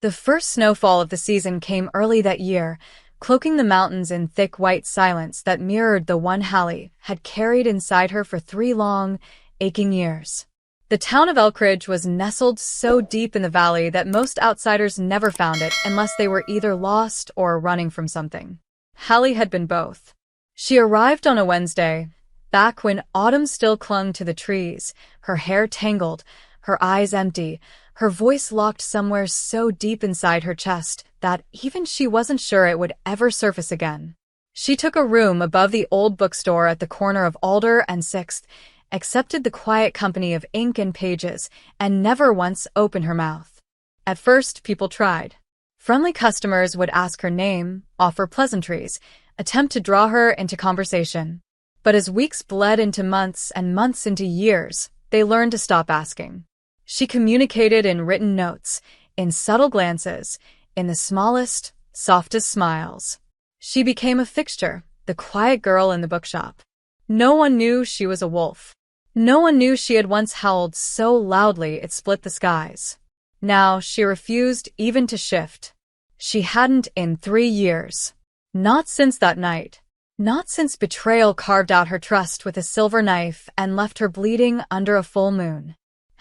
The first snowfall of the season came early that year, cloaking the mountains in thick white silence that mirrored the one Hallie had carried inside her for 3 long, aching years. The town of Elkridge was nestled so deep in the valley that most outsiders never found it unless they were either lost or running from something. Hallie had been both. She arrived on a Wednesday, back when autumn still clung to the trees, her hair tangled, her eyes empty, her voice locked somewhere so deep inside her chest that even she wasn't sure it would ever surface again. She took a room above the old bookstore at the corner of Alder and 6th, accepted the quiet company of ink and pages, and never once opened her mouth. At first, people tried. Friendly customers would ask her name, offer pleasantries, attempt to draw her into conversation. But as weeks bled into months and months into years, they learned to stop asking. She communicated in written notes, in subtle glances, in the smallest, softest smiles. She became a fixture, the quiet girl in the bookshop. No one knew she was a wolf. No one knew she had once howled so loudly it split the skies. Now she refused even to shift. She hadn't in 3 years. Not since that night. Not since betrayal carved out her trust with a silver knife and left her bleeding under a full moon.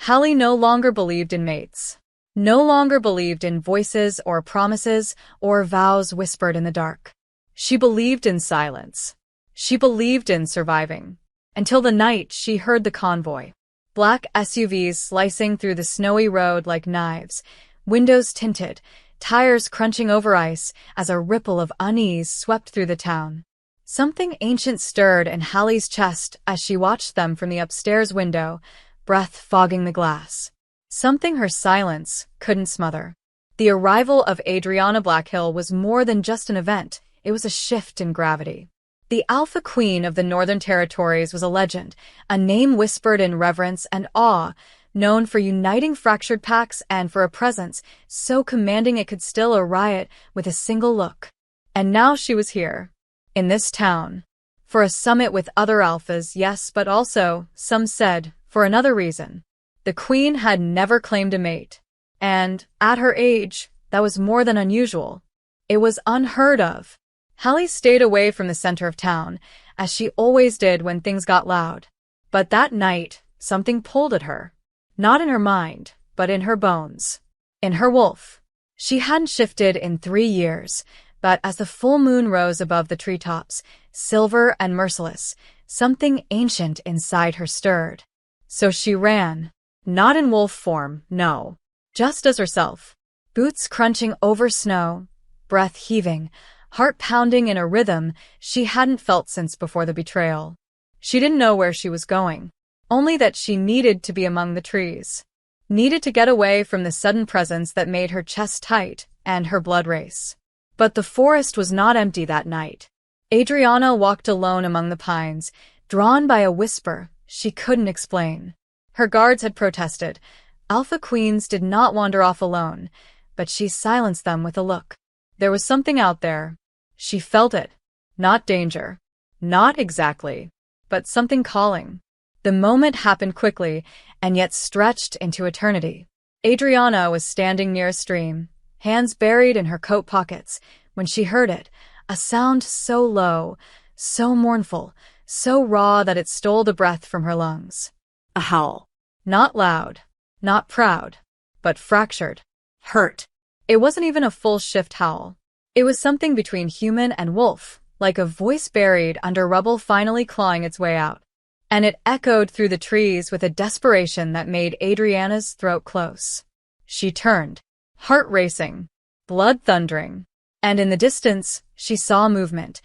Hallie no longer believed in mates. No longer believed in voices or promises or vows whispered in the dark. She believed in silence. She believed in surviving. Until the night she heard the convoy. Black SUVs slicing through the snowy road like knives, windows tinted, tires crunching over ice as a ripple of unease swept through the town. Something ancient stirred in Hallie's chest as she watched them from the upstairs window, breath fogging the glass. Something her silence couldn't smother. The arrival of Adriana Blackhill was more than just an event, it was a shift in gravity. The Alpha Queen of the Northern Territories was a legend, a name whispered in reverence and awe, known for uniting fractured packs and for a presence so commanding it could still a riot with a single look. And now she was here, in this town, for a summit with other alphas, yes, but also, some said, for another reason. The queen had never claimed a mate. And, at her age, that was more than unusual. It was unheard of. Hallie stayed away from the center of town, as she always did when things got loud. But that night, something pulled at her. Not in her mind, but in her bones. In her wolf. She hadn't shifted in 3 years, but as the full moon rose above the treetops, silver and merciless, something ancient inside her stirred. So she ran. Not in wolf form, no. Just as herself. Boots crunching over snow, breath heaving, heart pounding in a rhythm she hadn't felt since before the betrayal. She didn't know where she was going, only that she needed to be among the trees. Needed to get away from the sudden presence that made her chest tight and her blood race. But the forest was not empty that night. Adriana walked alone among the pines, drawn by a whisper she couldn't explain. Her guards had protested. Alpha queens did not wander off alone, but she silenced them with a look. There was something out there. She felt it. Not danger. Not exactly. But something calling. The moment happened quickly, and yet stretched into eternity. Adriana was standing near a stream, hands buried in her coat pockets, when she heard it, a sound so low, so mournful, so raw that it stole the breath from her lungs. A howl. Not loud, not proud, but fractured, hurt. It wasn't even a full shift howl. It was something between human and wolf, like a voice buried under rubble finally clawing its way out. And it echoed through the trees with a desperation that made Adriana's throat close. She turned, heart racing, blood thundering. And in the distance, she saw movement,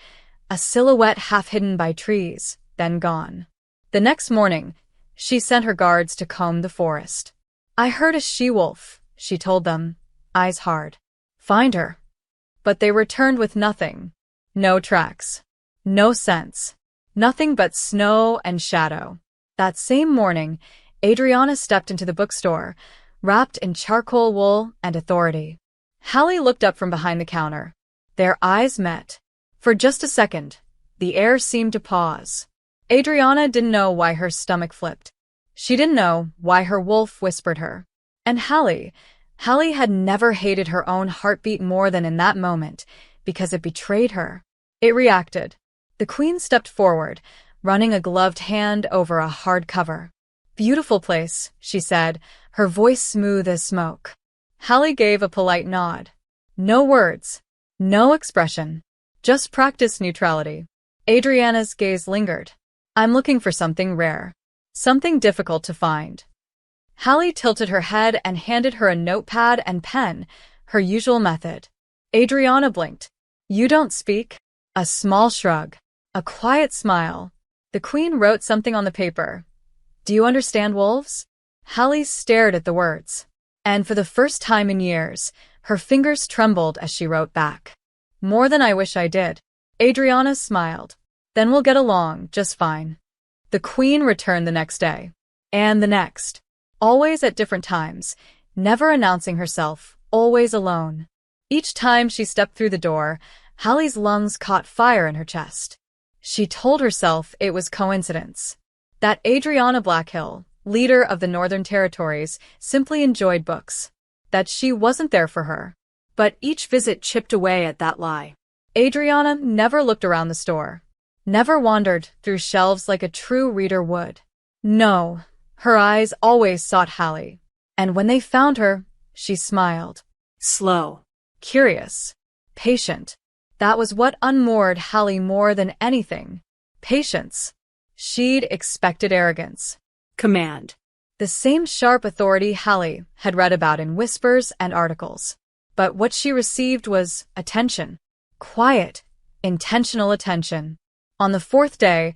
a silhouette half hidden by trees, then gone. The next morning, she sent her guards to comb the forest. I heard a she-wolf, she told them, eyes hard. Find her. But they returned with nothing. No tracks. No sense. Nothing but snow and shadow. That same morning, Adriana stepped into the bookstore, wrapped in charcoal wool and authority. Hallie looked up from behind the counter. Their eyes met. For just a second, the air seemed to pause. Adriana didn't know why her stomach flipped. She didn't know why her wolf whispered her. And Hallie, Hallie had never hated her own heartbeat more than in that moment, because it betrayed her. It reacted. The queen stepped forward, running a gloved hand over a hard cover. "Beautiful place," she said, her voice smooth as smoke. Hallie gave a polite nod. No words. No expression. Just practice neutrality. Adriana's gaze lingered. "I'm looking for something rare. Something difficult to find." Hallie tilted her head and handed her a notepad and pen, her usual method. Adriana blinked. "You don't speak?" A small shrug. A quiet smile. The queen wrote something on the paper. "Do you understand wolves?" Hallie stared at the words. And for the first time in years, her fingers trembled as she wrote back. "More than I wish I did." Adriana smiled. "Then we'll get along just fine." The queen returned the next day. And the next. Always at different times, never announcing herself, always alone. Each time she stepped through the door, Hallie's lungs caught fire in her chest. She told herself it was coincidence. That Adriana Blackhill, leader of the Northern Territories, simply enjoyed books. That she wasn't there for her. But each visit chipped away at that lie. Adriana never looked around the store. Never wandered through shelves like a true reader would. No, her eyes always sought Hallie. And when they found her, she smiled. Slow. Curious. Patient. That was what unmoored Hallie more than anything. Patience. She'd expected arrogance. Command. The same sharp authority Hallie had read about in whispers and articles. But what she received was attention. Quiet, intentional attention. On the fourth day,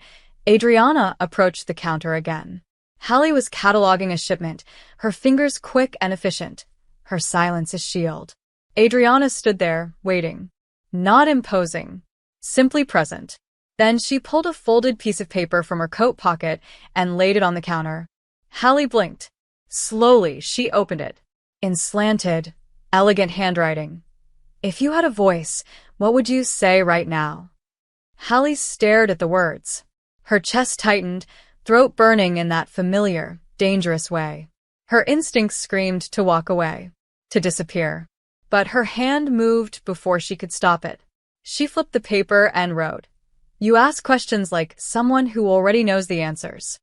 Adriana approached the counter again. Hallie was cataloging a shipment, her fingers quick and efficient, her silence a shield. Adriana stood there, waiting. Not imposing. Simply present. Then she pulled a folded piece of paper from her coat pocket and laid it on the counter. Hallie blinked. Slowly, she opened it. In slanted, elegant handwriting. "If you had a voice, what would you say right now?" Hallie stared at the words. Her chest tightened, throat burning in that familiar, dangerous way. Her instincts screamed to walk away, to disappear. But her hand moved before she could stop it. She flipped the paper and wrote, "You ask questions like someone who already knows the answers."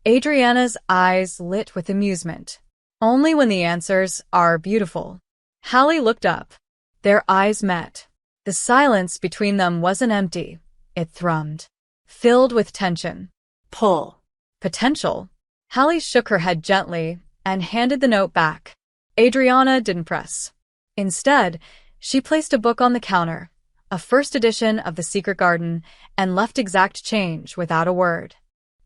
Adriana's eyes lit with amusement. Only when the answers are beautiful. Hallie looked up. Their eyes met. The silence between them wasn't empty. It thrummed. Filled with tension. Pull. Potential. Hallie shook her head gently and handed the note back. Adriana didn't press. Instead, she placed a book on the counter, a first edition of The Secret Garden, and left exact change without a word.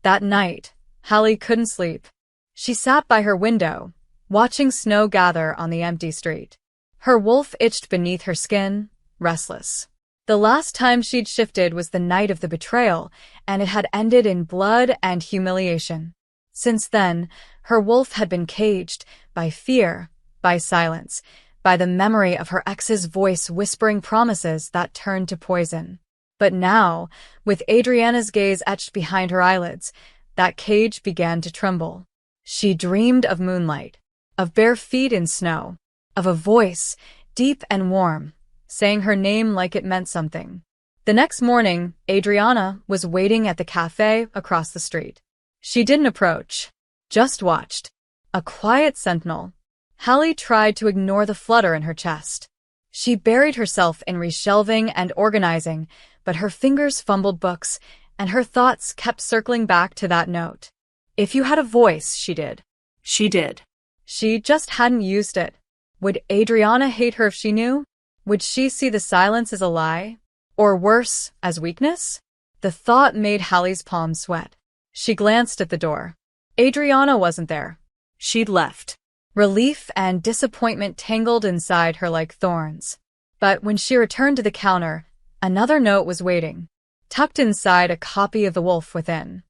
That night, Hallie couldn't sleep. She sat by her window, watching snow gather on the empty street. Her wolf itched beneath her skin, restless. The last time she'd shifted was the night of the betrayal, and it had ended in blood and humiliation. Since then, her wolf had been caged by fear, by silence, by the memory of her ex's voice whispering promises that turned to poison. But now, with Adriana's gaze etched behind her eyelids, that cage began to tremble. She dreamed of moonlight, of bare feet in snow, of a voice, deep and warm, saying her name like it meant something. The next morning, Adriana was waiting at the cafe across the street. She didn't approach, just watched. A quiet sentinel. Hallie tried to ignore the flutter in her chest. She buried herself in reshelving and organizing, but her fingers fumbled books, and her thoughts kept circling back to that note. If you had a voice, she did. She did. She just hadn't used it. Would Adriana hate her if she knew? Would she see the silence as a lie? Or worse, as weakness? The thought made Hallie's palms sweat. She glanced at the door. Adriana wasn't there. She'd left. Relief and disappointment tangled inside her like thorns. But when she returned to the counter, another note was waiting, tucked inside a copy of The Wolf Within.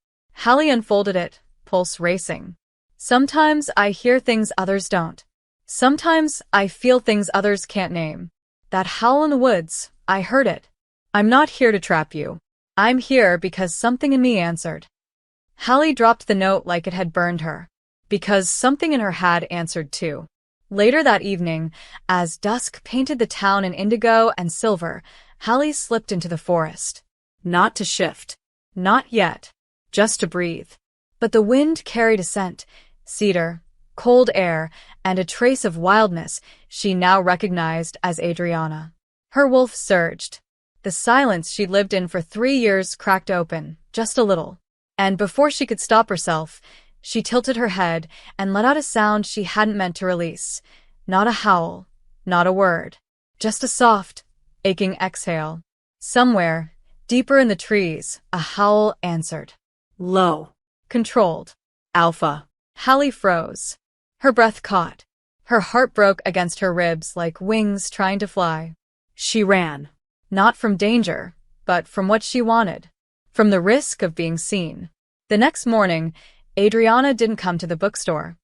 Hallie unfolded it, pulse racing. Sometimes I hear things others don't. Sometimes I feel things others can't name. That howl in the woods, I heard it. I'm not here to trap you. I'm here because something in me answered. Hallie dropped the note like it had burned her. Because something in her had answered too. Later that evening, as dusk painted the town in indigo and silver, Hallie slipped into the forest. Not to shift. Not yet. Just to breathe. But the wind carried a scent, cedar, cold air, and a trace of wildness she now recognized as Adriana. Her wolf surged. The silence she'd lived in for 3 years cracked open, just a little. And before she could stop herself, she tilted her head and let out a sound she hadn't meant to release. Not a howl, not a word. Just a soft, aching exhale. Somewhere, deeper in the trees, a howl answered. Low. Controlled. Alpha. Hallie froze. Her breath caught. Her heart broke against her ribs like wings trying to fly. She ran. Not from danger, but from what she wanted. From the risk of being seen. The next morning, Adriana didn't come to the bookstore.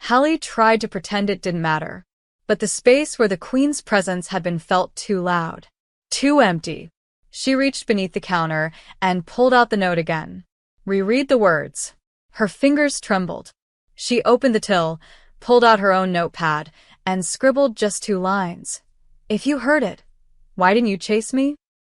Hallie tried to pretend it didn't matter. But the space where the Queen's presence had been felt too loud. Too empty. She reached beneath the counter and pulled out the note again. Reread the words. Her fingers trembled. She opened the till, pulled out her own notepad, and scribbled just 2 lines. If you heard it, why didn't you chase me?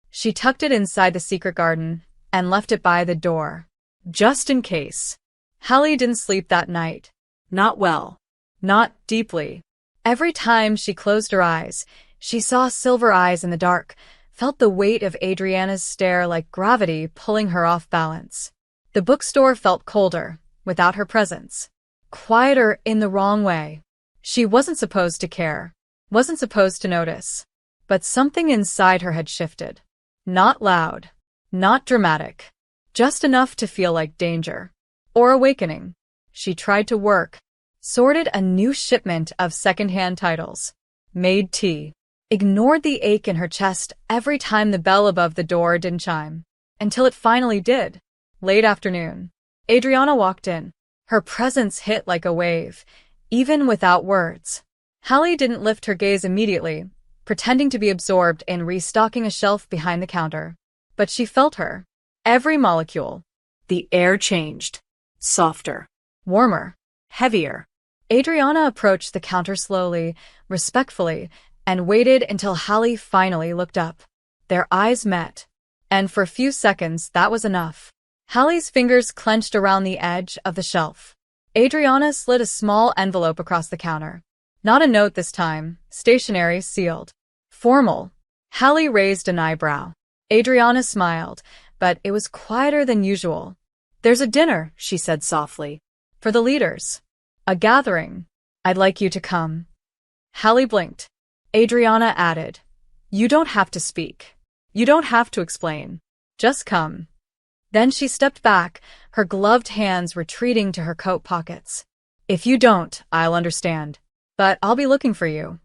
She tucked it inside the secret garden and left it by the door. Just in case. Hallie didn't sleep that night. Not well. Not deeply. Every time she closed her eyes, she saw silver eyes in the dark, felt the weight of Adriana's stare like gravity pulling her off balance. The bookstore felt colder, without her presence. Quieter in the wrong way. She wasn't supposed to care. Wasn't supposed to notice. But something inside her had shifted. Not loud. Not dramatic. Just enough to feel like danger. Or awakening. She tried to work. Sorted a new shipment of secondhand titles. Made tea. Ignored the ache in her chest every time the bell above the door didn't chime. Until it finally did. Late afternoon. Adriana walked in. Her presence hit like a wave, even without words. Hallie didn't lift her gaze immediately, pretending to be absorbed in restocking a shelf behind the counter. But she felt her. Every molecule. The air changed. Softer. Warmer. Heavier. Adriana approached the counter slowly, respectfully, and waited until Hallie finally looked up. Their eyes met. And for a few seconds, that was enough. Hallie's fingers clenched around the edge of the shelf. Adriana slid a small envelope across the counter. Not a note this time, stationery, sealed. Formal. Hallie raised an eyebrow. Adriana smiled, but it was quieter than usual. There's a dinner, she said softly. For the leaders. A gathering. I'd like you to come. Hallie blinked. Adriana added, You don't have to speak. You don't have to explain. Just come. Then she stepped back, her gloved hands retreating to her coat pockets. If you don't, I'll understand. But I'll be looking for you.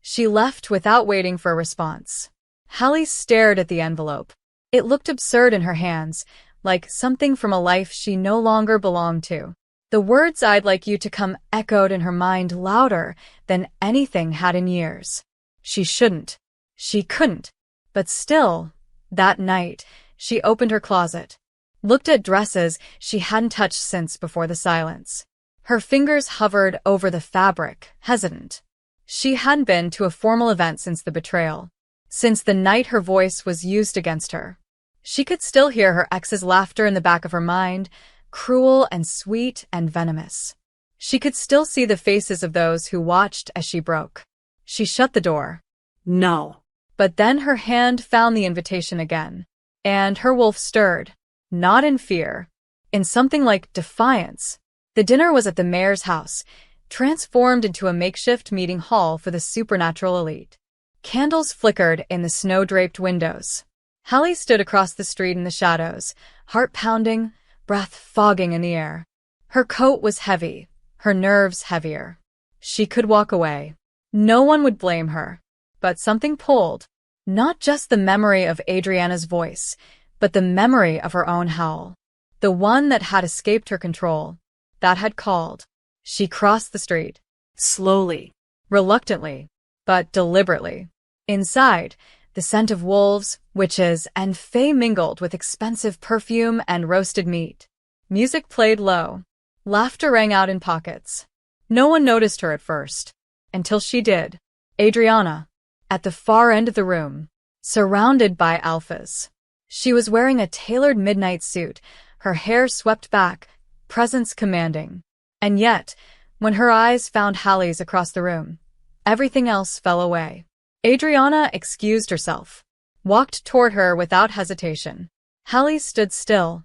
She left without waiting for a response. Hallie stared at the envelope. It looked absurd in her hands, like something from a life she no longer belonged to. The words I'd like you to come echoed in her mind louder than anything had in years. She shouldn't. She couldn't. But still, that night, she opened her closet. Looked at dresses she hadn't touched since before the silence. Her fingers hovered over the fabric, hesitant. She hadn't been to a formal event since the betrayal. Since the night her voice was used against her. She could still hear her ex's laughter in the back of her mind, cruel and sweet and venomous. She could still see the faces of those who watched as she broke. She shut the door. No. But then her hand found the invitation again. And her wolf stirred. Not in fear. In something like defiance. The dinner was at the mayor's house, transformed into a makeshift meeting hall for the supernatural elite. Candles flickered in the snow-draped windows. Hallie stood across the street in the shadows, heart pounding, breath fogging in the air. Her coat was heavy, her nerves heavier. She could walk away. No one would blame her. But something pulled. Not just the memory of Adriana's voice, but the memory of her own howl. The one that had escaped her control. That had called. She crossed the street. Slowly. Reluctantly. But deliberately. Inside, the scent of wolves, witches, and fae mingled with expensive perfume and roasted meat. Music played low. Laughter rang out in pockets. No one noticed her at first. Until she did. Adriana, at the far end of the room, surrounded by alphas. She was wearing a tailored midnight suit, her hair swept back, presence commanding. And yet, when her eyes found Hallie's across the room, everything else fell away. Adriana excused herself, walked toward her without hesitation. Hallie stood still,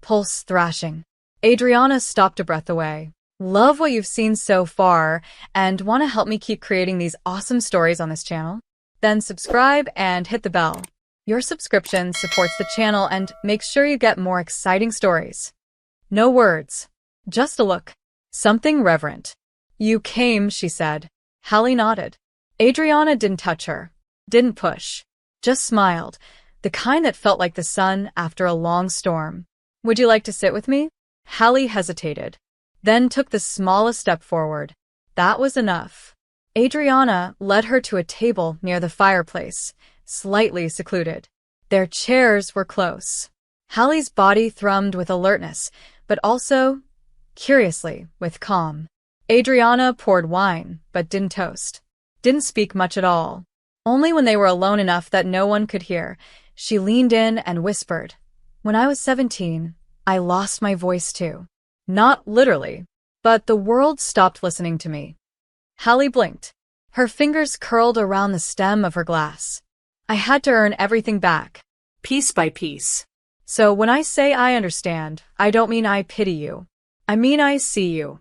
pulse thrashing. Adriana stopped a breath away. Love what you've seen so far and want to help me keep creating these awesome stories on this channel? Then subscribe and hit the bell. Your subscription supports the channel and makes sure you get more exciting stories. No words, just a look. Something reverent. You came, she said. Hallie nodded. Adriana didn't touch her, didn't push, just smiled, the kind that felt like the sun after a long storm. Would you like to sit with me? Hallie hesitated, then took the smallest step forward. That was enough. Adriana led her to a table near the fireplace, slightly secluded. Their chairs were close. Hallie's body thrummed with alertness, but also, curiously, with calm. Adriana poured wine, but didn't toast. Didn't speak much at all. Only when they were alone enough that no one could hear, she leaned in and whispered, "When I was 17, I lost my voice too. Not literally, but the world stopped listening to me." Hallie blinked. Her fingers curled around the stem of her glass. "I had to earn everything back, piece by piece. So when I say I understand, I don't mean I pity you. I mean I see you."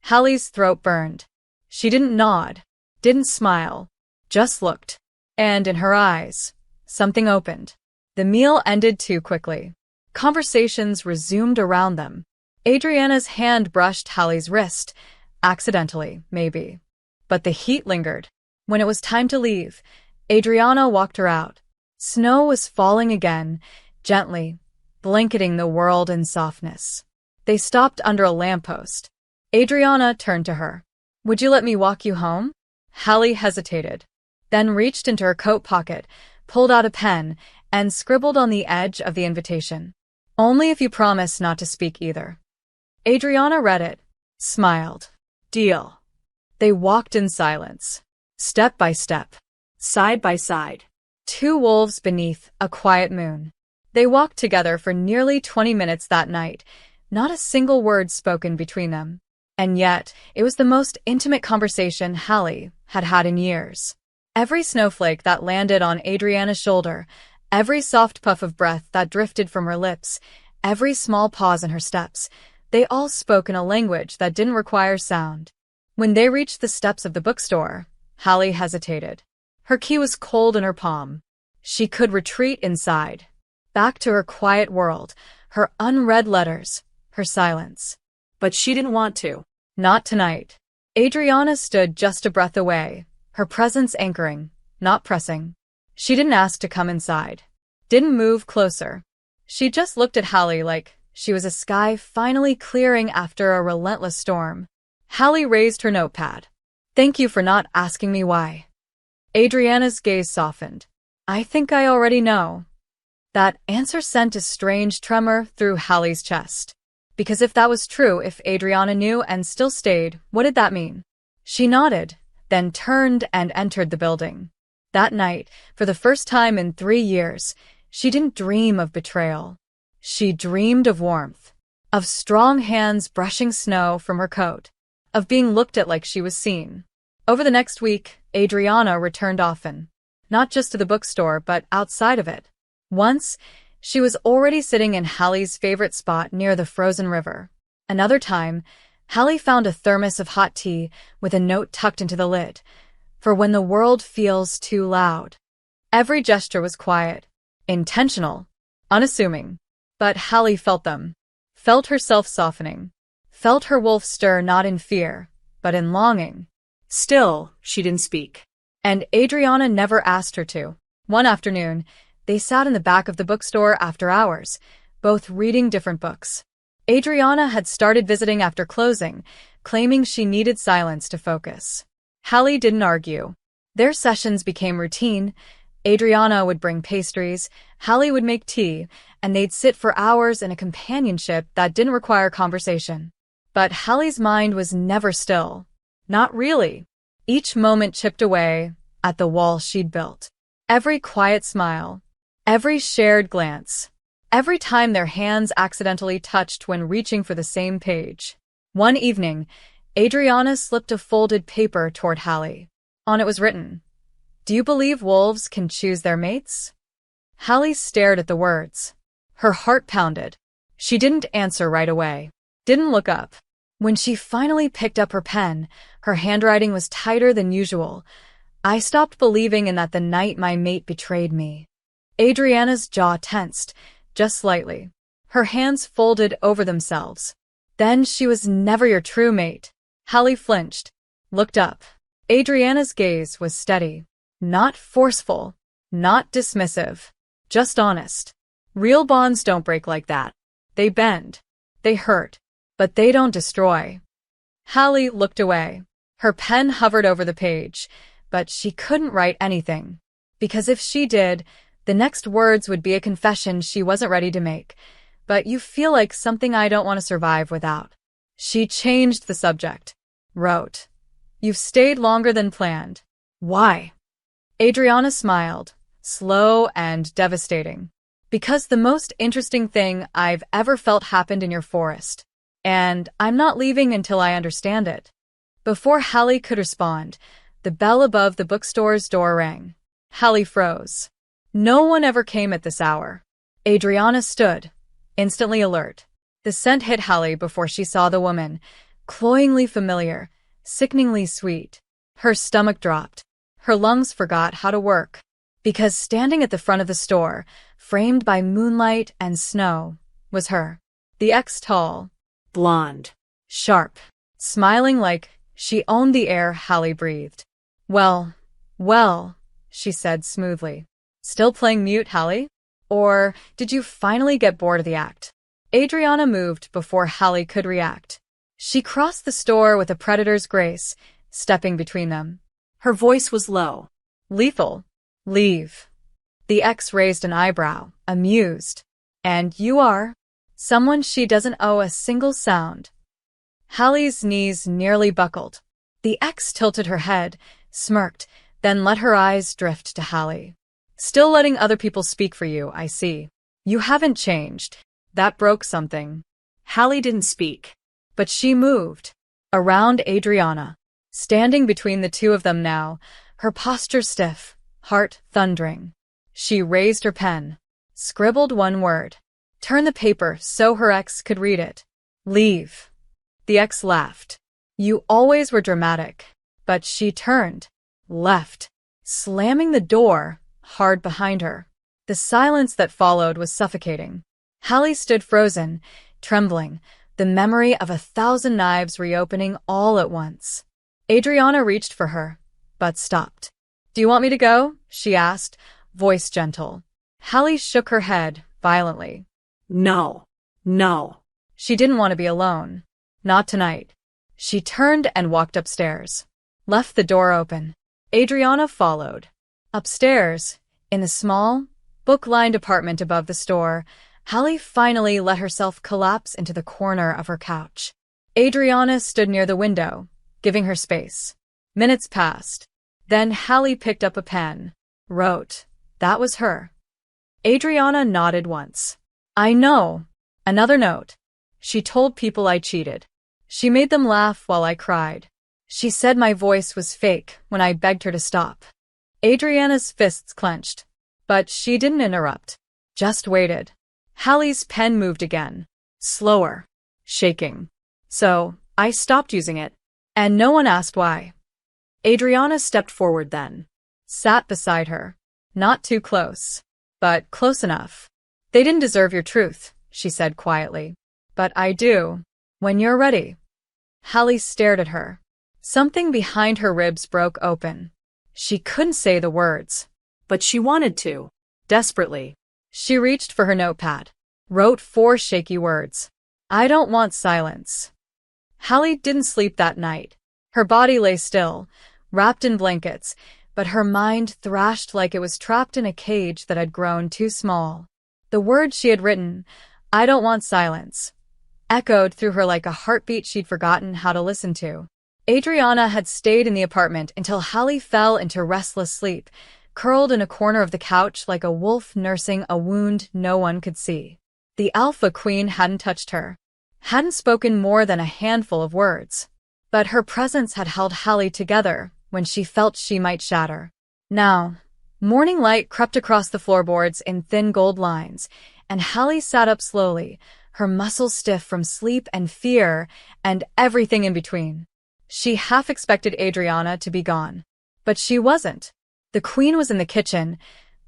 Hallie's throat burned. She didn't nod, didn't smile, just looked. And in her eyes, something opened. The meal ended too quickly. Conversations resumed around them. Adriana's hand brushed Hallie's wrist, accidentally, maybe. But the heat lingered. When it was time to leave, Adriana walked her out. Snow was falling again, gently, blanketing the world in softness. They stopped under a lamppost. Adriana turned to her. "Would you let me walk you home?" Hallie hesitated, then reached into her coat pocket, pulled out a pen, and scribbled on the edge of the invitation. "Only if you promise not to speak either." Adriana read it, smiled. "Deal." They walked in silence, step by step, side by side. Two wolves beneath a quiet moon. They walked together for nearly 20 minutes that night, not a single word spoken between them. And yet, it was the most intimate conversation Hallie had had in years. Every snowflake that landed on Adriana's shoulder, every soft puff of breath that drifted from her lips, every small pause in her steps, they all spoke in a language that didn't require sound. When they reached the steps of the bookstore, Hallie hesitated. Her key was cold in her palm. She could retreat inside, back to her quiet world, her unread letters, her silence. But she didn't want to. Not tonight. Adriana stood just a breath away, her presence anchoring, not pressing. She didn't ask to come inside. Didn't move closer. She just looked at Hallie like she was a sky finally clearing after a relentless storm. Hallie raised her notepad. "Thank you for not asking me why." Adriana's gaze softened. "I think I already know." That answer sent a strange tremor through Hallie's chest. Because if that was true, if Adriana knew and still stayed, what did that mean? She nodded, then turned and entered the building. That night, for the first time in 3 years, she didn't dream of betrayal. She dreamed of warmth, of strong hands brushing snow from her coat, of being looked at like she was seen. Over the next week, Adriana returned often, not just to the bookstore but outside of it. Once, she was already sitting in Hallie's favorite spot near the frozen river. Another time, Hallie found a thermos of hot tea with a note tucked into the lid, for when the world feels too loud. Every gesture was quiet, intentional, unassuming. But Hallie felt them, felt herself softening, felt her wolf stir not in fear, but in longing. Still, she didn't speak. And Adriana never asked her to. One afternoon, they sat in the back of the bookstore after hours, both reading different books. Adriana had started visiting after closing, claiming she needed silence to focus. Hallie didn't argue. Their sessions became routine. Adriana would bring pastries, Hallie would make tea, and they'd sit for hours in a companionship that didn't require conversation. But Hallie's mind was never still. Not really. Each moment chipped away at the wall she'd built. Every quiet smile, every shared glance, every time their hands accidentally touched when reaching for the same page. One evening, Adriana slipped a folded paper toward Hallie. On it was written, "Do you believe wolves can choose their mates?" Hallie stared at the words. Her heart pounded. She didn't answer right away. Didn't look up. When she finally picked up her pen, her handwriting was tighter than usual. "I stopped believing in that the night my mate betrayed me." Adriana's jaw tensed, just slightly. Her hands folded over themselves. "Then she was never your true mate." Hallie flinched, looked up. Adriana's gaze was steady. Not forceful, not dismissive, just honest. "Real bonds don't break like that. They bend. They hurt. But they don't destroy." Hallie looked away. Her pen hovered over the page, but she couldn't write anything. Because if she did, the next words would be a confession she wasn't ready to make. "But you feel like something I don't want to survive without." She changed the subject. Wrote, "You've stayed longer than planned. Why?" Adriana smiled, slow and devastating. "Because the most interesting thing I've ever felt happened in your forest. And I'm not leaving until I understand it." Before Hallie could respond, the bell above the bookstore's door rang. Hallie froze. No one ever came at this hour. Adriana stood, instantly alert. The scent hit Hallie before she saw the woman, cloyingly familiar, sickeningly sweet. Her stomach dropped. Her lungs forgot how to work. Because standing at the front of the store, framed by moonlight and snow, was her. The ex-tall, blonde, sharp, smiling like she owned the air Hallie breathed. Well, she said smoothly. "Still playing mute, Hallie? Or did you finally get bored of the act?" Adriana moved before Hallie could react. She crossed the store with a predator's grace, stepping between them. Her voice was low. "Lethal. Leave." The ex raised an eyebrow, amused. "And you are?" "Someone she doesn't owe a single sound." Hallie's knees nearly buckled. The ex tilted her head, smirked, then let her eyes drift to Hallie. "Still letting other people speak for you, I see. You haven't changed." That broke something. Hallie didn't speak, but she moved. Around Adriana, standing between the two of them now, her posture stiff, heart thundering. She raised her pen, scribbled one word. Turn the paper so her ex could read it. "Leave." The ex laughed. "You always were dramatic." But she turned, left, slamming the door hard behind her. The silence that followed was suffocating. Hallie stood frozen, trembling, the memory of 1,000 knives reopening all at once. Adriana reached for her, but stopped. "Do you want me to go?" she asked, voice gentle. Hallie shook her head violently. No. She didn't want to be alone. Not tonight. She turned and walked upstairs. Left the door open. Adriana followed. Upstairs, in the small, book-lined apartment above the store, Hallie finally let herself collapse into the corner of her couch. Adriana stood near the window, giving her space. Minutes passed. Then Hallie picked up a pen. Wrote. That was her. Adriana nodded once. "I know." Another note. "She told people I cheated. She made them laugh while I cried. She said my voice was fake when I begged her to stop." Adriana's fists clenched, but she didn't interrupt. Just waited. Hallie's pen moved again. Slower. Shaking. "So, I stopped using it. And no one asked why." Adriana stepped forward then. Sat beside her. Not too close, but close enough. "They didn't deserve your truth," she said quietly. "But I do. When you're ready." Hallie stared at her. Something behind her ribs broke open. She couldn't say the words, but she wanted to, desperately. She reached for her notepad, wrote 4 shaky words. "I don't want silence." Hallie didn't sleep that night. Her body lay still, wrapped in blankets, but her mind thrashed like it was trapped in a cage that had grown too small. The words she had written, "I don't want silence," echoed through her like a heartbeat she'd forgotten how to listen to. Adriana had stayed in the apartment until Hallie fell into restless sleep, curled in a corner of the couch like a wolf nursing a wound no one could see. The Alpha Queen hadn't touched her, hadn't spoken more than a handful of words. But her presence had held Hallie together when she felt she might shatter. Now, morning light crept across the floorboards in thin gold lines, and Hallie sat up slowly, her muscles stiff from sleep and fear and everything in between. She half expected Adriana to be gone. But she wasn't. The Queen was in the kitchen,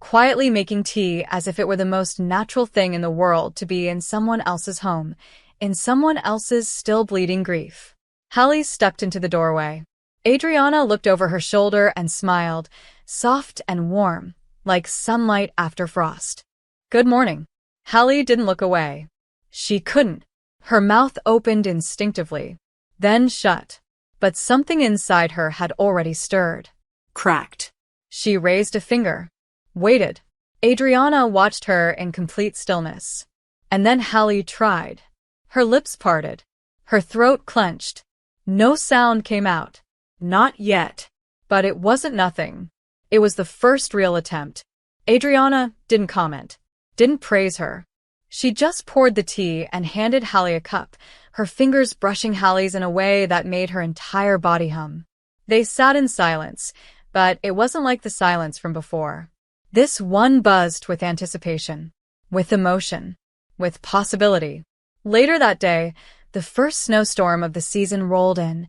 quietly making tea as if it were the most natural thing in the world to be in someone else's home, in someone else's still bleeding grief. Hallie stepped into the doorway. Adriana looked over her shoulder and smiled, soft and warm, like sunlight after frost. "Good morning." Hallie didn't look away. She couldn't. Her mouth opened instinctively, then shut. But something inside her had already stirred. Cracked. She raised a finger. Waited. Adriana watched her in complete stillness. And then Hallie tried. Her lips parted. Her throat clenched. No sound came out. Not yet. But it wasn't nothing. It was the first real attempt. Adriana didn't comment. Didn't praise her. She just poured the tea and handed Hallie a cup, her fingers brushing Hallie's in a way that made her entire body hum. They sat in silence, but it wasn't like the silence from before. This one buzzed with anticipation, with emotion, with possibility. Later that day, the first snowstorm of the season rolled in,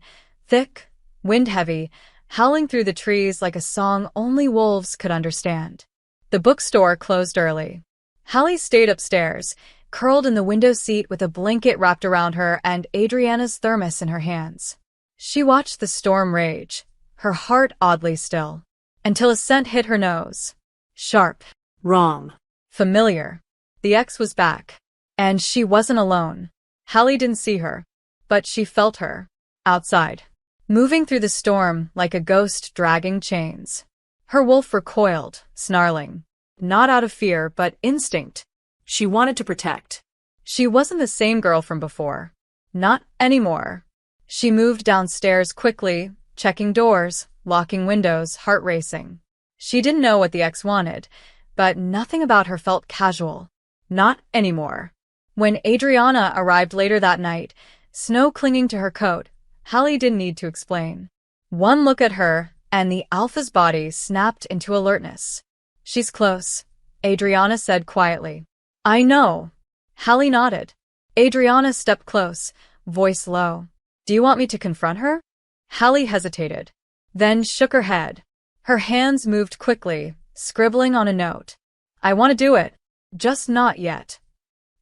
thick, wind-heavy, howling through the trees like a song only wolves could understand. The bookstore closed early. Hallie stayed upstairs, curled in the window seat with a blanket wrapped around her and Adriana's thermos in her hands. She watched the storm rage, her heart oddly still, until a scent hit her nose. Sharp. Wrong. Familiar. The ex was back. And she wasn't alone. Hallie didn't see her, but she felt her. Outside. Moving through the storm like a ghost dragging chains. Her wolf recoiled, snarling. Not out of fear, but instinct. She wanted to protect. She wasn't the same girl from before. Not anymore. She moved downstairs quickly, checking doors, locking windows, heart racing. She didn't know what the ex wanted, but nothing about her felt casual. Not anymore. When Adriana arrived later that night, snow clinging to her coat, Hallie didn't need to explain. One look at her, and the Alpha's body snapped into alertness. "She's close," Adriana said quietly. "I know." Hallie nodded. Adriana stepped close, voice low. "Do you want me to confront her?" Hallie hesitated, then shook her head. Her hands moved quickly, scribbling on a note. "I want to do it, just not yet."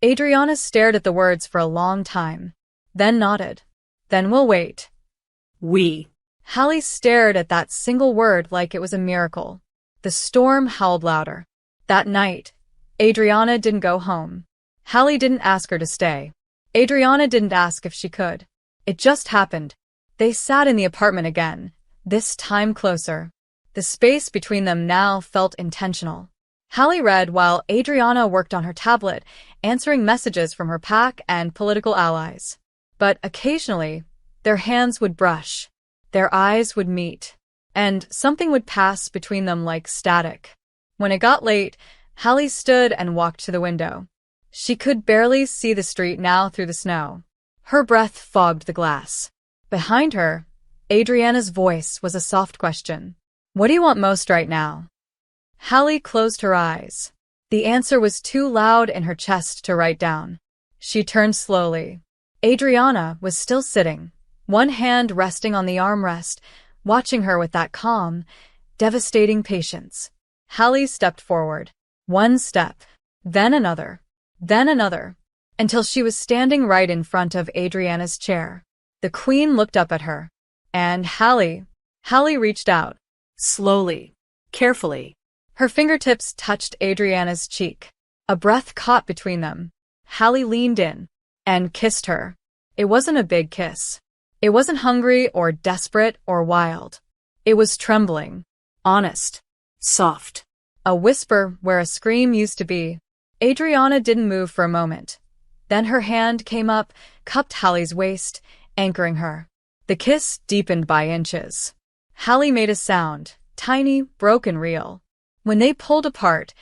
Adriana stared at the words for a long time, then nodded. "Then we'll wait." We. Hallie stared at that single word like it was a miracle. The storm howled louder. That night, Adriana didn't go home. Hallie didn't ask her to stay. Adriana didn't ask if she could. It just happened. They sat in the apartment again, this time closer. The space between them now felt intentional. Hallie read while Adriana worked on her tablet, answering messages from her pack and political allies. But occasionally, their hands would brush. Their eyes would meet. And something would pass between them like static. When it got late, Hallie stood and walked to the window. She could barely see the street now through the snow. Her breath fogged the glass. Behind her, Adriana's voice was a soft question. "What do you want most right now?" Hallie closed her eyes. The answer was too loud in her chest to write down. She turned slowly. Adriana was still sitting, one hand resting on the armrest, watching her with that calm, devastating patience. Hallie stepped forward. One step, then another, until she was standing right in front of Adriana's chair. The Queen looked up at her. And Hallie reached out. Slowly, carefully. Her fingertips touched Adriana's cheek. A breath caught between them. Hallie leaned in and kissed her. It wasn't a big kiss. It wasn't hungry or desperate or wild. It was trembling, honest, soft. A whisper where a scream used to be. Adriana didn't move for a moment. Then her hand came up, cupped Hallie's waist, anchoring her. The kiss deepened by inches. Hallie made a sound, tiny, broken real. When they pulled apart,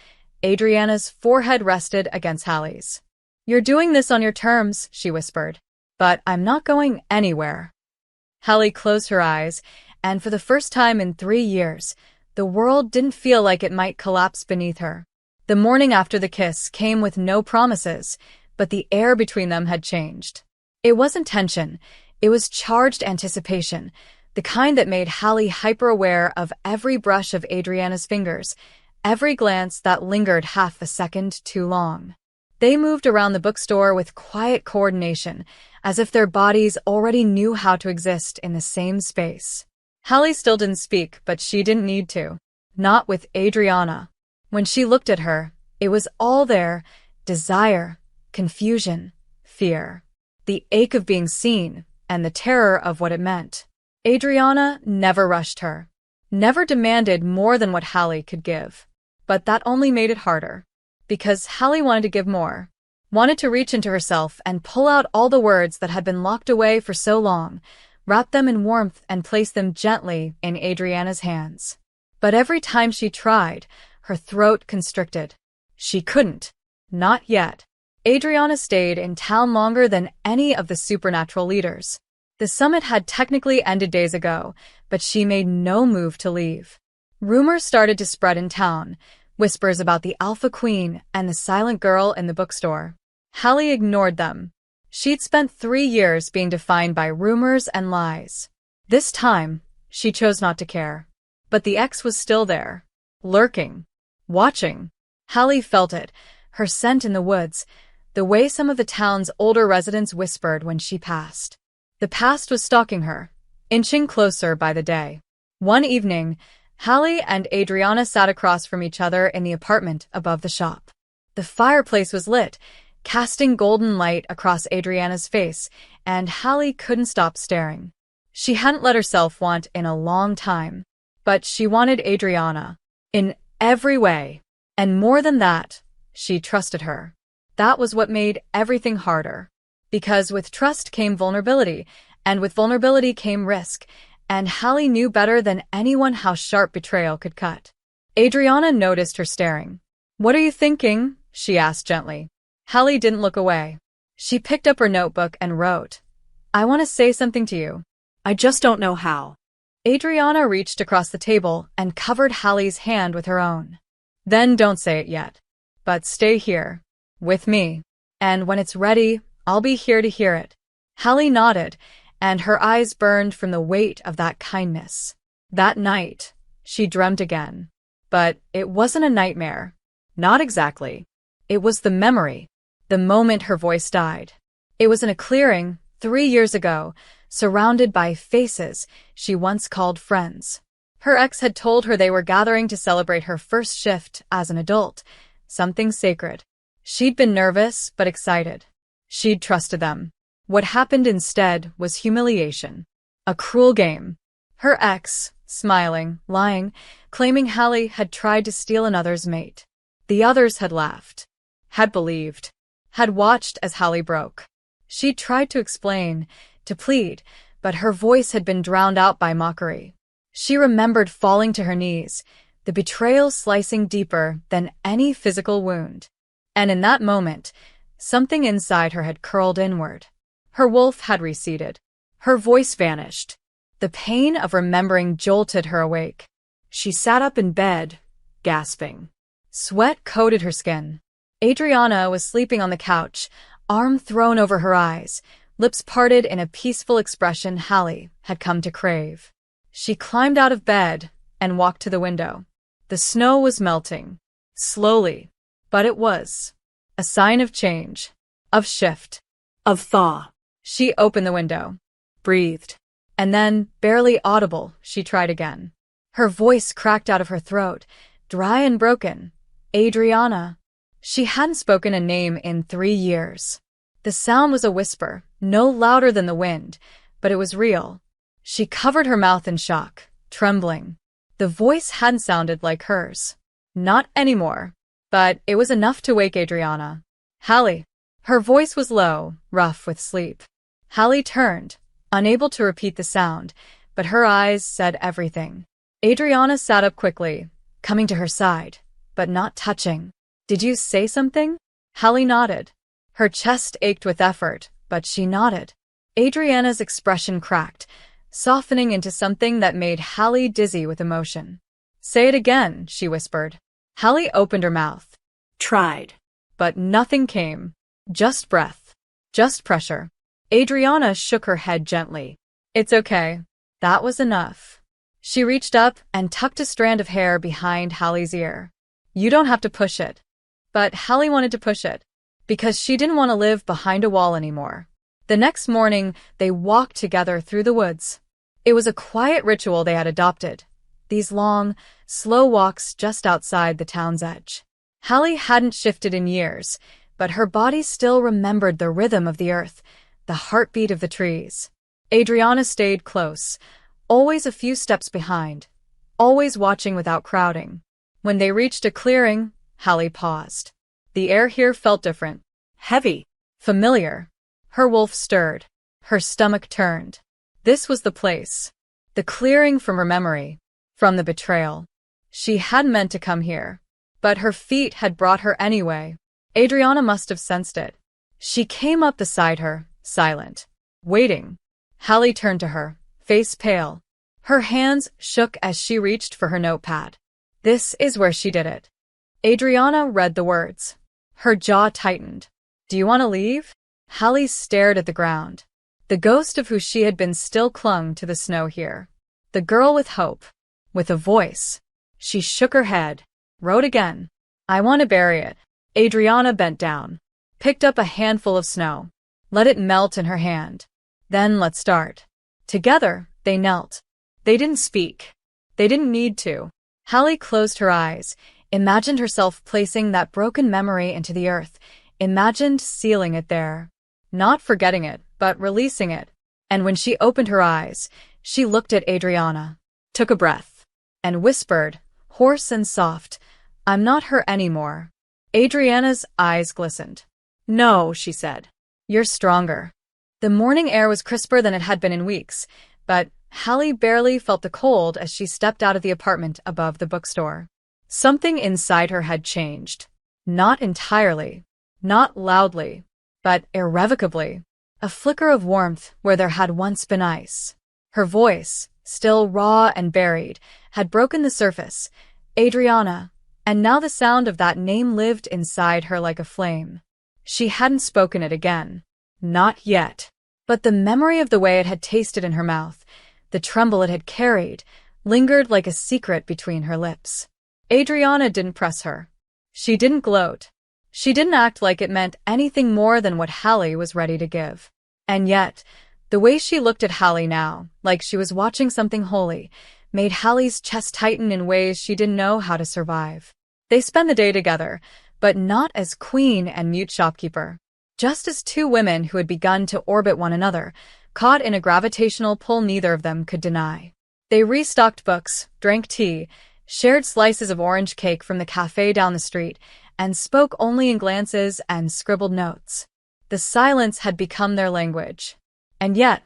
Adriana's forehead rested against Hallie's. "You're doing this on your terms," she whispered. "But I'm not going anywhere." Hallie closed her eyes, and for the first time in 3 years, the world didn't feel like it might collapse beneath her. The morning after the kiss came with no promises, but the air between them had changed. It wasn't tension, it was charged anticipation, the kind that made Hallie hyper-aware of every brush of Adriana's fingers, every glance that lingered half a second too long. They moved around the bookstore with quiet coordination, as if their bodies already knew how to exist in the same space. Hallie still didn't speak, but she didn't need to. Not with Adriana. When she looked at her, it was all there: desire, confusion, fear. The ache of being seen, and the terror of what it meant. Adriana never rushed her. Never demanded more than what Hallie could give. But that only made it harder. Because Hallie wanted to give more. Wanted to reach into herself and pull out all the words that had been locked away for so long, wrap them in warmth and place them gently in Adriana's hands. But every time she tried, her throat constricted. She couldn't. Not yet. Adriana stayed in town longer than any of the supernatural leaders. The summit had technically ended days ago, but she made no move to leave. Rumors started to spread in town, whispers about the Alpha Queen and the silent girl in the bookstore. Hallie ignored them. She'd spent 3 years being defined by rumors and lies. This time, she chose not to care. But the X was still there. Lurking. Watching. Hallie felt it, her scent in the woods, the way some of the town's older residents whispered when she passed. The past was stalking her, inching closer by the day. One evening, Hallie and Adriana sat across from each other in the apartment above the shop. The fireplace was lit, casting golden light across Adriana's face, and Hallie couldn't stop staring. She hadn't let herself want in a long time. But she wanted Adriana. In every way. And more than that, she trusted her. That was what made everything harder. Because with trust came vulnerability, and with vulnerability came risk, and Hallie knew better than anyone how sharp betrayal could cut. Adriana noticed her staring. "What are you thinking?" she asked gently. Hallie didn't look away. She picked up her notebook and wrote, "I want to say something to you. I just don't know how." Adriana reached across the table and covered Hallie's hand with her own. "Then don't say it yet. But stay here. With me. And when it's ready, I'll be here to hear it." Hallie nodded, and her eyes burned from the weight of that kindness. That night, she dreamt again. But it wasn't a nightmare. Not exactly. It was the memory. The moment her voice died. It was in a clearing, 3 years ago, surrounded by faces she once called friends. Her ex had told her they were gathering to celebrate her first shift as an adult, something sacred. She'd been nervous, but excited. She'd trusted them. What happened instead was humiliation. A cruel game. Her ex, smiling, lying, claiming Hallie had tried to steal another's mate. The others had laughed. Had believed. Had watched as Hallie broke. She'd tried to explain, to plead, but her voice had been drowned out by mockery. She remembered falling to her knees, the betrayal slicing deeper than any physical wound. And in that moment, something inside her had curled inward. Her wolf had receded. Her voice vanished. The pain of remembering jolted her awake. She sat up in bed, gasping. Sweat coated her skin. Adriana was sleeping on the couch, arm thrown over her eyes, lips parted in a peaceful expression Hallie had come to crave. She climbed out of bed and walked to the window. The snow was melting. Slowly. But it was. A sign of change. Of shift. Of thaw. She opened the window. Breathed. And then, barely audible, she tried again. Her voice cracked out of her throat, dry and broken. Adriana. She hadn't spoken a name in 3 years. The sound was a whisper, no louder than the wind, but it was real. She covered her mouth in shock, trembling. The voice hadn't sounded like hers. Not anymore. But it was enough to wake Adriana. Hallie. Her voice was low, rough with sleep. Hallie turned, unable to repeat the sound, but her eyes said everything. Adriana sat up quickly, coming to her side, but not touching. "Did you say something?" Hallie nodded. Her chest ached with effort, but she nodded. Adriana's expression cracked, softening into something that made Hallie dizzy with emotion. "Say it again," she whispered. Hallie opened her mouth. Tried. But nothing came. Just breath. Just pressure. Adriana shook her head gently. "It's okay." That was enough. She reached up and tucked a strand of hair behind Hallie's ear. "You don't have to push it." But Hallie wanted to push it, because she didn't want to live behind a wall anymore. The next morning, they walked together through the woods. It was a quiet ritual they had adopted. These long, slow walks just outside the town's edge. Hallie hadn't shifted in years, but her body still remembered the rhythm of the earth, the heartbeat of the trees. Adriana stayed close, always a few steps behind, always watching without crowding. When they reached a clearing, Hallie paused. The air here felt different. Heavy. Familiar. Her wolf stirred. Her stomach turned. This was the place. The clearing from her memory. From the betrayal. She hadn't meant to come here. But her feet had brought her anyway. Adriana must have sensed it. She came up beside her, silent. Waiting. Hallie turned to her, face pale. Her hands shook as she reached for her notepad. "This is where she did it." Adriana read the words. Her jaw tightened. "Do you want to leave?" Hallie stared at the ground. The ghost of who she had been still clung to the snow here. The girl with hope. With a voice. She shook her head. Wrote again. "I want to bury it." Adriana bent down. Picked up a handful of snow. Let it melt in her hand. "Then let's start." Together, they knelt. They didn't speak. They didn't need to. Hallie closed her eyes, imagined herself placing that broken memory into the earth, imagined sealing it there. Not forgetting it, but releasing it. And when she opened her eyes, she looked at Adriana, took a breath, and whispered, hoarse and soft, "I'm not her anymore." Adriana's eyes glistened. "No," she said. "You're stronger." The morning air was crisper than it had been in weeks, but Hallie barely felt the cold as she stepped out of the apartment above the bookstore. Something inside her had changed. Not entirely. Not loudly. But irrevocably. A flicker of warmth where there had once been ice. Her voice, still raw and buried, had broken the surface. Adriana. And now the sound of that name lived inside her like a flame. She hadn't spoken it again. Not yet. But the memory of the way it had tasted in her mouth, the tremble it had carried, lingered like a secret between her lips. Adriana didn't press her. She didn't gloat. She didn't act like it meant anything more than what Hallie was ready to give. And yet, the way she looked at Hallie now, like she was watching something holy, made Hallie's chest tighten in ways she didn't know how to survive. They spent the day together, but not as queen and mute shopkeeper. Just as two women who had begun to orbit one another, caught in a gravitational pull neither of them could deny. They restocked books, drank tea, shared slices of orange cake from the cafe down the street, and spoke only in glances and scribbled notes. The silence had become their language. And yet,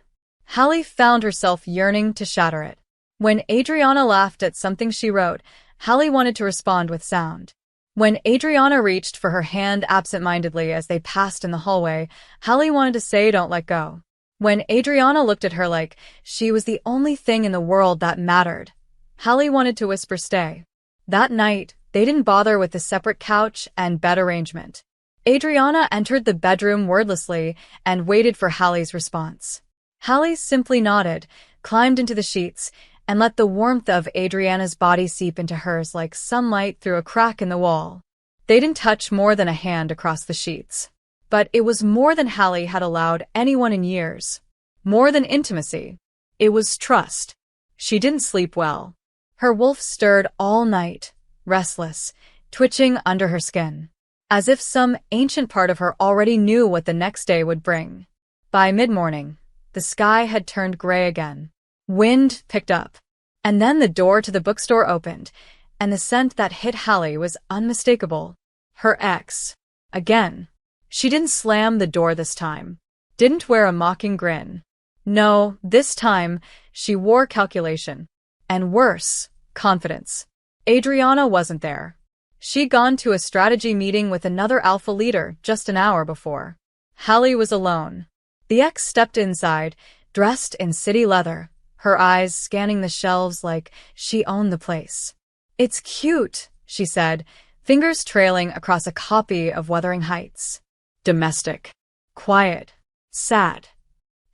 Hallie found herself yearning to shatter it. When Adriana laughed at something she wrote, Hallie wanted to respond with sound. When Adriana reached for her hand absent-mindedly as they passed in the hallway, Hallie wanted to say don't let go. When Adriana looked at her like she was the only thing in the world that mattered, Hallie wanted to whisper stay. That night, they didn't bother with the separate couch and bed arrangement. Adriana entered the bedroom wordlessly and waited for Hallie's response. Hallie simply nodded, climbed into the sheets, and let the warmth of Adriana's body seep into hers like sunlight through a crack in the wall. They didn't touch more than a hand across the sheets. But it was more than Hallie had allowed anyone in years. More than intimacy. It was trust. She didn't sleep well. Her wolf stirred all night, restless, twitching under her skin, as if some ancient part of her already knew what the next day would bring. By mid-morning, the sky had turned gray again. Wind picked up. And then the door to the bookstore opened, and the scent that hit Hallie was unmistakable. Her ex. Again. She didn't slam the door this time. Didn't wear a mocking grin. No, this time, she wore calculation. And worse, confidence. Adriana wasn't there. She'd gone to a strategy meeting with another alpha leader just an hour before. Hallie was alone. The ex stepped inside, dressed in city leather, her eyes scanning the shelves like she owned the place. "It's cute," she said, fingers trailing across a copy of Wuthering Heights. Domestic. Quiet. Sad.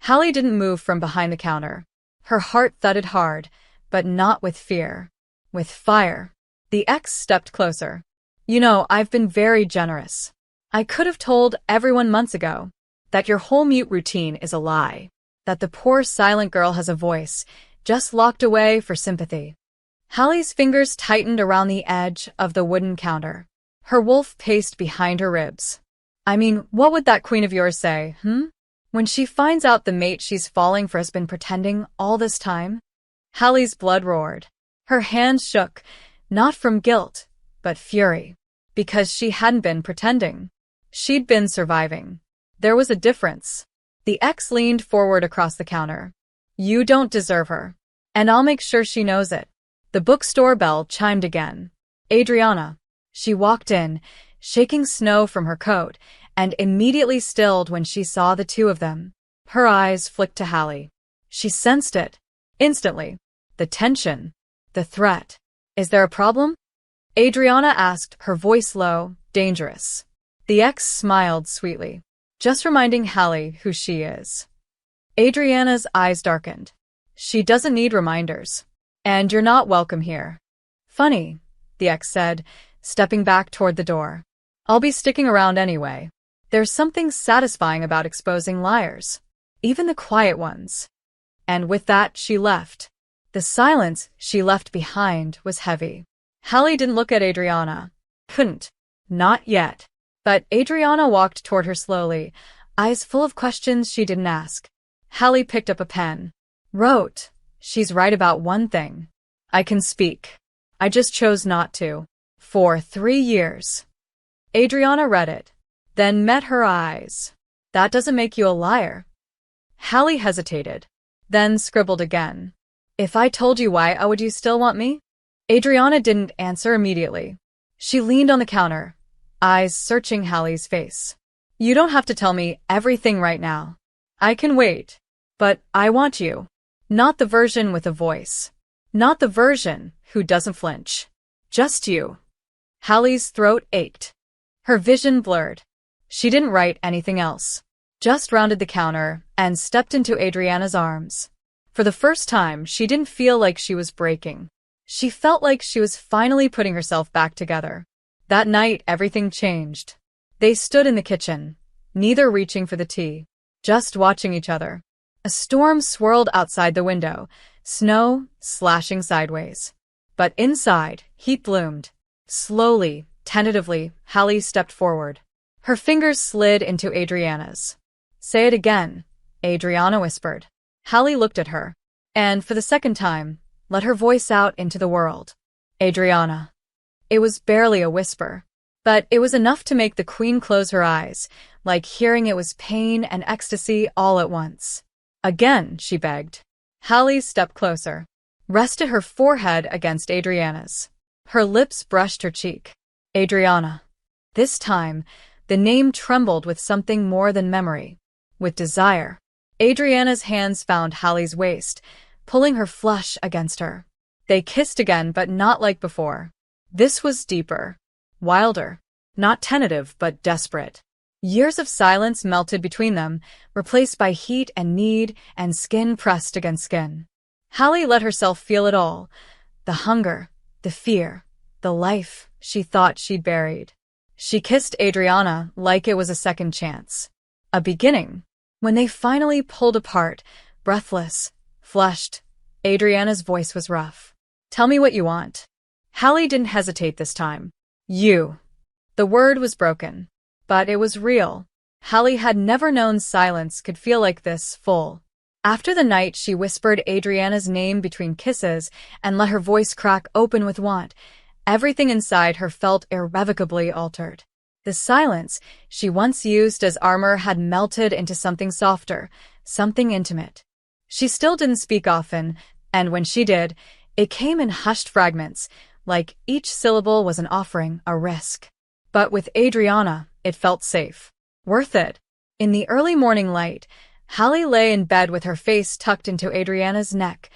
Hallie didn't move from behind the counter. Her heart thudded hard, but not with fear. With fire. The ex stepped closer. "You know, I've been very generous. I could have told everyone months ago that your whole mute routine is a lie, that the poor silent girl has a voice, just locked away for sympathy." Hallie's fingers tightened around the edge of the wooden counter. Her wolf paced behind her ribs. "I mean, what would that queen of yours say, when she finds out the mate she's falling for has been pretending all this time?" Hallie's blood roared. Her hands shook, not from guilt, but fury. Because she hadn't been pretending. She'd been surviving. There was a difference. The ex leaned forward across the counter. "You don't deserve her. And I'll make sure she knows it." The bookstore bell chimed again. Adriana. She walked in, shaking snow from her coat, and immediately stilled when she saw the two of them. Her eyes flicked to Hallie. She sensed it. Instantly. The tension. The threat. "Is there a problem?" Adriana asked, her voice low, dangerous. The ex smiled sweetly. "Just reminding Hallie who she is." Adriana's eyes darkened. "She doesn't need reminders. And you're not welcome here." "Funny," the ex said, stepping back toward the door. "I'll be sticking around anyway. There's something satisfying about exposing liars. Even the quiet ones." And with that, she left. The silence she left behind was heavy. Hallie didn't look at Adriana. Couldn't. Not yet. But Adriana walked toward her slowly, eyes full of questions she didn't ask. Hallie picked up a pen. Wrote, "She's right about one thing. I can speak. I just chose not to. For 3 years." Adriana read it, then met her eyes. "That doesn't make you a liar." Hallie hesitated, then scribbled again. "If I told you why, would you still want me?" Adriana didn't answer immediately. She leaned on the counter, eyes searching Hallie's face. "You don't have to tell me everything right now. I can wait. But I want you. Not the version with a voice. Not the version who doesn't flinch. Just you." Hallie's throat ached. Her vision blurred. She didn't write anything else. Just rounded the counter and stepped into Adriana's arms. For the first time, she didn't feel like she was breaking. She felt like she was finally putting herself back together. That night, everything changed. They stood in the kitchen, neither reaching for the tea, just watching each other. A storm swirled outside the window, snow slashing sideways. But inside, heat bloomed. Slowly, tentatively, Hallie stepped forward. Her fingers slid into Adriana's. "Say it again," Adriana whispered. Hallie looked at her, and for the second time, let her voice out into the world. "Adriana." It was barely a whisper, but it was enough to make the queen close her eyes, like hearing it was pain and ecstasy all at once. "Again," she begged. Hallie stepped closer, rested her forehead against Adriana's. Her lips brushed her cheek. "Adriana." This time, the name trembled with something more than memory, with desire. Adriana's hands found Hallie's waist, pulling her flush against her. They kissed again, but not like before. This was deeper, wilder, not tentative, but desperate. Years of silence melted between them, replaced by heat and need and skin pressed against skin. Hallie let herself feel it all, the hunger, the fear, the life she thought she'd buried. She kissed Adriana like it was a second chance. A beginning. When they finally pulled apart, breathless, flushed, Adriana's voice was rough. "Tell me what you want." Hallie didn't hesitate this time. "You." The word was broken, but it was real. Hallie had never known silence could feel like this, full. After the night she whispered Adriana's name between kisses and let her voice crack open with want, everything inside her felt irrevocably altered. The silence she once used as armor had melted into something softer, something intimate. She still didn't speak often, and when she did, it came in hushed fragments, like each syllable was an offering, a risk. But with Adriana, it felt safe. Worth it. In the early morning light, Hallie lay in bed with her face tucked into Adriana's neck,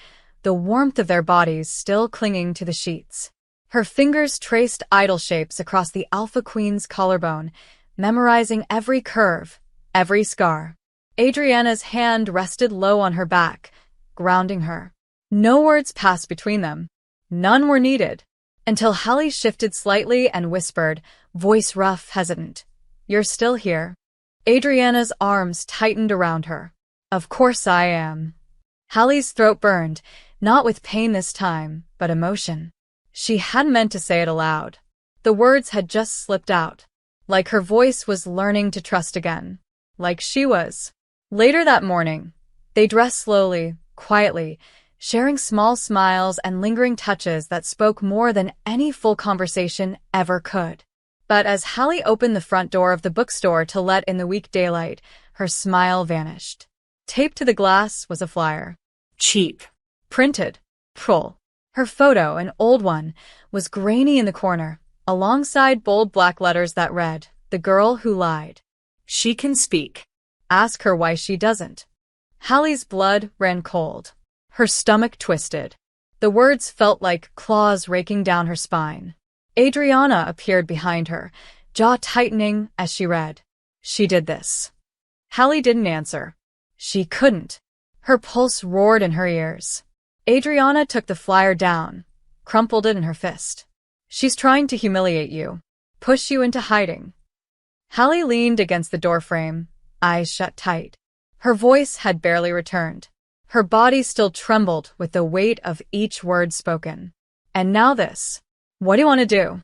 the warmth of their bodies still clinging to the sheets. Her fingers traced idle shapes across the Alpha Queen's collarbone, memorizing every curve, every scar. Adriana's hand rested low on her back, grounding her. No words passed between them. None were needed. Until Hallie shifted slightly and whispered, voice rough, hesitant, "You're still here." Adriana's arms tightened around her. "Of course I am." Hallie's throat burned, not with pain this time, but emotion. She hadn't meant to say it aloud. The words had just slipped out. Like her voice was learning to trust again. Like she was. Later that morning, they dressed slowly, quietly, sharing small smiles and lingering touches that spoke more than any full conversation ever could. But as Hallie opened the front door of the bookstore to let in the weak daylight, her smile vanished. Taped to the glass was a flyer. Cheap. Printed. Prol. Her photo, an old one, was grainy in the corner, alongside bold black letters that read, "The girl who lied. She can speak. Ask her why she doesn't." Hallie's blood ran cold. Her stomach twisted. The words felt like claws raking down her spine. Adriana appeared behind her, jaw tightening as she read. She did this. Hallie didn't answer. She couldn't. Her pulse roared in her ears. Adriana took the flyer down, crumpled it in her fist. "She's trying to humiliate you. Push you into hiding." Hallie leaned against the doorframe, eyes shut tight. Her voice had barely returned. Her body still trembled with the weight of each word spoken. "And now this. What do you want to do?"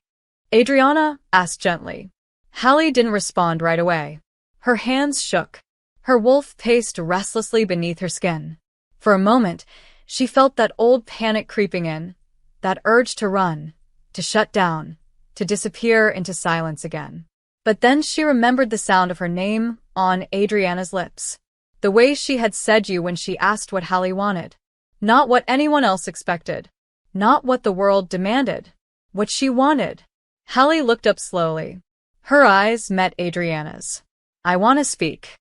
Adriana asked gently. Hallie didn't respond right away. Her hands shook. Her wolf paced restlessly beneath her skin. For a moment, she felt that old panic creeping in, that urge to run, to shut down, to disappear into silence again. But then she remembered the sound of her name on Adriana's lips. The way she had said you when she asked what Hallie wanted. Not what anyone else expected. Not what the world demanded. What she wanted. Hallie looked up slowly. Her eyes met Adriana's. "I want to speak."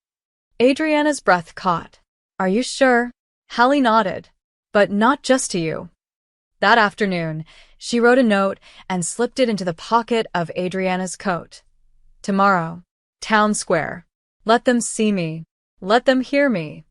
Adriana's breath caught. "Are you sure?" Hallie nodded. "But not just to you." That afternoon, she wrote a note and slipped it into the pocket of Adriana's coat. "Tomorrow. Town Square. Let them see me. Let them hear me."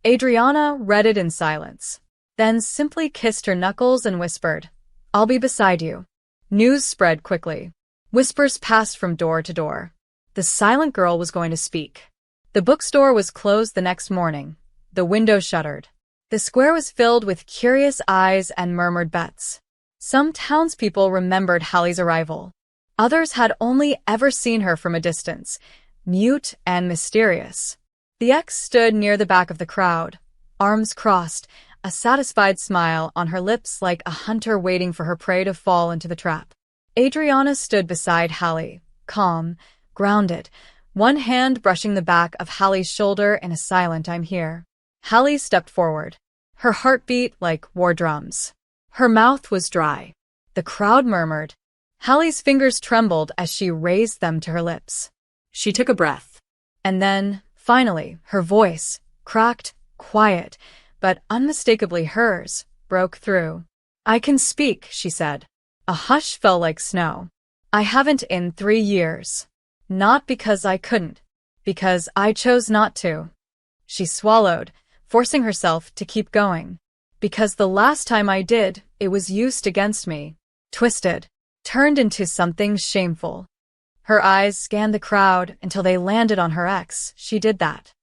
Adriana read it in silence, then simply kissed her knuckles and whispered, "I'll be beside you." News spread quickly. Whispers passed from door to door. The silent girl was going to speak. The bookstore was closed the next morning. The window shuttered. The square was filled with curious eyes and murmured bets. Some townspeople remembered Hallie's arrival. Others had only ever seen her from a distance, mute and mysterious. The ex stood near the back of the crowd, arms crossed, a satisfied smile on her lips like a hunter waiting for her prey to fall into the trap. Adriana stood beside Hallie, calm, grounded, one hand brushing the back of Hallie's shoulder in a silent "I'm here." Hallie stepped forward, her heart beat like war drums. Her mouth was dry. The crowd murmured. Hallie's fingers trembled as she raised them to her lips. She took a breath. And then, finally, her voice, cracked, quiet, but unmistakably hers, broke through. "I can speak," she said. A hush fell like snow. "I haven't in 3 years. Not because I couldn't. Because I chose not to." She swallowed, forcing herself to keep going. "Because the last time I did, it was used against me. Twisted. Turned into something shameful." Her eyes scanned the crowd until they landed on her ex. She did that.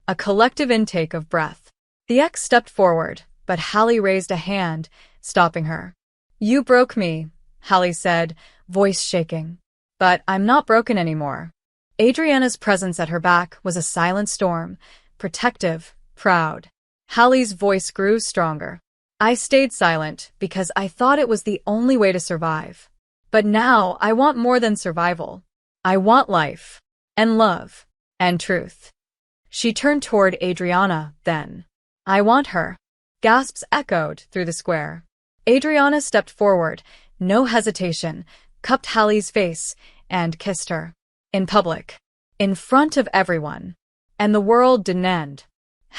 A collective intake of breath. The ex stepped forward, but Hallie raised a hand, stopping her. "You broke me," Hallie said, voice shaking. "But I'm not broken anymore." Adriana's presence at her back was a silent storm, protective, proud. Hallie's voice grew stronger. "I stayed silent because I thought it was the only way to survive. But now I want more than survival. I want life, and love, and truth." She turned toward Adriana, then. I want her. Gasps echoed through the square. Adriana stepped forward, no hesitation, cupped Hallie's face, and kissed her. In public. In front of everyone. And the world didn't end.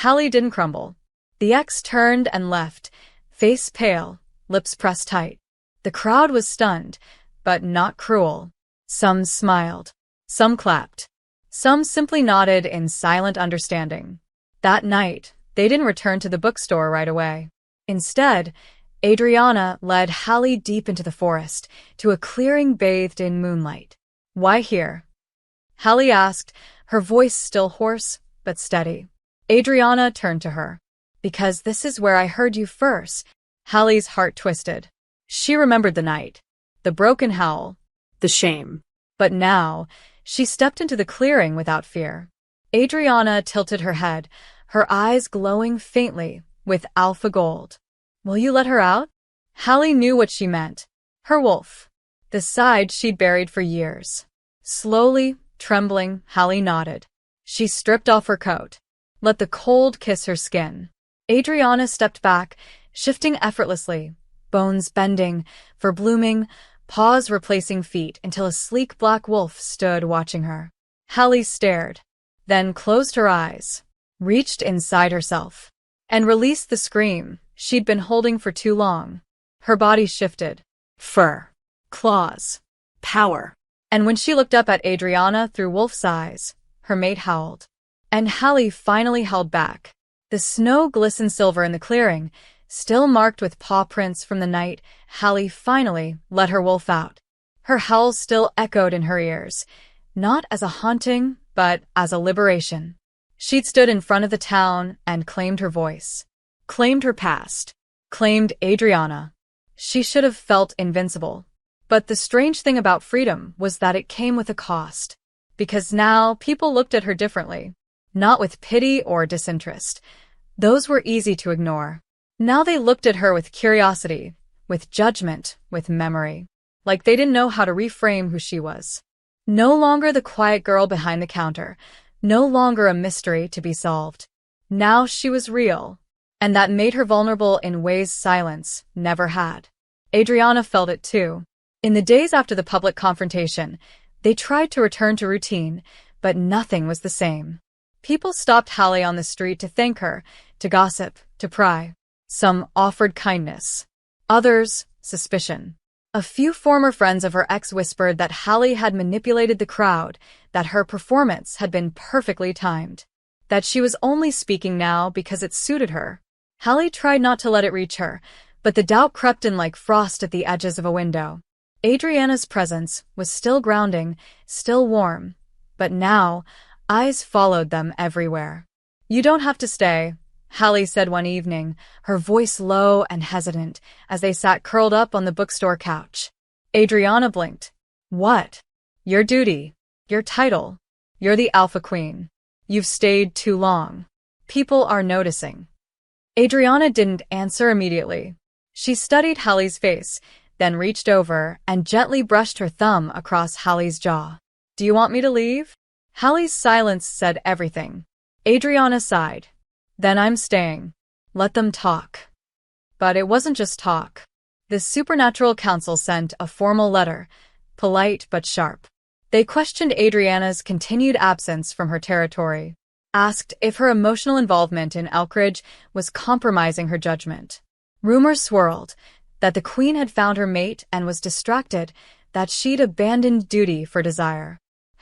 Hallie didn't crumble. The ex turned and left, face pale, lips pressed tight. The crowd was stunned, but not cruel. Some smiled. Some clapped. Some simply nodded in silent understanding. That night, they didn't return to the bookstore right away. Instead, Adriana led Hallie deep into the forest, to a clearing bathed in moonlight. Why here? Hallie asked, her voice still hoarse, but steady. Adriana turned to her. Because this is where I heard you first. Hallie's heart twisted. She remembered the night. The broken howl. The shame. But now, she stepped into the clearing without fear. Adriana tilted her head, her eyes glowing faintly with alpha gold. Will you let her out? Hallie knew what she meant. Her wolf. The side she'd buried for years. Slowly, trembling, Hallie nodded. She stripped off her coat. Let the cold kiss her skin. Adriana stepped back, shifting effortlessly, bones bending, fur blooming, paws replacing feet until a sleek black wolf stood watching her. Hallie stared, then closed her eyes, reached inside herself, and released the scream she'd been holding for too long. Her body shifted. Fur. Claws. Power. And when she looked up at Adriana through wolf's eyes, her mate howled. And Hallie finally held back. The snow glistened silver in the clearing, still marked with paw prints from the night. Hallie finally let her wolf out. Her howl still echoed in her ears, not as a haunting, but as a liberation. She'd stood in front of the town and claimed her voice. Claimed her past. Claimed Adriana. She should have felt invincible. But the strange thing about freedom was that it came with a cost. Because now people looked at her differently. Not with pity or disinterest. Those were easy to ignore. Now they looked at her with curiosity, with judgment, with memory. Like they didn't know how to reframe who she was. No longer the quiet girl behind the counter. No longer a mystery to be solved. Now she was real. And that made her vulnerable in ways silence never had. Adriana felt it too. In the days after the public confrontation, they tried to return to routine, but nothing was the same. People stopped Hallie on the street to thank her, to gossip, to pry. Some offered kindness. Others, suspicion. A few former friends of her ex whispered that Hallie had manipulated the crowd, that her performance had been perfectly timed, that she was only speaking now because it suited her. Hallie tried not to let it reach her, but the doubt crept in like frost at the edges of a window. Adriana's presence was still grounding, still warm, but now, eyes followed them everywhere. You don't have to stay, Hallie said one evening, her voice low and hesitant, as they sat curled up on the bookstore couch. Adriana blinked. What? Your duty. Your title. You're the Alpha Queen. You've stayed too long. People are noticing. Adriana didn't answer immediately. She studied Hallie's face, then reached over and gently brushed her thumb across Hallie's jaw. Do you want me to leave? Hallie's silence said everything. Adriana sighed. Then I'm staying. Let them talk. But it wasn't just talk. The Supernatural Council sent a formal letter, polite but sharp. They questioned Adriana's continued absence from her territory, asked if her emotional involvement in Elkridge was compromising her judgment. Rumors swirled that the queen had found her mate and was distracted, that she'd abandoned duty for desire.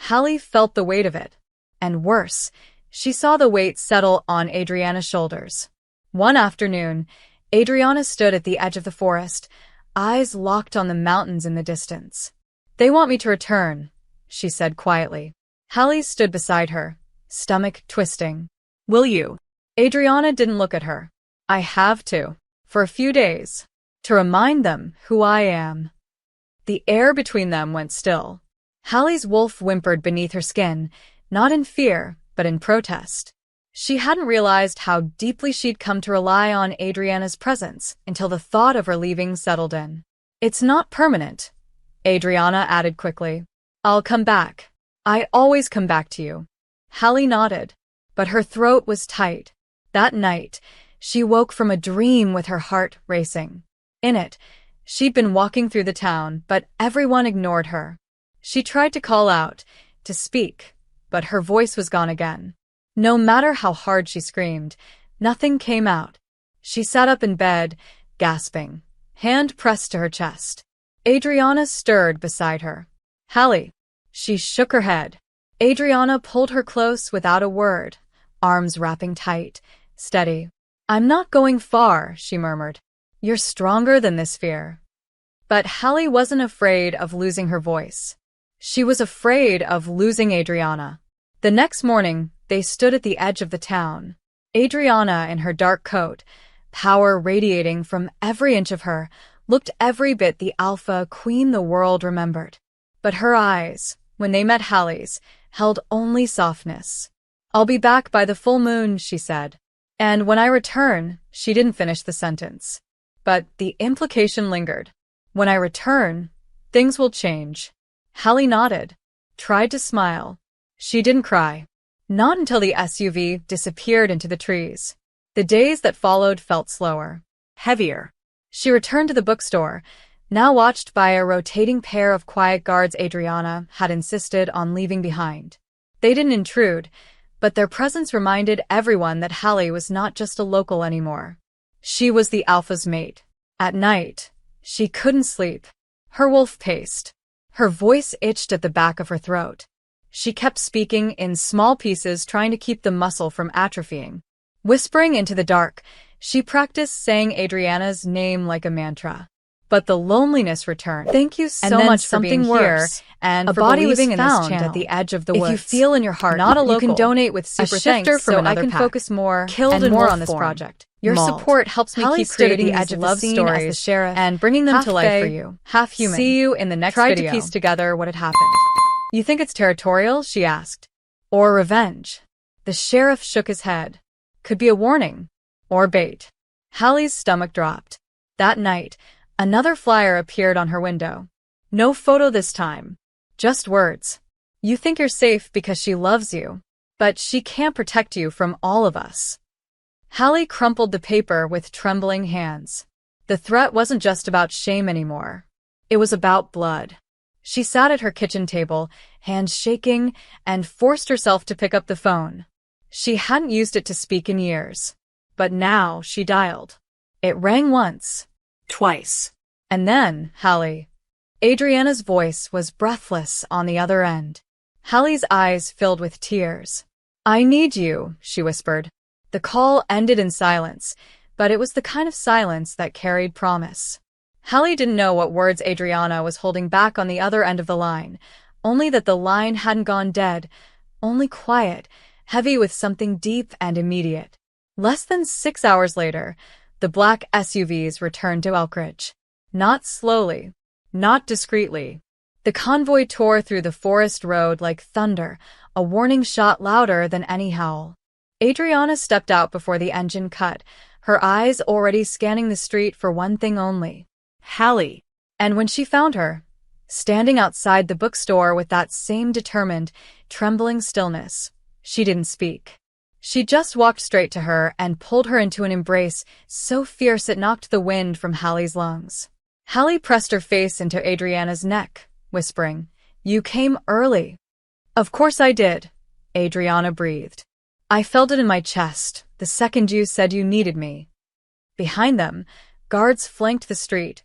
Hallie felt the weight of it. And worse, she saw the weight settle on Adriana's shoulders. One afternoon, Adriana stood at the edge of the forest, eyes locked on the mountains in the distance. They want me to return, she said quietly. Hallie stood beside her, stomach twisting. Will you? Adriana didn't look at her. I have to. For a few days. To remind them who I am. The air between them went still. Hallie's wolf whimpered beneath her skin, not in fear, but in protest. She hadn't realized how deeply she'd come to rely on Adriana's presence until the thought of her leaving settled in. It's not permanent, Adriana added quickly. I'll come back. I always come back to you. Hallie nodded, but her throat was tight. That night, She woke from a dream with her heart racing. In it, she'd been walking through the town, but everyone ignored her. She tried to call out, to speak, but her voice was gone again. No matter how hard she screamed, nothing came out. She sat up in bed, gasping, hand pressed to her chest. Adriana stirred beside her. "Hallie." She shook her head. Adriana pulled her close without a word, arms wrapping tight, steady. "I'm not going far," she murmured. "You're stronger than this fear." But Hallie wasn't afraid of losing her voice. She was afraid of losing Adriana. The next morning, they stood at the edge of the town. Adriana, in her dark coat, power radiating from every inch of her, looked every bit the alpha queen the world remembered. But her eyes, when they met Hallie's, held only softness. "I'll be back by the full moon," she said. "And when I return," she didn't finish the sentence. But the implication lingered. "When I return, things will change." Hallie nodded, tried to smile. She didn't cry. Not until the SUV disappeared into the trees. The days that followed felt slower, heavier. She returned to the bookstore, now watched by a rotating pair of quiet guards Adriana had insisted on leaving behind. They didn't intrude, but their presence reminded everyone that Hallie was not just a local anymore. She was the alpha's mate. At night, she couldn't sleep. Her wolf paced. Her voice itched at the back of her throat. She kept speaking in small pieces, trying to keep the muscle from atrophying. Whispering into the dark, she practiced saying Adriana's name like a mantra. But the loneliness returned. "Thank you so much for being here, and for believing in this channel. At the edge of the woods. If you feel in your heart, not a local, you can donate with super thanks so I can focus more and more on this project. Your support helps me keep creating these love stories as the sheriff and bringing them to life for you. Half human. See you in the next video. Tried to piece together what had happened. You think it's territorial?" she asked. "Or revenge?" The sheriff shook his head. "Could be a warning. Or bait." Hallie's stomach dropped. That night, another flyer appeared on her window. No photo this time. Just words. "You think you're safe because she loves you. But she can't protect you from all of us." Hallie crumpled the paper with trembling hands. The threat wasn't just about shame anymore. It was about blood. She sat at her kitchen table, hands shaking, and forced herself to pick up the phone. She hadn't used it to speak in years. But now she dialed. It rang once. Twice. And then, "Hallie." Adriana's voice was breathless on the other end. Hallie's eyes filled with tears. "I need you," she whispered. The call ended in silence, but it was the kind of silence that carried promise. Hallie didn't know what words Adriana was holding back on the other end of the line, only that the line hadn't gone dead, only quiet, heavy with something deep and immediate. Less than 6 hours later, the black SUVs returned to Elkridge. Not slowly, not discreetly. The convoy tore through the forest road like thunder, a warning shot louder than any howl. Adriana stepped out before the engine cut, her eyes already scanning the street for one thing only. Hallie. And when she found her, standing outside the bookstore with that same determined, trembling stillness, she didn't speak. She just walked straight to her and pulled her into an embrace so fierce it knocked the wind from Hallie's lungs. Hallie pressed her face into Adriana's neck, whispering, "You came early." "Of course I did," Adriana breathed. "I felt it in my chest the second you said you needed me." Behind them, guards flanked the street,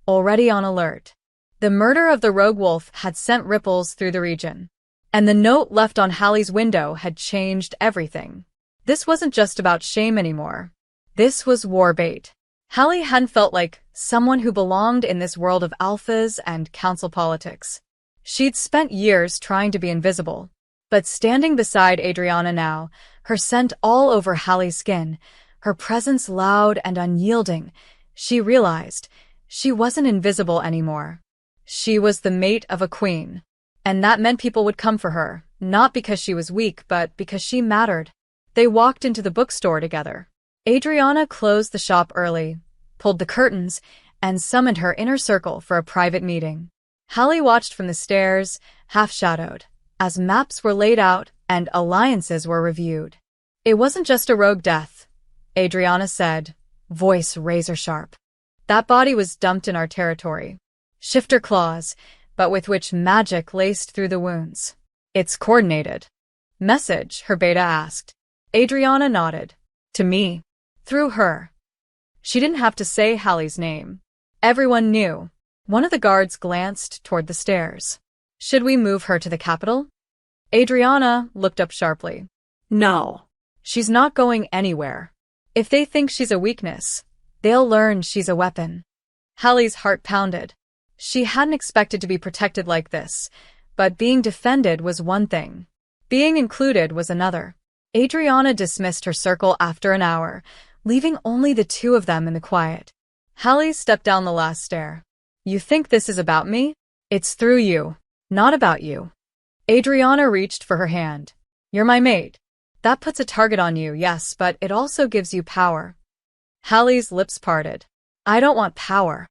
already on alert. The murder of the rogue wolf had sent ripples through the region. And the note left on Hallie's window had changed everything. This wasn't just about shame anymore. This was war bait. Hallie hadn't felt like someone who belonged in this world of alphas and council politics. She'd spent years trying to be invisible. But standing beside Adriana now, her scent all over Hallie's skin, her presence loud and unyielding, she realized she wasn't invisible anymore. She was the mate of a queen. And that meant people would come for her, not because she was weak, but because she mattered. They walked into the bookstore together. Adriana closed the shop early, pulled the curtains, and summoned her inner circle for a private meeting. Hallie watched from the stairs, half-shadowed, as maps were laid out and alliances were reviewed. It wasn't just a rogue death. Adriana said, voice razor-sharp. That body was dumped in our territory. Shifter claws, but with which magic laced through the wounds. It's coordinated. Message, her beta asked. Adriana nodded. To me. Through her. She didn't have to say Hallie's name. Everyone knew. One of the guards glanced toward the stairs. Should we move her to the capital? Adriana looked up sharply. No. She's not going anywhere. If they think she's a weakness, they'll learn she's a weapon. Hallie's heart pounded. She hadn't expected to be protected like this, but being defended was one thing. Being included was another. Adriana dismissed her circle after an hour, leaving only the two of them in the quiet. Hallie stepped down the last stair. You think this is about me? It's through you, not about you. Adriana reached for her hand. You're my mate. That puts a target on you, yes, but it also gives you power. Hallie's lips parted. I don't want power.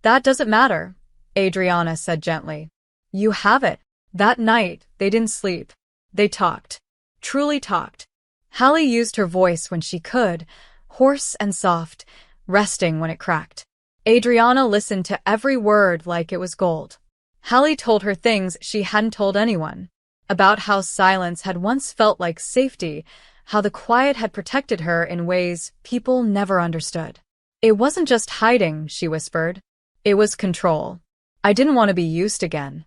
That doesn't matter, Adriana said gently. You have it. That night, they didn't sleep. They talked. Truly talked. Hallie used her voice when she could, hoarse and soft, resting when it cracked. Adriana listened to every word like it was gold. Hallie told her things she hadn't told anyone. About how silence had once felt like safety, how the quiet had protected her in ways people never understood. It wasn't just hiding, she whispered. It was control. I didn't want to be used again.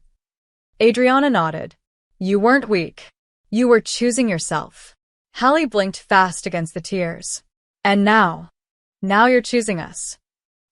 Adriana nodded. You weren't weak. You were choosing yourself. Hallie blinked fast against the tears. And now you're choosing us.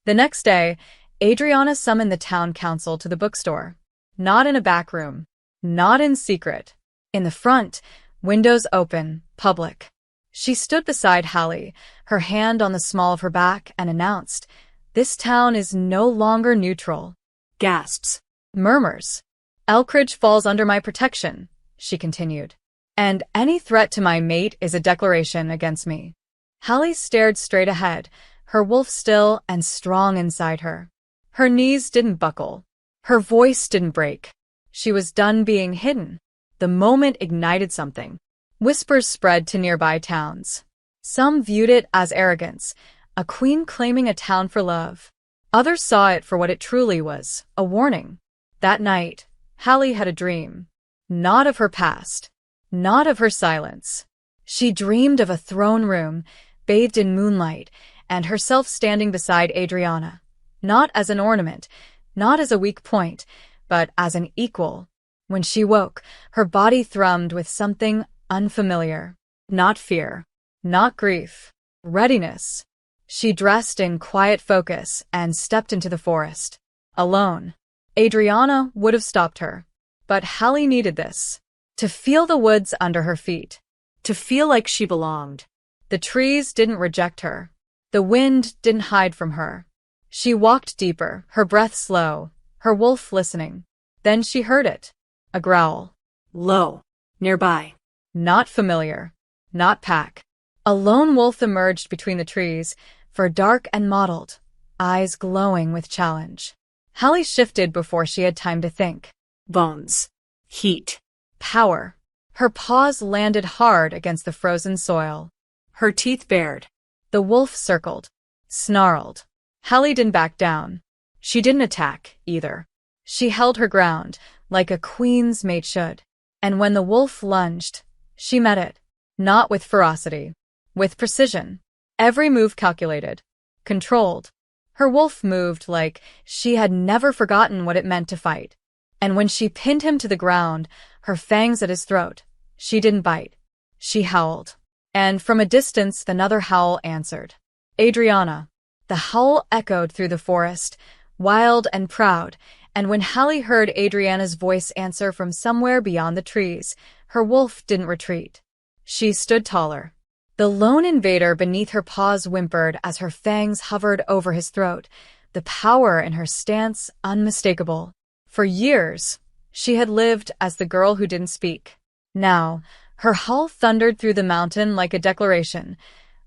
The next day, Adriana summoned the town council to the bookstore. Not in a back room. Not in secret. In the front, windows open, public. She stood beside Hallie, her hand on the small of her back, and announced, This town is no longer neutral. Gasps. Murmurs. Elkridge falls under my protection, she continued. And any threat to my mate is a declaration against me. Hallie stared straight ahead, her wolf still and strong inside her. Her knees didn't buckle. Her voice didn't break. She was done being hidden. The moment ignited something. Whispers spread to nearby towns. Some viewed it as arrogance, a queen claiming a town for love. Others saw it for what it truly was, a warning. That night, Hallie had a dream. Not of her past. Not of her silence. She dreamed of a throne room, bathed in moonlight, and herself standing beside Adriana. Not as an ornament, not as a weak point, but as an equal. When she woke, her body thrummed with something unfamiliar. Not fear. Not grief. Readiness. She dressed in quiet focus and stepped into the forest. Alone. Adriana would have stopped her. But Hallie needed this. To feel the woods under her feet. To feel like she belonged. The trees didn't reject her. The wind didn't hide from her. She walked deeper, her breath slow, her wolf listening. Then she heard it. A growl. Low. Nearby. Not familiar. Not pack. A lone wolf emerged between the trees, fur dark and mottled, eyes glowing with challenge. Hallie shifted before she had time to think. Bones. Heat. Power. Her paws landed hard against the frozen soil. Her teeth bared. The wolf circled. Snarled. Hallie didn't back down. She didn't attack, either. She held her ground, like a queen's mate should. And when the wolf lunged, she met it. Not with ferocity. With precision. Every move calculated. Controlled. Her wolf moved like she had never forgotten what it meant to fight. And when she pinned him to the ground, her fangs at his throat, she didn't bite. She howled. And from a distance, another howl answered. Adriana. The howl echoed through the forest, wild and proud, and when Hallie heard Adriana's voice answer from somewhere beyond the trees, her wolf didn't retreat. She stood taller. The lone invader beneath her paws whimpered as her fangs hovered over his throat, the power in her stance unmistakable. For years, she had lived as the girl who didn't speak. Now, her howl thundered through the mountain like a declaration.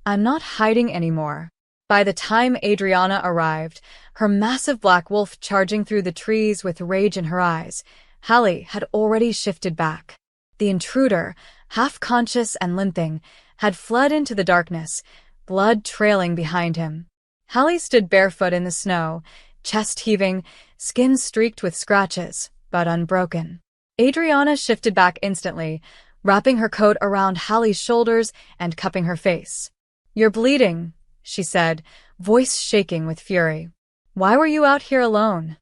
I'm not hiding anymore. By the time Adriana arrived, her massive black wolf charging through the trees with rage in her eyes, Hallie had already shifted back. The intruder, half conscious and limping, had fled into the darkness, blood trailing behind him. Hallie stood barefoot in the snow, chest heaving, skin streaked with scratches, but unbroken. Adriana shifted back instantly, wrapping her coat around Hallie's shoulders and cupping her face. "You're bleeding," she said, voice shaking with fury. "Why were you out here alone?"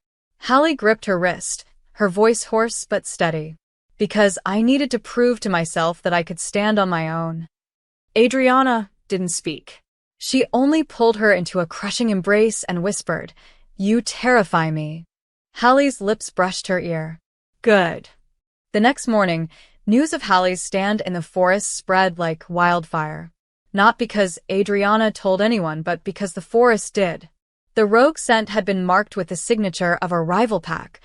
Hallie gripped her wrist, her voice hoarse but steady. "Because I needed to prove to myself that I could stand on my own." Adriana didn't speak. She only pulled her into a crushing embrace and whispered, "You terrify me." Hallie's lips brushed her ear. "Good." The next morning, news of Hallie's stand in the forest spread like wildfire. Not because Adriana told anyone, but because the forest did. The rogue scent had been marked with the signature of a rival pack,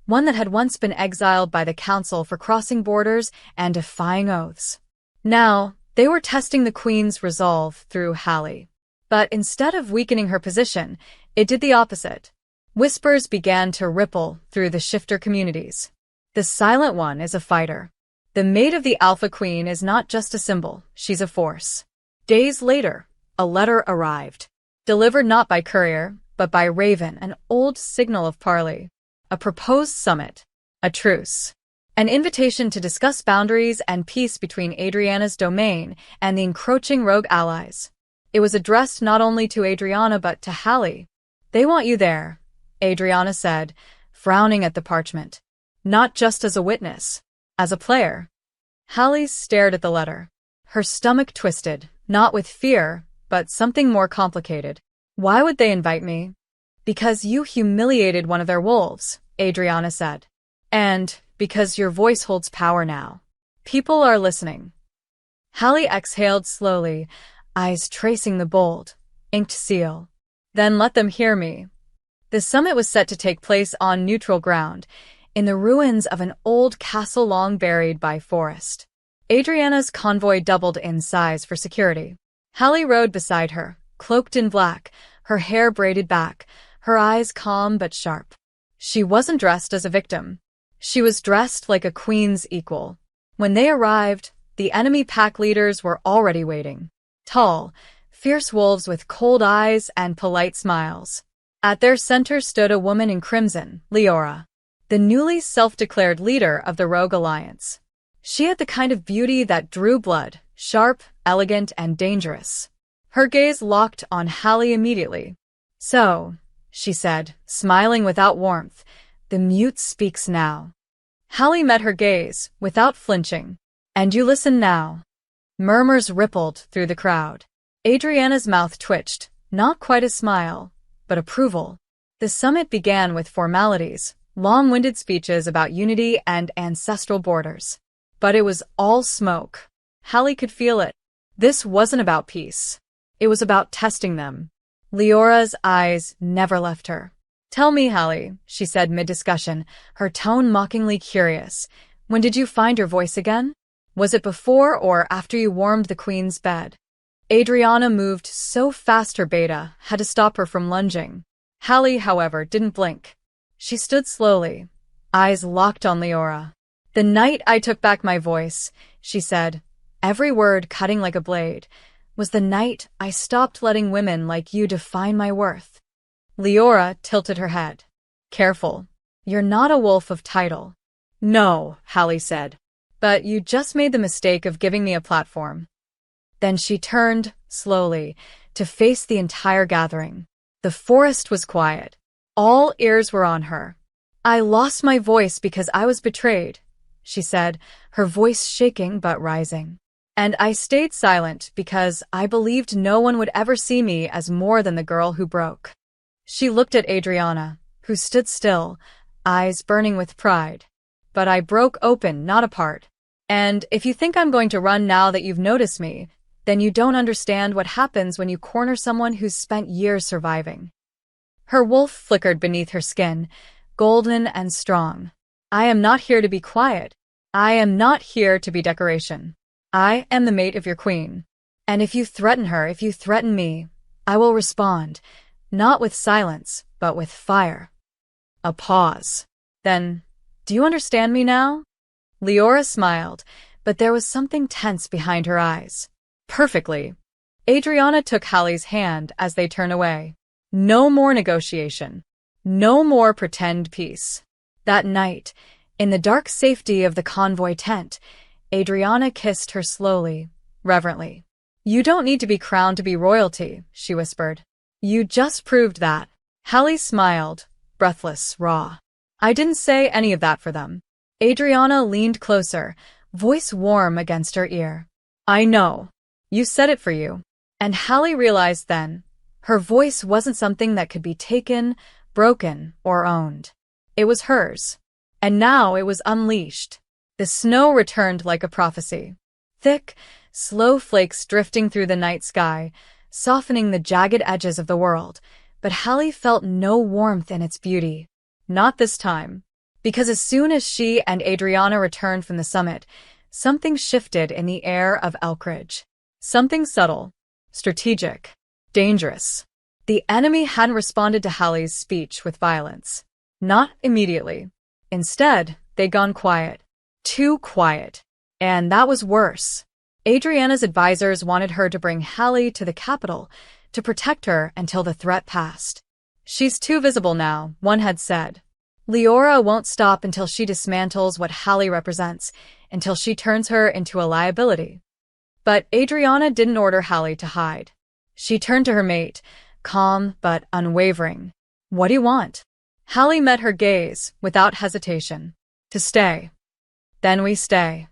one that had once been exiled by the council for crossing borders and defying oaths. Now, they were testing the Queen's resolve through Hallie. But instead of weakening her position, it did the opposite. Whispers began to ripple through the shifter communities. The Silent One is a fighter. The mate of the Alpha Queen is not just a symbol, she's a force. Days later, a letter arrived. Delivered not by courier, but by Raven, an old signal of parley. A proposed summit. A truce. An invitation to discuss boundaries and peace between Adriana's domain and the encroaching rogue allies. It was addressed not only to Adriana but to Hallie. "They want you there," Adriana said, frowning at the parchment. "Not just as a witness. As a player." Hallie stared at the letter. Her stomach twisted, not with fear, but something more complicated. "Why would they invite me?" "Because you humiliated one of their wolves," Adriana said. "And because your voice holds power now. People are listening." Hallie exhaled slowly, eyes tracing the bold, inked seal. "Then let them hear me." The summit was set to take place on neutral ground, in the ruins of an old castle long buried by forest. Adriana's convoy doubled in size for security. Hallie rode beside her, cloaked in black, her hair braided back, her eyes calm but sharp. She wasn't dressed as a victim. She was dressed like a queen's equal. When they arrived, the enemy pack leaders were already waiting. Tall, fierce wolves with cold eyes and polite smiles. At their center stood a woman in crimson, Leora, the newly self-declared leader of the Rogue Alliance. She had the kind of beauty that drew blood, sharp, elegant, and dangerous. Her gaze locked on Hallie immediately. "So," she said, smiling without warmth, "the mute speaks now." Hallie met her gaze, without flinching. "And you listen now." Murmurs rippled through the crowd. Adriana's mouth twitched, not quite a smile, but approval. The summit began with formalities, long-winded speeches about unity and ancestral borders. But it was all smoke. Hallie could feel it. This wasn't about peace. It was about testing them. Leora's eyes never left her. "Tell me, Hallie," she said mid-discussion, her tone mockingly curious. "When did you find your voice again? Was it before or after you warmed the Queen's bed?" Adriana moved so fast her beta had to stop her from lunging. Hallie, however, didn't blink. She stood slowly, eyes locked on Leora. "The night I took back my voice," she said, every word cutting like a blade, "was the night I stopped letting women like you define my worth." Leora tilted her head. "Careful. You're not a wolf of title." "No," Hallie said. "But you just made the mistake of giving me a platform." Then she turned, slowly, to face the entire gathering. The forest was quiet. All ears were on her. "I lost my voice because I was betrayed," she said, her voice shaking but rising. "And I stayed silent because I believed no one would ever see me as more than the girl who broke." She looked at Adriana, who stood still, eyes burning with pride. "But I broke open, not apart. And if you think I'm going to run now that you've noticed me, then you don't understand what happens when you corner someone who's spent years surviving." Her wolf flickered beneath her skin, golden and strong. "I am not here to be quiet. I am not here to be decoration. I am the mate of your queen. And if you threaten her, if you threaten me, I will respond, not with silence, but with fire." A pause. "Then, do you understand me now?" Leora smiled, but there was something tense behind her eyes. "Perfectly." Adriana took Hallie's hand as they turned away. No more negotiation. No more pretend peace. That night, in the dark safety of the convoy tent, Adriana kissed her slowly, reverently. You don't need to be crowned to be royalty, she whispered. You just proved that. Hallie smiled, breathless, raw. I didn't say any of that for them. Adriana leaned closer, voice warm against her ear. I know. You said it for you. And Hallie realized then, her voice wasn't something that could be taken, broken, or owned. It was hers. And now it was unleashed. The snow returned like a prophecy. Thick, slow flakes drifting through the night sky, softening the jagged edges of the world, but Hallie felt no warmth in its beauty. Not this time. Because as soon as she and Adriana returned from the summit, something shifted in the air of Elkridge. Something subtle, strategic, dangerous. The enemy hadn't responded to Hallie's speech with violence. Not immediately. Instead, they'd gone quiet. Too quiet. And that was worse. Adriana's advisors wanted her to bring Hallie to the capital to protect her until the threat passed. She's too visible now, one had said. Leora won't stop until she dismantles what Hallie represents, until she turns her into a liability. But Adriana didn't order Hallie to hide. She turned to her mate, calm but unwavering. What do you want? Hallie met her gaze without hesitation. To stay. Then we stay.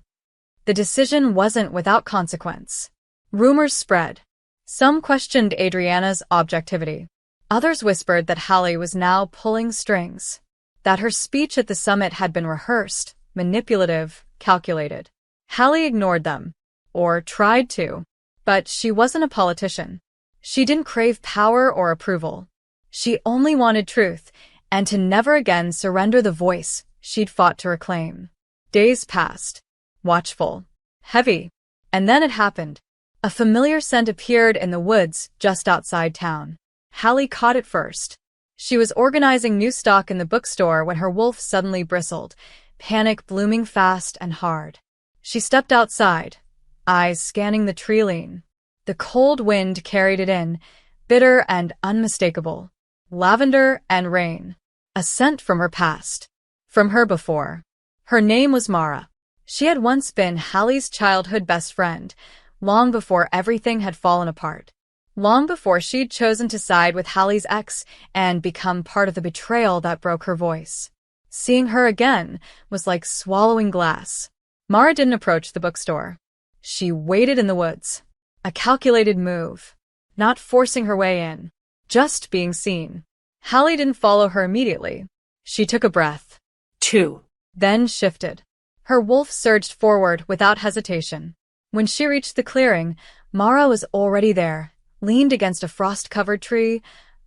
The decision wasn't without consequence. Rumors spread. Some questioned Adriana's objectivity. Others whispered that Hallie was now pulling strings. That her speech at the summit had been rehearsed, manipulative, calculated. Hallie ignored them. Or tried to. But she wasn't a politician. She didn't crave power or approval. She only wanted truth, and to never again surrender the voice she'd fought to reclaim. Days passed. Watchful. Heavy. And then it happened. A familiar scent appeared in the woods just outside town. Hallie caught it first. She was organizing new stock in the bookstore when her wolf suddenly bristled, panic blooming fast and hard. She stepped outside, eyes scanning the tree line. The cold wind carried it in, bitter and unmistakable. Lavender and rain. A scent from her past. From her before. Her name was Mara. She had once been Hallie's childhood best friend, long before everything had fallen apart. Long before she'd chosen to side with Hallie's ex and become part of the betrayal that broke her voice. Seeing her again was like swallowing glass. Mara didn't approach the bookstore. She waited in the woods. A calculated move. Not forcing her way in. Just being seen. Hallie didn't follow her immediately. She took a breath. 2. Then shifted. Her wolf surged forward without hesitation. When she reached the clearing, Mara was already there, leaned against a frost-covered tree,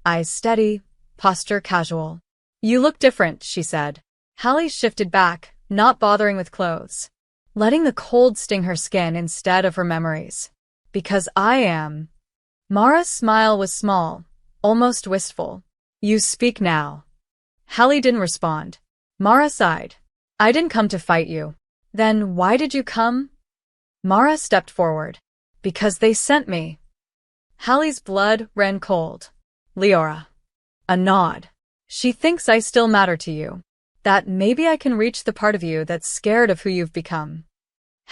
eyes steady, posture casual. You look different, she said. Hallie shifted back, not bothering with clothes. Letting the cold sting her skin instead of her memories. Because I am. Mara's smile was small, almost wistful. You speak now. Hallie didn't respond. Mara sighed. I didn't come to fight you. Then why did you come? Mara stepped forward. Because they sent me. Hallie's blood ran cold. Leora. A nod. She thinks I still matter to you. That maybe I can reach the part of you that's scared of who you've become.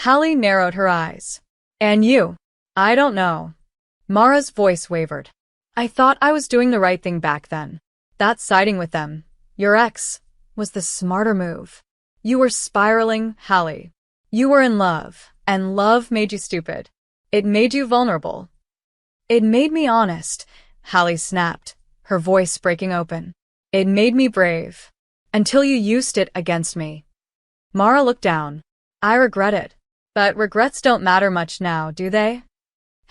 Hallie narrowed her eyes. And you? I don't know. Mara's voice wavered. I thought I was doing the right thing back then. That siding with them, your ex, was the smarter move. You were spiraling, Hallie. You were in love, and love made you stupid. It made you vulnerable. It made me honest, Hallie snapped, her voice breaking open. It made me brave. Until you used it against me. Mara looked down. I regret it. But regrets don't matter much now, do they?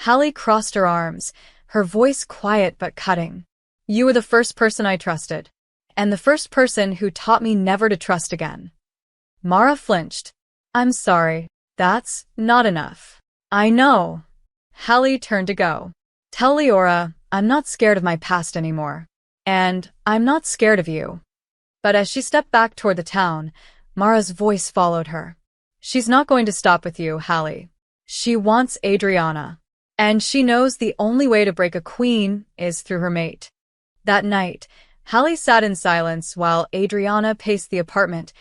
Hallie crossed her arms, her voice quiet but cutting. You were the first person I trusted. And the first person who taught me never to trust again. Mara flinched. I'm sorry. That's not enough. I know. Hallie turned to go. Tell Leora, I'm not scared of my past anymore. And I'm not scared of you. But as she stepped back toward the town, Mara's voice followed her. She's not going to stop with you, Hallie. She wants Adriana. And she knows the only way to break a queen is through her mate. That night, Hallie sat in silence while Adriana paced the apartment,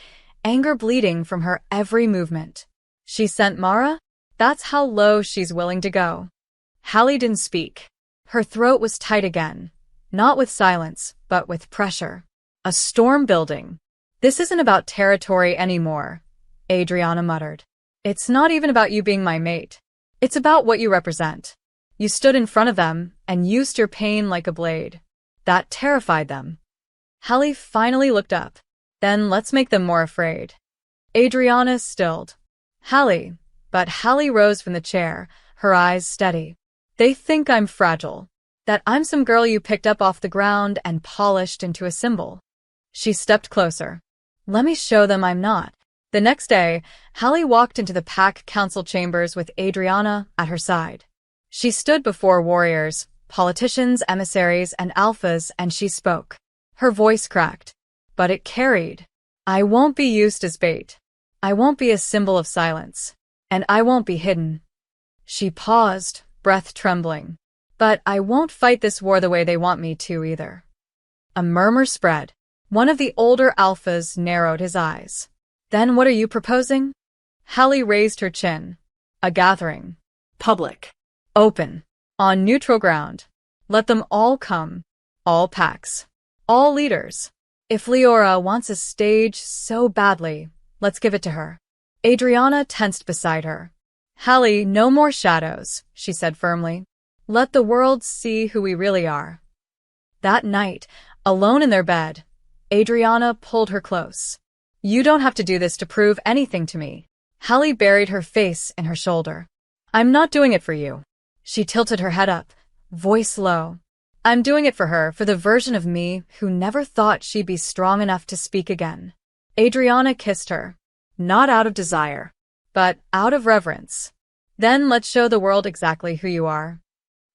anger bleeding from her every movement. She sent Mara? That's how low she's willing to go. Hallie didn't speak. Her throat was tight again, not with silence, but with pressure. A storm building. This isn't about territory anymore, Adriana muttered. It's not even about you being my mate. It's about what you represent. You stood in front of them and used your pain like a blade. That terrified them. Hallie finally looked up. Then let's make them more afraid. Adriana stilled. Hallie. But Hallie rose from the chair, her eyes steady. They think I'm fragile. That I'm some girl you picked up off the ground and polished into a symbol. She stepped closer. Let me show them I'm not. The next day, Hallie walked into the pack council chambers with Adriana at her side. She stood before warriors, politicians, emissaries, and alphas, and she spoke. Her voice cracked, but it carried. I won't be used as bait. I won't be a symbol of silence. And I won't be hidden. She paused, breath trembling. But I won't fight this war the way they want me to either. A murmur spread. One of the older alphas narrowed his eyes. Then what are you proposing? Hallie raised her chin. A gathering. Public. Open. On neutral ground. Let them all come. All packs. All leaders. If Leora wants a stage so badly, let's give it to her. Adriana tensed beside her. Hallie, no more shadows, she said firmly. Let the world see who we really are. That night, alone in their bed, Adriana pulled her close. You don't have to do this to prove anything to me. Hallie buried her face in her shoulder. I'm not doing it for you. She tilted her head up, voice low. I'm doing it for her, for the version of me who never thought she'd be strong enough to speak again. Adriana kissed her. Not out of desire, but out of reverence. Then let's show the world exactly who you are.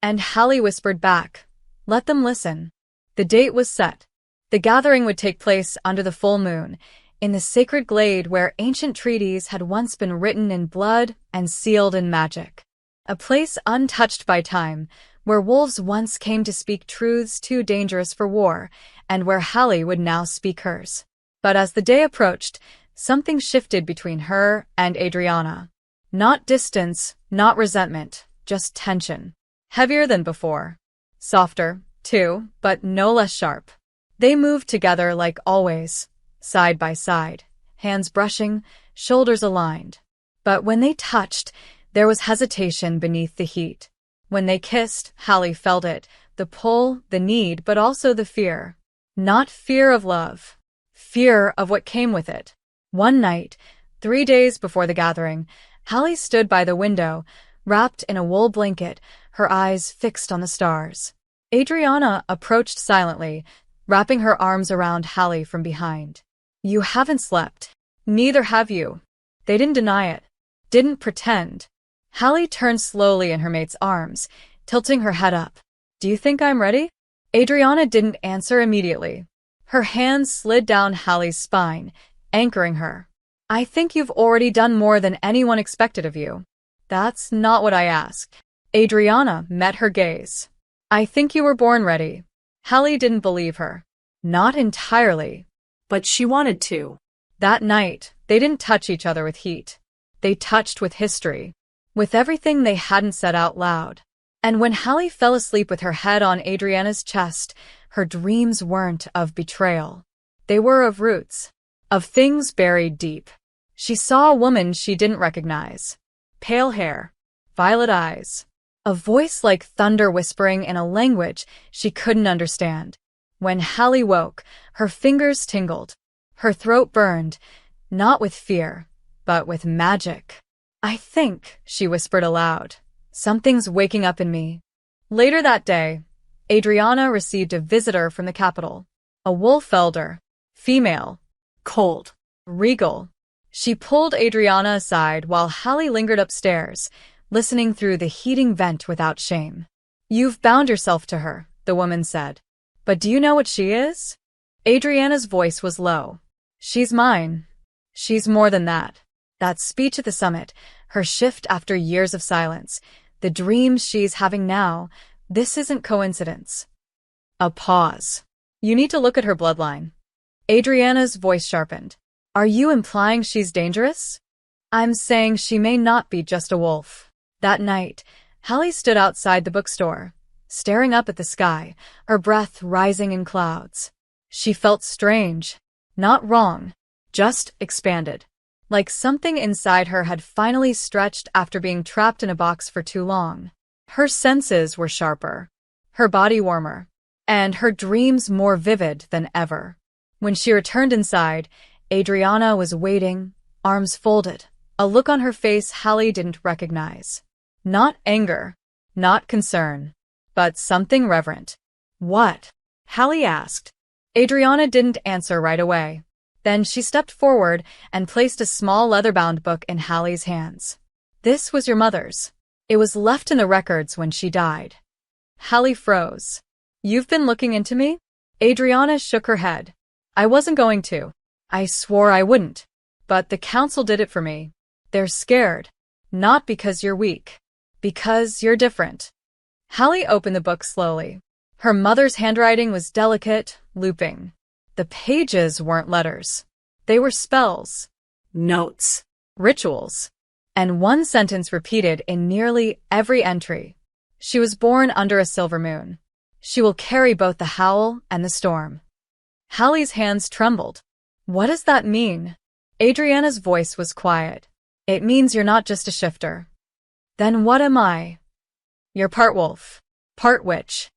And Hallie whispered back, let them listen. The date was set. The gathering would take place under the full moon, in the sacred glade where ancient treaties had once been written in blood and sealed in magic. A place untouched by time, where wolves once came to speak truths too dangerous for war, and where Hallie would now speak hers. But as the day approached, something shifted between her and Adriana. Not distance, not resentment, just tension. Heavier than before. Softer, too, but no less sharp. They moved together like always, side by side, hands brushing, shoulders aligned. But when they touched, there was hesitation beneath the heat. When they kissed, Hallie felt it, the pull, the need, but also the fear. Not fear of love. Fear of what came with it. One night, 3 days before the gathering, Hallie stood by the window, wrapped in a wool blanket, her eyes fixed on the stars. Adriana approached silently, wrapping her arms around Hallie from behind. You haven't slept. Neither have you. They didn't deny it. Didn't pretend. Hallie turned slowly in her mate's arms, tilting her head up. Do you think I'm ready? Adriana didn't answer immediately. Her hands slid down Hallie's spine, anchoring her. I think you've already done more than anyone expected of you. That's not what I asked. Adriana met her gaze. I think you were born ready. Hallie didn't believe her. Not entirely. But she wanted to. That night, they didn't touch each other with heat. They touched with history. With everything they hadn't said out loud. And when Hallie fell asleep with her head on Adriana's chest, her dreams weren't of betrayal. They were of roots. Of things buried deep. She saw a woman she didn't recognize. Pale hair. Violet eyes. A voice like thunder whispering in a language she couldn't understand. When Hallie woke, her fingers tingled. Her throat burned, not with fear, but with magic. I think, she whispered aloud, something's waking up in me. Later that day, Adriana received a visitor from the capital. A wolf elder. Female. Cold. Regal. She pulled Adriana aside while Hallie lingered upstairs, listening through the heating vent without shame. You've bound yourself to her, the woman said. But do you know what she is? Adriana's voice was low. She's mine. She's more than that. That speech at the summit, her shift after years of silence, The dreams she's having now, this isn't coincidence. A pause. You need to look at her bloodline. Adriana's voice sharpened. Are you implying she's dangerous? I'm saying she may not be just a wolf. That night, Hallie stood outside the bookstore, staring up at the sky, her breath rising in clouds. She felt strange. Not wrong. Just expanded. Like something inside her had finally stretched after being trapped in a box for too long. Her senses were sharper, her body warmer, and her dreams more vivid than ever. When she returned inside, Adriana was waiting, arms folded, a look on her face Hallie didn't recognize. Not anger, not concern, but something reverent. What? Hallie asked. Adriana didn't answer right away. Then she stepped forward and placed a small leather-bound book in Hallie's hands. This was your mother's. It was left in the records when she died. Hallie froze. You've been looking into me? Adriana shook her head. I wasn't going to. I swore I wouldn't. But the council did it for me. They're scared. Not because you're weak. Because you're different. Hallie opened the book slowly. Her mother's handwriting was delicate, looping. The pages weren't letters. They were spells. Notes. Rituals. And one sentence repeated in nearly every entry. She was born under a silver moon. She will carry both the howl and the storm. Hallie's hands trembled. What does that mean? Adriana's voice was quiet. It means you're not just a shifter. Then what am I? You're part wolf, part witch.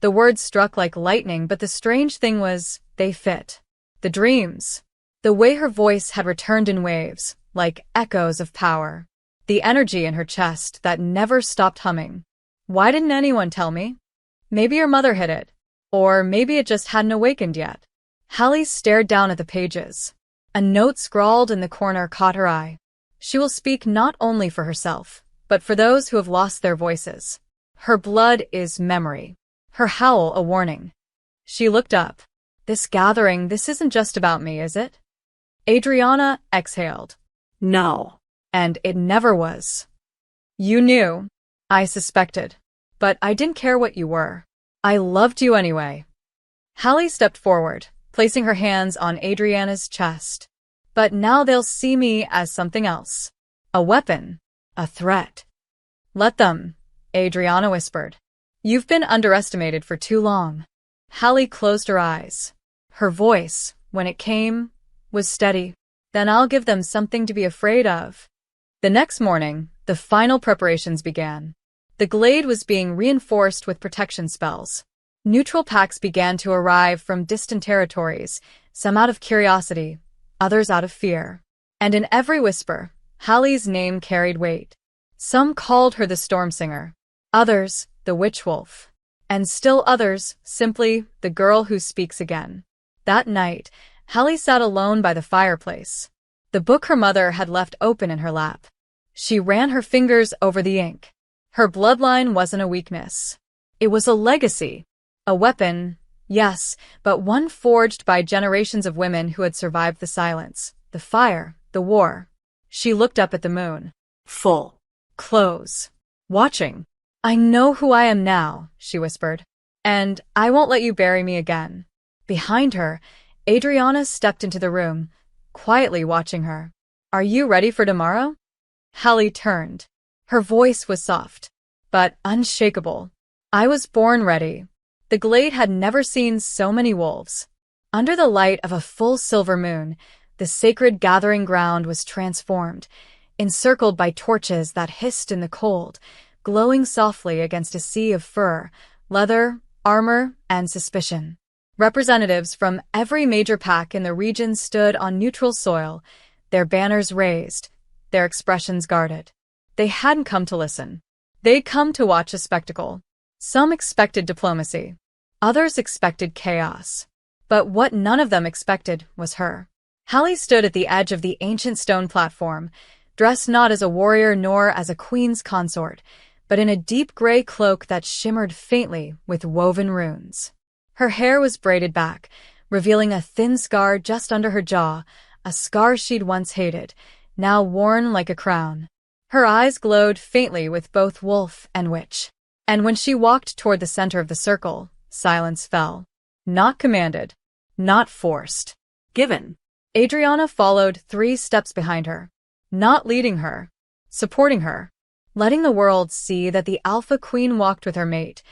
The words struck like lightning, but the strange thing was, they fit. The dreams. The way her voice had returned in waves, like echoes of power. The energy in her chest that never stopped humming. Why didn't anyone tell me? Maybe your mother hid it. Or maybe it just hadn't awakened yet. Hallie stared down at the pages. A note scrawled in the corner caught her eye. She will speak not only for herself, but for those who have lost their voices. Her blood is memory. Her howl a warning. She looked up. This gathering, this isn't just about me, is it? Adriana exhaled. No. And it never was. You knew. I suspected. But I didn't care what you were. I loved you anyway. Hallie stepped forward, placing her hands on Adriana's chest. But now they'll see me as something else. A weapon. A threat. Let them, Adriana whispered. You've been underestimated for too long. Hallie closed her eyes. Her voice, when it came, was steady. Then I'll give them something to be afraid of. The next morning, the final preparations began. The glade was being reinforced with protection spells. Neutral packs began to arrive from distant territories, some out of curiosity, others out of fear. And in every whisper, Hallie's name carried weight. Some called her the Storm Singer, others the Witch Wolf, and still others simply the girl who speaks again. That night, Hallie sat alone by the fireplace. The book her mother had left open in her lap. She ran her fingers over the ink. Her bloodline wasn't a weakness. It was a legacy. A weapon, yes, but one forged by generations of women who had survived the silence, the fire, the war. She looked up at the moon. Full. Close. Watching. I know who I am now, she whispered. And I won't let you bury me again. Behind her, Adriana stepped into the room, quietly watching her. Are you ready for tomorrow? Hallie turned. Her voice was soft, but unshakable. I was born ready. The glade had never seen so many wolves. Under the light of a full silver moon, the sacred gathering ground was transformed, encircled by torches that hissed in the cold, glowing softly against a sea of fur, leather, armor, and suspicion. Representatives from every major pack in the region stood on neutral soil, their banners raised, their expressions guarded. They hadn't come to listen. They'd come to watch a spectacle. Some expected diplomacy. Others expected chaos. But what none of them expected was her. Hallie stood at the edge of the ancient stone platform, dressed not as a warrior nor as a queen's consort, but in a deep gray cloak that shimmered faintly with woven runes. Her hair was braided back, revealing a thin scar just under her jaw, a scar she'd once hated, now worn like a crown. Her eyes glowed faintly with both wolf and witch. And when she walked toward the center of the circle, silence fell. Not commanded. Not forced. Given. Adriana followed 3 steps behind her. Not leading her. Supporting her. Letting the world see that the Alpha Queen walked with her mate.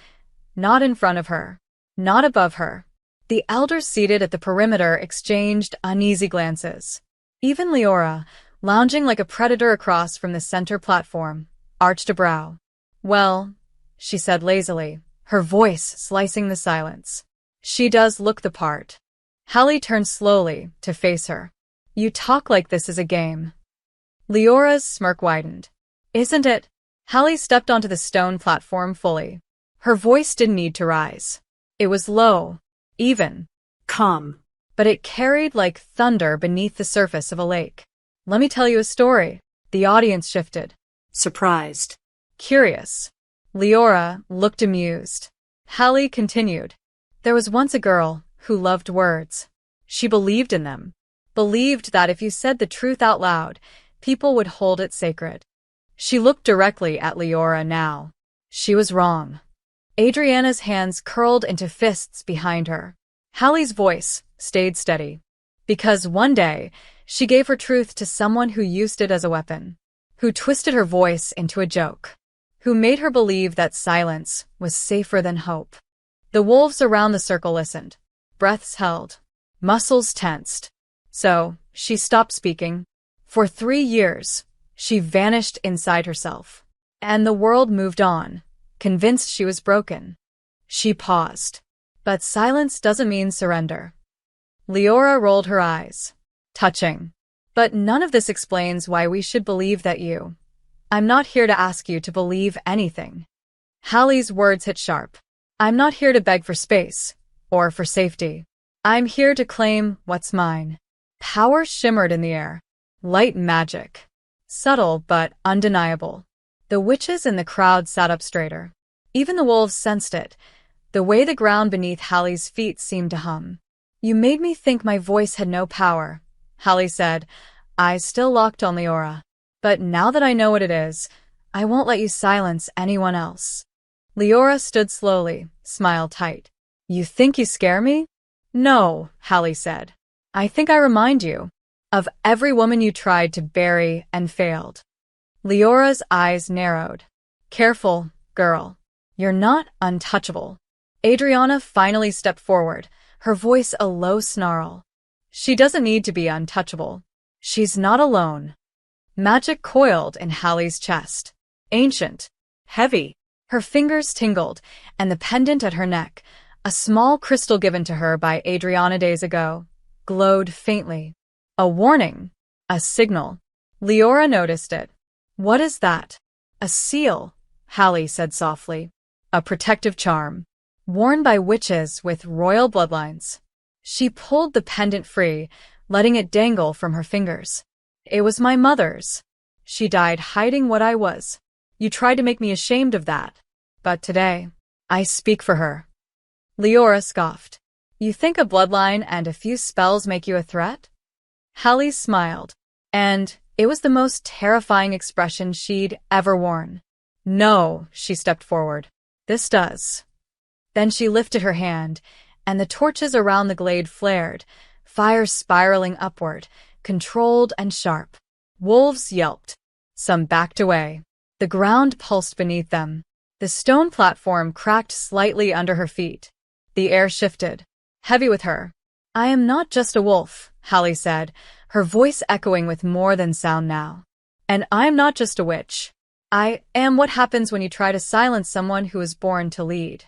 Not in front of her. Not above her. The elders seated at the perimeter exchanged uneasy glances. Even Leora, lounging like a predator across from the center platform, arched a brow. "Well," she said lazily, her voice slicing the silence. "She does look the part." Hallie turned slowly to face her. "You talk like this is a game." Leora's smirk widened. "Isn't it?" Hallie stepped onto the stone platform fully. Her voice didn't need to rise. It was low, even. Calm. But it carried like thunder beneath the surface of a lake. "Let me tell you a story." The audience shifted. Surprised. Curious. Leora looked amused. Hallie continued. "There was once a girl who loved words. She believed in them. Believed that if you said the truth out loud, people would hold it sacred." She looked directly at Leora now. She was wrong. Adriana's hands curled into fists behind her. Hallie's voice stayed steady. Because one day, she gave her truth to someone who used it as a weapon, who twisted her voice into a joke, who made her believe that silence was safer than hope. The wolves around the circle listened, breaths held, muscles tensed. So, she stopped speaking. For 3 years, she vanished inside herself. And the world moved on, convinced she was broken. She paused. But silence doesn't mean surrender. Leora rolled her eyes. Touching. But none of this explains why we should believe that you. I'm not here to ask you to believe anything. Hallie's words hit sharp. I'm not here to beg for space, or for safety. I'm here to claim what's mine. Power shimmered in the air. Light magic. Subtle but undeniable. The witches in the crowd sat up straighter. Even the wolves sensed it. The way the ground beneath Hallie's feet seemed to hum. "You made me think my voice had no power," Hallie said, eyes still locked on Leora. "But now that I know what it is, I won't let you silence anyone else." Leora stood slowly, smile tight. "You think you scare me?" "No," Hallie said. "I think I remind you of every woman you tried to bury and failed." Leora's eyes narrowed. "Careful, girl. You're not untouchable." Adriana finally stepped forward, her voice a low snarl. "She doesn't need to be untouchable. She's not alone." Magic coiled in Hallie's chest. Ancient. Heavy. Her fingers tingled, and the pendant at her neck, a small crystal given to her by Adriana days ago, glowed faintly. A warning. A signal. Leora noticed it. "What is that?" "A seal," Hallie said softly. "A protective charm. Worn by witches with royal bloodlines." She pulled the pendant free, letting it dangle from her fingers. "It was my mother's. She died hiding what I was. You tried to make me ashamed of that. But today, I speak for her." Leora scoffed. "You think a bloodline and a few spells make you a threat?" Hallie smiled, and it was the most terrifying expression she'd ever worn. "No," she stepped forward. "This does." Then she lifted her hand, and the torches around the glade flared, fire spiraling upward, controlled and sharp. Wolves yelped. Some backed away. The ground pulsed beneath them. The stone platform cracked slightly under her feet. The air shifted, heavy with her. "I am not just a wolf," Hallie said, her voice echoing with more than sound now. "And I'm not just a witch. I am what happens when you try to silence someone who was born to lead."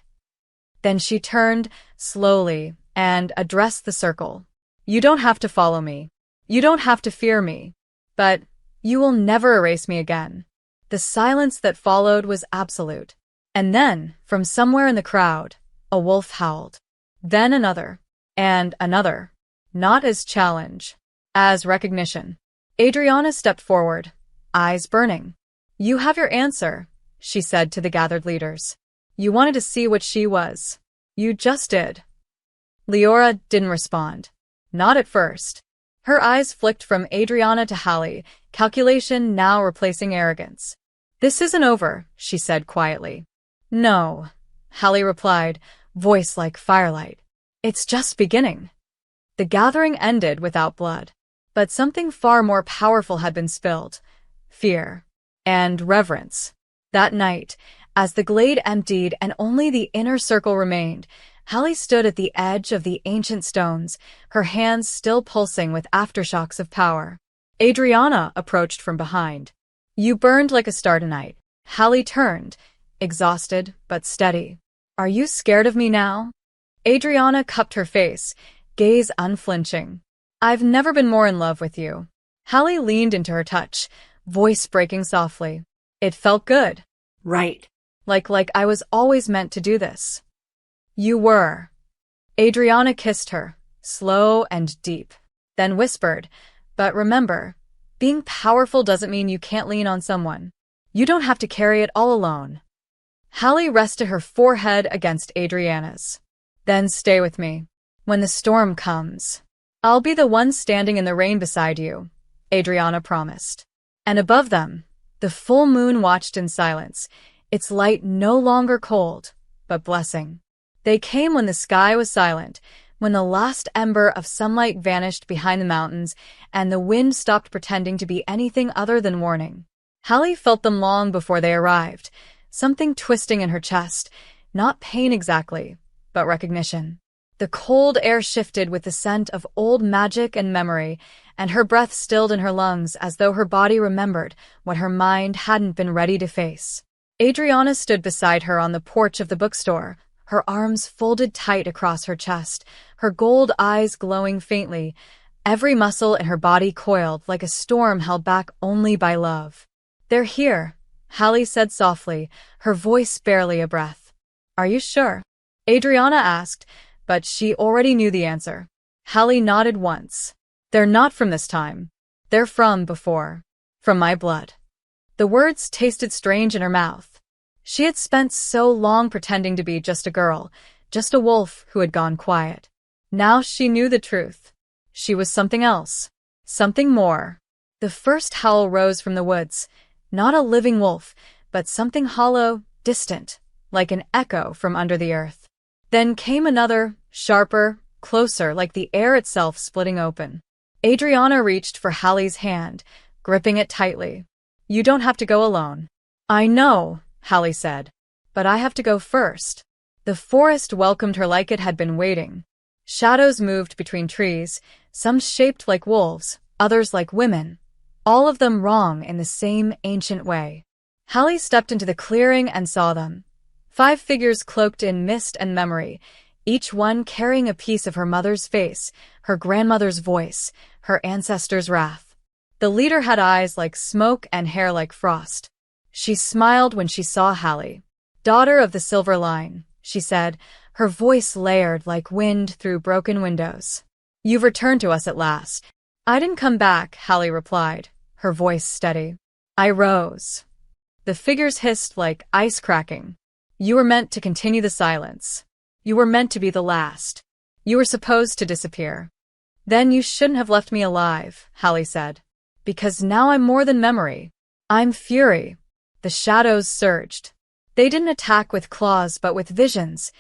Then she turned, slowly, and addressed the circle. "You don't have to follow me. You don't have to fear me. But you will never erase me again." The silence that followed was absolute. And then, from somewhere in the crowd, a wolf howled. Then another. And another. Not as challenge. As recognition. Adriana stepped forward, eyes burning. "You have your answer," she said to the gathered leaders. "You wanted to see what she was. You just did." Leora didn't respond. Not at first. Her eyes flicked from Adriana to Hallie, calculation now replacing arrogance. "This isn't over," she said quietly. "No," Hallie replied, voice like firelight. "It's just beginning." The gathering ended without blood. But something far more powerful had been spilled. Fear. And reverence. That night, as the glade emptied and only the inner circle remained, Hallie stood at the edge of the ancient stones, her hands still pulsing with aftershocks of power. Adriana approached from behind. "You burned like a star tonight." Hallie turned, exhausted but steady. "Are you scared of me now?" Adriana cupped her face, gaze unflinching. "I've never been more in love with you." Hallie leaned into her touch, voice breaking softly. "It felt good. Right. Like I was always meant to do this." "You were." Adriana kissed her, slow and deep, then whispered, "But remember, being powerful doesn't mean you can't lean on someone. You don't have to carry it all alone." Hallie rested her forehead against Adriana's. "Then stay with me. When the storm comes, I'll be the one standing in the rain beside you," Adriana promised. And above them, the full moon watched in silence, its light no longer cold, but blessing. They came when the sky was silent, when the last ember of sunlight vanished behind the mountains and the wind stopped pretending to be anything other than warning. Hallie felt them long before they arrived, something twisting in her chest, not pain exactly, but recognition. The cold air shifted with the scent of old magic and memory, and her breath stilled in her lungs as though her body remembered what her mind hadn't been ready to face. Adriana stood beside her on the porch of the bookstore, her arms folded tight across her chest, her gold eyes glowing faintly, every muscle in her body coiled like a storm held back only by love. "They're here," Hallie said softly, her voice barely a breath. "Are you sure?" Adriana asked, but she already knew the answer. Hallie nodded once. "They're not from this time. They're from before. From my blood." The words tasted strange in her mouth. She had spent so long pretending to be just a girl, just a wolf who had gone quiet. Now she knew the truth. She was something else. Something more. The first howl rose from the woods, not a living wolf, but something hollow, distant, like an echo from under the earth. Then came another, sharper, closer, like the air itself splitting open. Adriana reached for Hallie's hand, gripping it tightly. "You don't have to go alone." "I know," Hallie said, "but I have to go first." The forest welcomed her like it had been waiting. Shadows moved between trees, some shaped like wolves, others like women, all of them wrong in the same ancient way. Hallie stepped into the clearing and saw them. 5 figures cloaked in mist and memory, each one carrying a piece of her mother's face, her grandmother's voice, her ancestors' wrath. The leader had eyes like smoke and hair like frost. She smiled when she saw Hallie. "Daughter of the Silver Line," she said, her voice layered like wind through broken windows. "You've returned to us at last." "I didn't come back," Hallie replied, her voice steady. "I rose." The figures hissed like ice cracking. "You were meant to continue the silence. You were meant to be the last. You were supposed to disappear." "Then you shouldn't have left me alive," Hallie said. "Because now I'm more than memory. I'm fury." The shadows surged. They didn't attack with claws but with visions,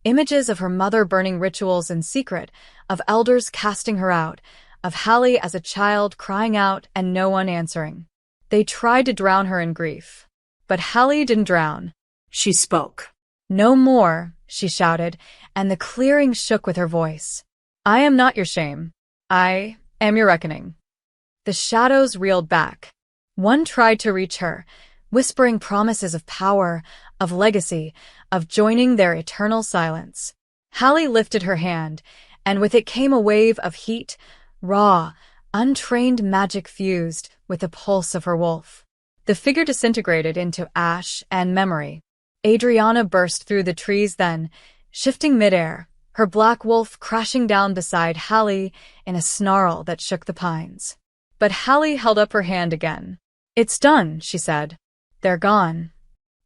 images of her mother burning rituals in secret, of elders casting her out, of Hallie as a child crying out and no one answering. They tried to drown her in grief. But Hallie didn't drown. She spoke. "No more," she shouted, and the clearing shook with her voice. "I am not your shame. I am your reckoning." The shadows reeled back. One tried to reach her, whispering promises of power, of legacy, of joining their eternal silence. Hallie lifted her hand, and with it came a wave of heat, raw, untrained magic fused with the pulse of her wolf. The figure disintegrated into ash and memory. Adriana burst through the trees then, shifting midair, her black wolf crashing down beside Hallie in a snarl that shook the pines. But Hallie held up her hand again. "It's done," she said. "They're gone."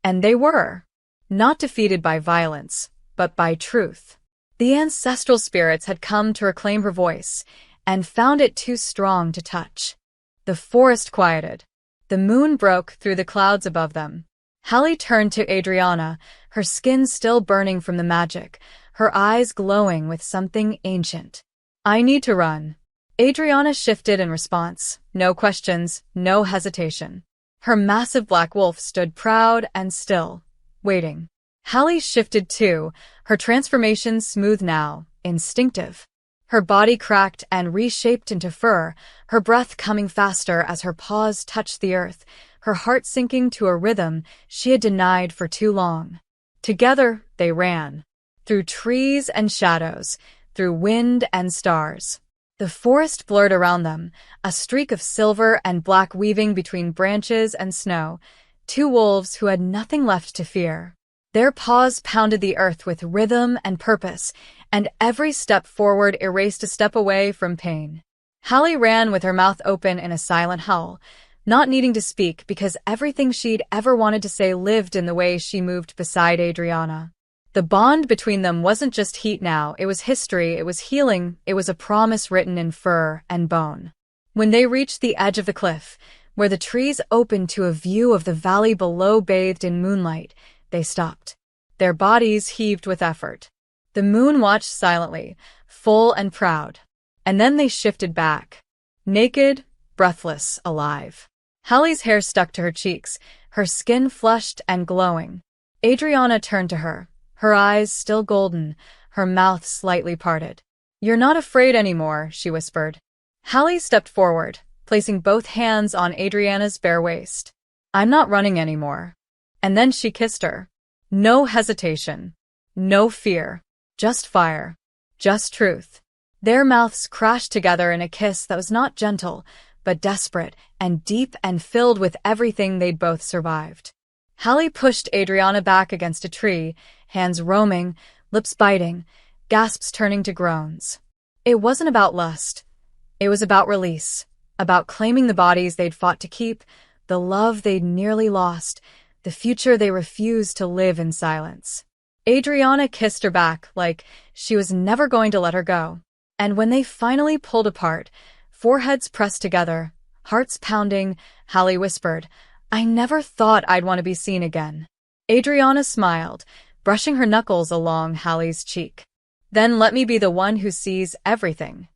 And they were. Not defeated by violence, but by truth. The ancestral spirits had come to reclaim her voice, and found it too strong to touch. The forest quieted. The moon broke through the clouds above them. Hallie turned to Adriana, her skin still burning from the magic, her eyes glowing with something ancient. "I need to run." Adriana shifted in response. No questions, no hesitation. Her massive black wolf stood proud and still, waiting. Hallie shifted too, her transformation smooth now, instinctive. Her body cracked and reshaped into fur, her breath coming faster as her paws touched the earth, her heart sinking to a rhythm she had denied for too long. Together, they ran. Through trees and shadows, through wind and stars. The forest blurred around them, a streak of silver and black weaving between branches and snow, two wolves who had nothing left to fear. Their paws pounded the earth with rhythm and purpose, and every step forward erased a step away from pain. Hallie ran with her mouth open in a silent howl, not needing to speak because everything she'd ever wanted to say lived in the way she moved beside Adriana. The bond between them wasn't just heat now, it was history, it was healing, it was a promise written in fur and bone. When they reached the edge of the cliff, where the trees opened to a view of the valley below bathed in moonlight, they stopped. Their bodies heaved with effort. The moon watched silently, full and proud. And then they shifted back. Naked, breathless, alive. Hallie's hair stuck to her cheeks, her skin flushed and glowing. Adriana turned to her, her eyes still golden, her mouth slightly parted. "You're not afraid anymore," she whispered. Hallie stepped forward, placing both hands on Adriana's bare waist. "I'm not running anymore." And then she kissed her. No hesitation. No fear. Just fire. Just truth. Their mouths crashed together in a kiss that was not gentle, but desperate and deep and filled with everything they'd both survived. Hallie pushed Adriana back against a tree, hands roaming, lips biting, gasps turning to groans. It wasn't about lust. It was about release, about claiming the bodies they'd fought to keep, the love they'd nearly lost, the future they refused to live in silence. Adriana kissed her back like she was never going to let her go. And when they finally pulled apart, foreheads pressed together, hearts pounding, Hallie whispered, "I never thought I'd want to be seen again." Adriana smiled, brushing her knuckles along Hallie's cheek. "Then let me be the one who sees everything."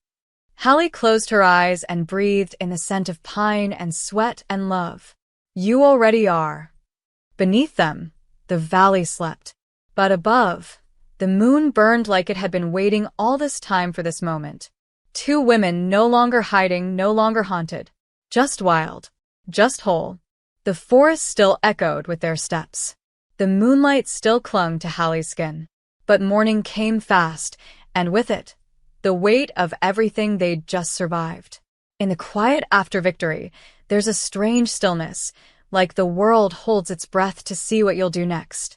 Hallie closed her eyes and breathed in the scent of pine and sweat and love. "You already are." Beneath them, the valley slept. But above, the moon burned like it had been waiting all this time for this moment. Two women no longer hiding, no longer haunted. Just wild. Just whole. The forest still echoed with their steps. The moonlight still clung to Hallie's skin. But morning came fast, and with it, the weight of everything they'd just survived. In the quiet after victory, there's a strange stillness, like the world holds its breath to see what you'll do next.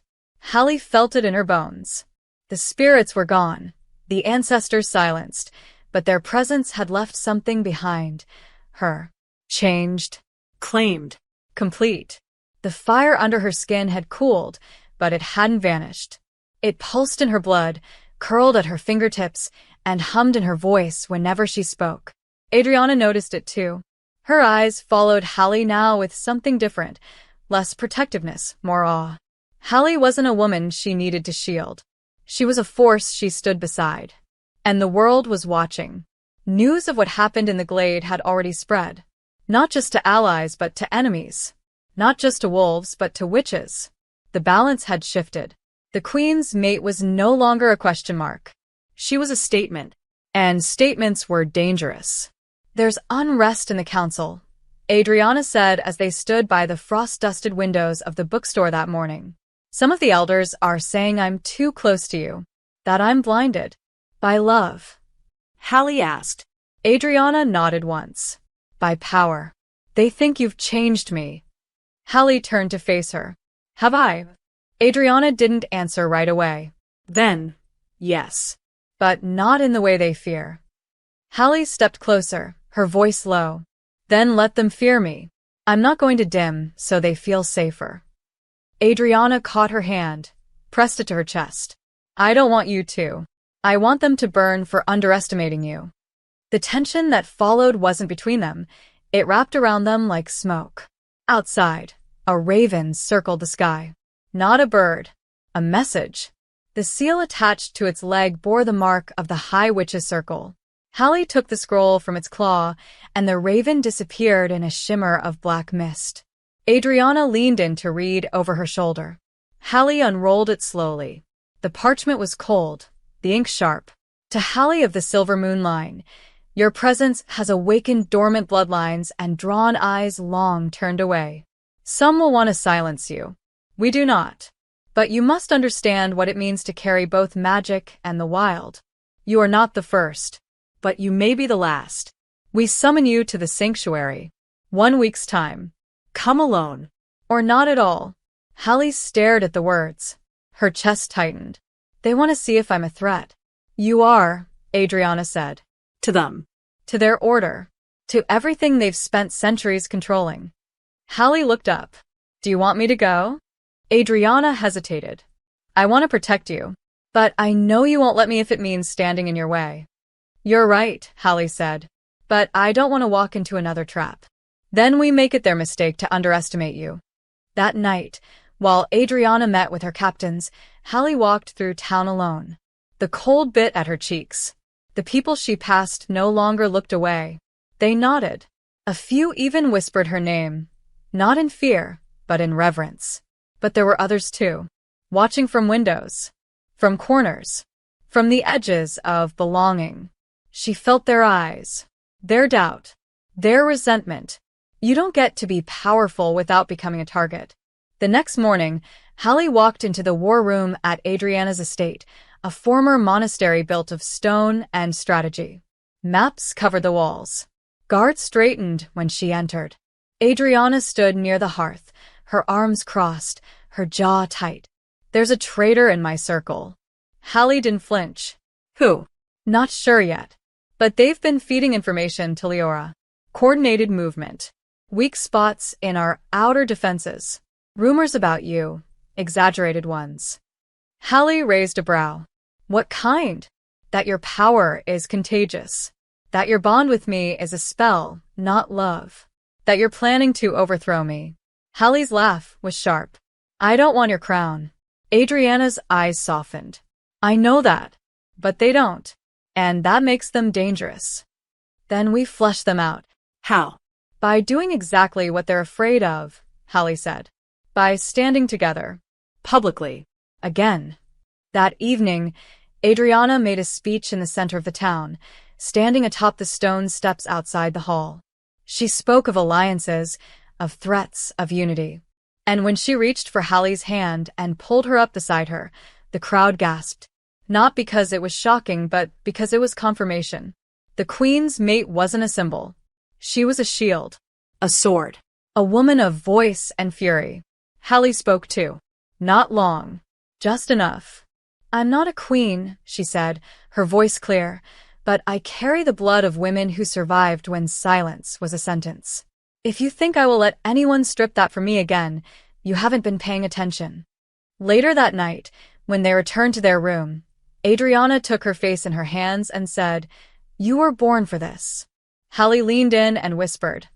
Hallie felt it in her bones. The spirits were gone, the ancestors silenced, but their presence had left something behind. Her. Changed. Claimed. Complete. The fire under her skin had cooled, but it hadn't vanished. It pulsed in her blood, curled at her fingertips, and hummed in her voice whenever she spoke. Adriana noticed it too. Her eyes followed Hallie now with something different, less protectiveness, more awe. Hallie wasn't a woman she needed to shield. She was a force she stood beside. And the world was watching. News of what happened in the glade had already spread. Not just to allies, but to enemies. Not just to wolves, but to witches. The balance had shifted. The queen's mate was no longer a question mark. She was a statement. And statements were dangerous. "There's unrest in the council," Adriana said as they stood by the frost-dusted windows of the bookstore that morning. "Some of the elders are saying I'm too close to you, that I'm blinded. By love." Hallie asked. Adriana nodded once. "By power. They think you've changed me." Hallie turned to face her. "Have I?" Adriana didn't answer right away. Then, yes. But not in the way they fear. Hallie stepped closer, her voice low. "Then let them fear me. I'm not going to dim, so they feel safer." Adriana caught her hand, pressed it to her chest. "I don't want you to. I want them to burn for underestimating you." The tension that followed wasn't between them. It wrapped around them like smoke. Outside, a raven circled the sky. Not a bird. A message. The seal attached to its leg bore the mark of the High Witch's Circle. Hallie took the scroll from its claw, and the raven disappeared in a shimmer of black mist. Adriana leaned in to read over her shoulder. Hallie unrolled it slowly. The parchment was cold, the ink sharp. To Hallie of the Silver Moon Line, your presence has awakened dormant bloodlines and drawn eyes long turned away. Some will want to silence you. We do not. But you must understand what it means to carry both magic and the wild. You are not the first, but you may be the last. We summon you to the sanctuary. 1 week's time. Come alone. Or not at all. Hallie stared at the words. Her chest tightened. They want to see if I'm a threat. You are, Adriana said. To them. To their order. To everything they've spent centuries controlling. Hallie looked up. Do you want me to go? Adriana hesitated. I want to protect you. But I know you won't let me if it means standing in your way. You're right, Hallie said. But I don't want to walk into another trap. Then we make it their mistake to underestimate you. That night, while Adriana met with her captains, Hallie walked through town alone. The cold bit at her cheeks. The people she passed no longer looked away. They nodded. A few even whispered her name. Not in fear, but in reverence. But there were others too. Watching from windows. From corners. From the edges of belonging. She felt their eyes. Their doubt. Their resentment. You don't get to be powerful without becoming a target. The next morning, Hallie walked into the war room at Adriana's estate, a former monastery built of stone and strategy. Maps covered the walls. Guards straightened when she entered. Adriana stood near the hearth, her arms crossed, her jaw tight. There's a traitor in my circle. Hallie didn't flinch. Who? Not sure yet. But they've been feeding information to Leora. Coordinated movement. Weak spots in our outer defenses. Rumors about you. Exaggerated ones. Hallie raised a brow. What kind? That your power is contagious. That your bond with me is a spell, not love. That you're planning to overthrow me. Hallie's laugh was sharp. I don't want your crown. Adriana's eyes softened. I know that. But they don't. And that makes them dangerous. Then we flush them out. How? By doing exactly what they're afraid of, Hallie said. By standing together. Publicly. Again. That evening, Adriana made a speech in the center of the town, standing atop the stone steps outside the hall. She spoke of alliances, of threats, of unity. And when she reached for Hallie's hand and pulled her up beside her, the crowd gasped. Not because it was shocking, but because it was confirmation. The queen's mate wasn't a symbol. She was a shield. A sword. A woman of voice and fury. Hallie spoke too. Not long. Just enough. I'm not a queen, she said, her voice clear, but I carry the blood of women who survived when silence was a sentence. If you think I will let anyone strip that from me again, you haven't been paying attention. Later that night, when they returned to their room, Adriana took her face in her hands and said, You were born for this. Hallie leaned in and whispered,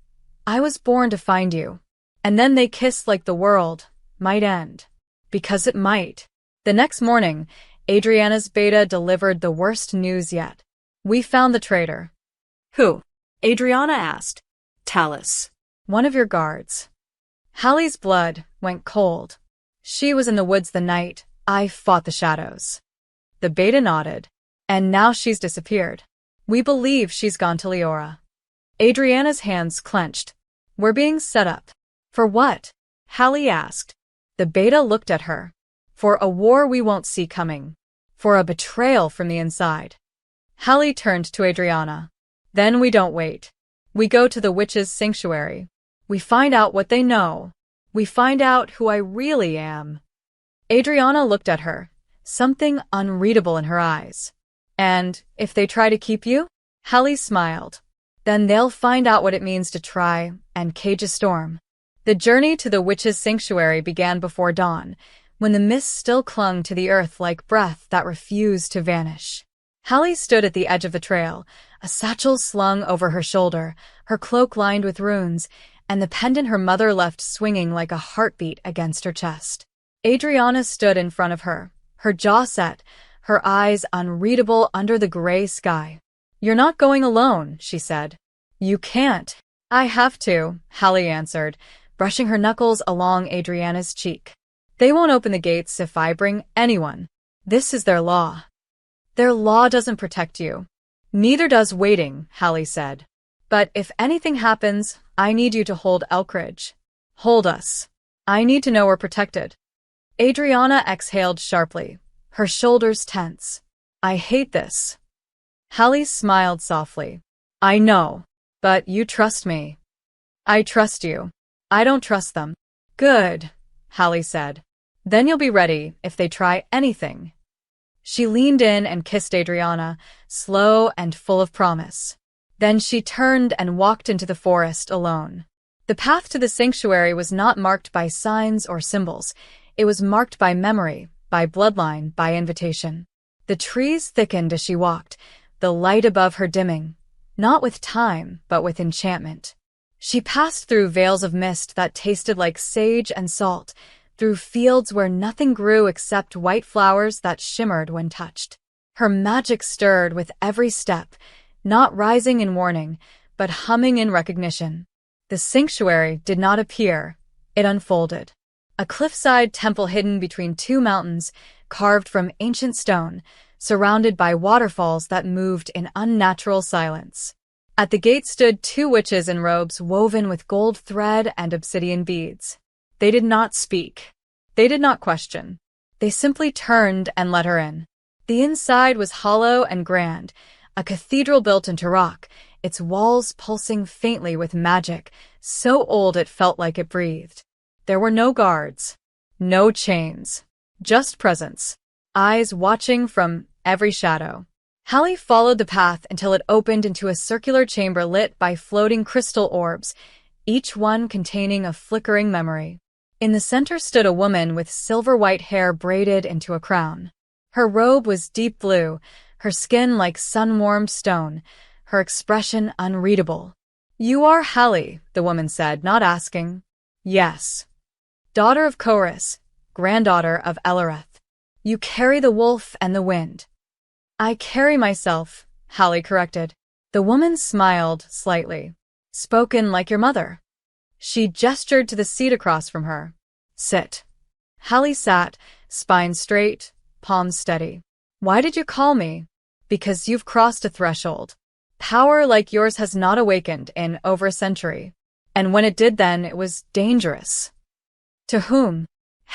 I was born to find you. And then they kissed like the world might end. Because it might. The next morning, Adriana's beta delivered the worst news yet. We found the traitor. Who? Adriana asked. Talus. One of your guards. Hallie's blood went cold. She was in the woods the night I fought the shadows. The beta nodded. And now she's disappeared. We believe she's gone to Leora. Adriana's hands clenched. We're being set up. For what? Hallie asked. The beta looked at her. For a war we won't see coming. For a betrayal from the inside. Hallie turned to Adriana. Then we don't wait. We go to the witch's sanctuary. We find out what they know. We find out who I really am. Adriana looked at her, something unreadable in her eyes. And if they try to keep you? Hallie smiled. Then they'll find out what it means to try and cage a storm. The journey to the witch's sanctuary began before dawn, when the mist still clung to the earth like breath that refused to vanish. Hallie stood at the edge of the trail, a satchel slung over her shoulder, her cloak lined with runes, and the pendant her mother left swinging like a heartbeat against her chest. Adriana stood in front of her, her jaw set, her eyes unreadable under the gray sky. "You're not going alone," she said. "You can't." "I have to," Hallie answered, brushing her knuckles along Adriana's cheek. "They won't open the gates if I bring anyone. This is their law." "Their law doesn't protect you." "Neither does waiting," Hallie said. "But if anything happens, I need you to hold Elkridge. Hold us. I need to know we're protected." Adriana exhaled sharply, her shoulders tense. "I hate this." Hallie smiled softly. "I know, but you trust me." "I trust you. I don't trust them." "Good," Hallie said. "Then you'll be ready if they try anything." She leaned in and kissed Adriana, slow and full of promise. Then she turned and walked into the forest alone. The path to the sanctuary was not marked by signs or symbols. It was marked by memory, by bloodline, by invitation. The trees thickened as she walked, the light above her dimming, not with time, but with enchantment. She passed through veils of mist that tasted like sage and salt, through fields where nothing grew except white flowers that shimmered when touched. Her magic stirred with every step, not rising in warning, but humming in recognition. The sanctuary did not appear, it unfolded. A cliffside temple hidden between two mountains, carved from ancient stone, surrounded by waterfalls that moved in unnatural silence. At the gate stood two witches in robes woven with gold thread and obsidian beads. They did not speak. They did not question. They simply turned and let her in. The inside was hollow and grand, a cathedral built into rock, its walls pulsing faintly with magic, so old it felt like it breathed. There were no guards, no chains, just presence, eyes watching from every shadow. Hallie followed the path until it opened into a circular chamber lit by floating crystal orbs, each one containing a flickering memory. In the center stood a woman with silver-white hair braided into a crown. Her robe was deep blue, her skin like sun-warmed stone, her expression unreadable. "You are Hallie," the woman said, not asking. "Yes. Daughter of Chorus, granddaughter of Elareth. You carry the wolf and the wind." "I carry myself," Hallie corrected. The woman smiled slightly. "Spoken like your mother." She gestured to the seat across from her. "Sit." Hallie sat, spine straight, palms steady. "Why did you call me?" "Because you've crossed a threshold. Power like yours has not awakened in over a century. And when it did then, it was dangerous." "To whom?"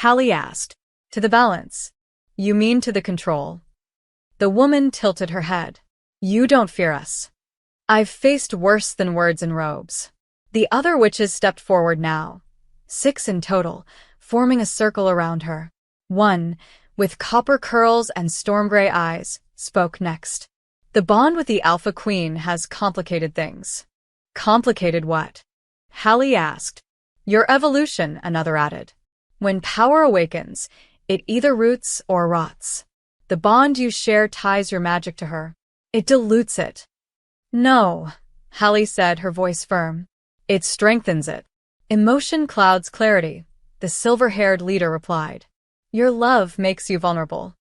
Hallie asked. "To the balance." "You mean to the control?" The woman tilted her head. "You don't fear us." "I've faced worse than words and robes." The other witches stepped forward now. 6 in total, forming a circle around her. One, with copper curls and storm-gray eyes, spoke next. "The bond with the Alpha Queen has complicated things." "Complicated what?" Hallie asked. "Your evolution," another added. "When power awakens, it either roots or rots. The bond you share ties your magic to her. It dilutes it." "No," Hallie said, her voice firm. "It strengthens it." "Emotion clouds clarity," the silver-haired leader replied. "Your love makes you vulnerable.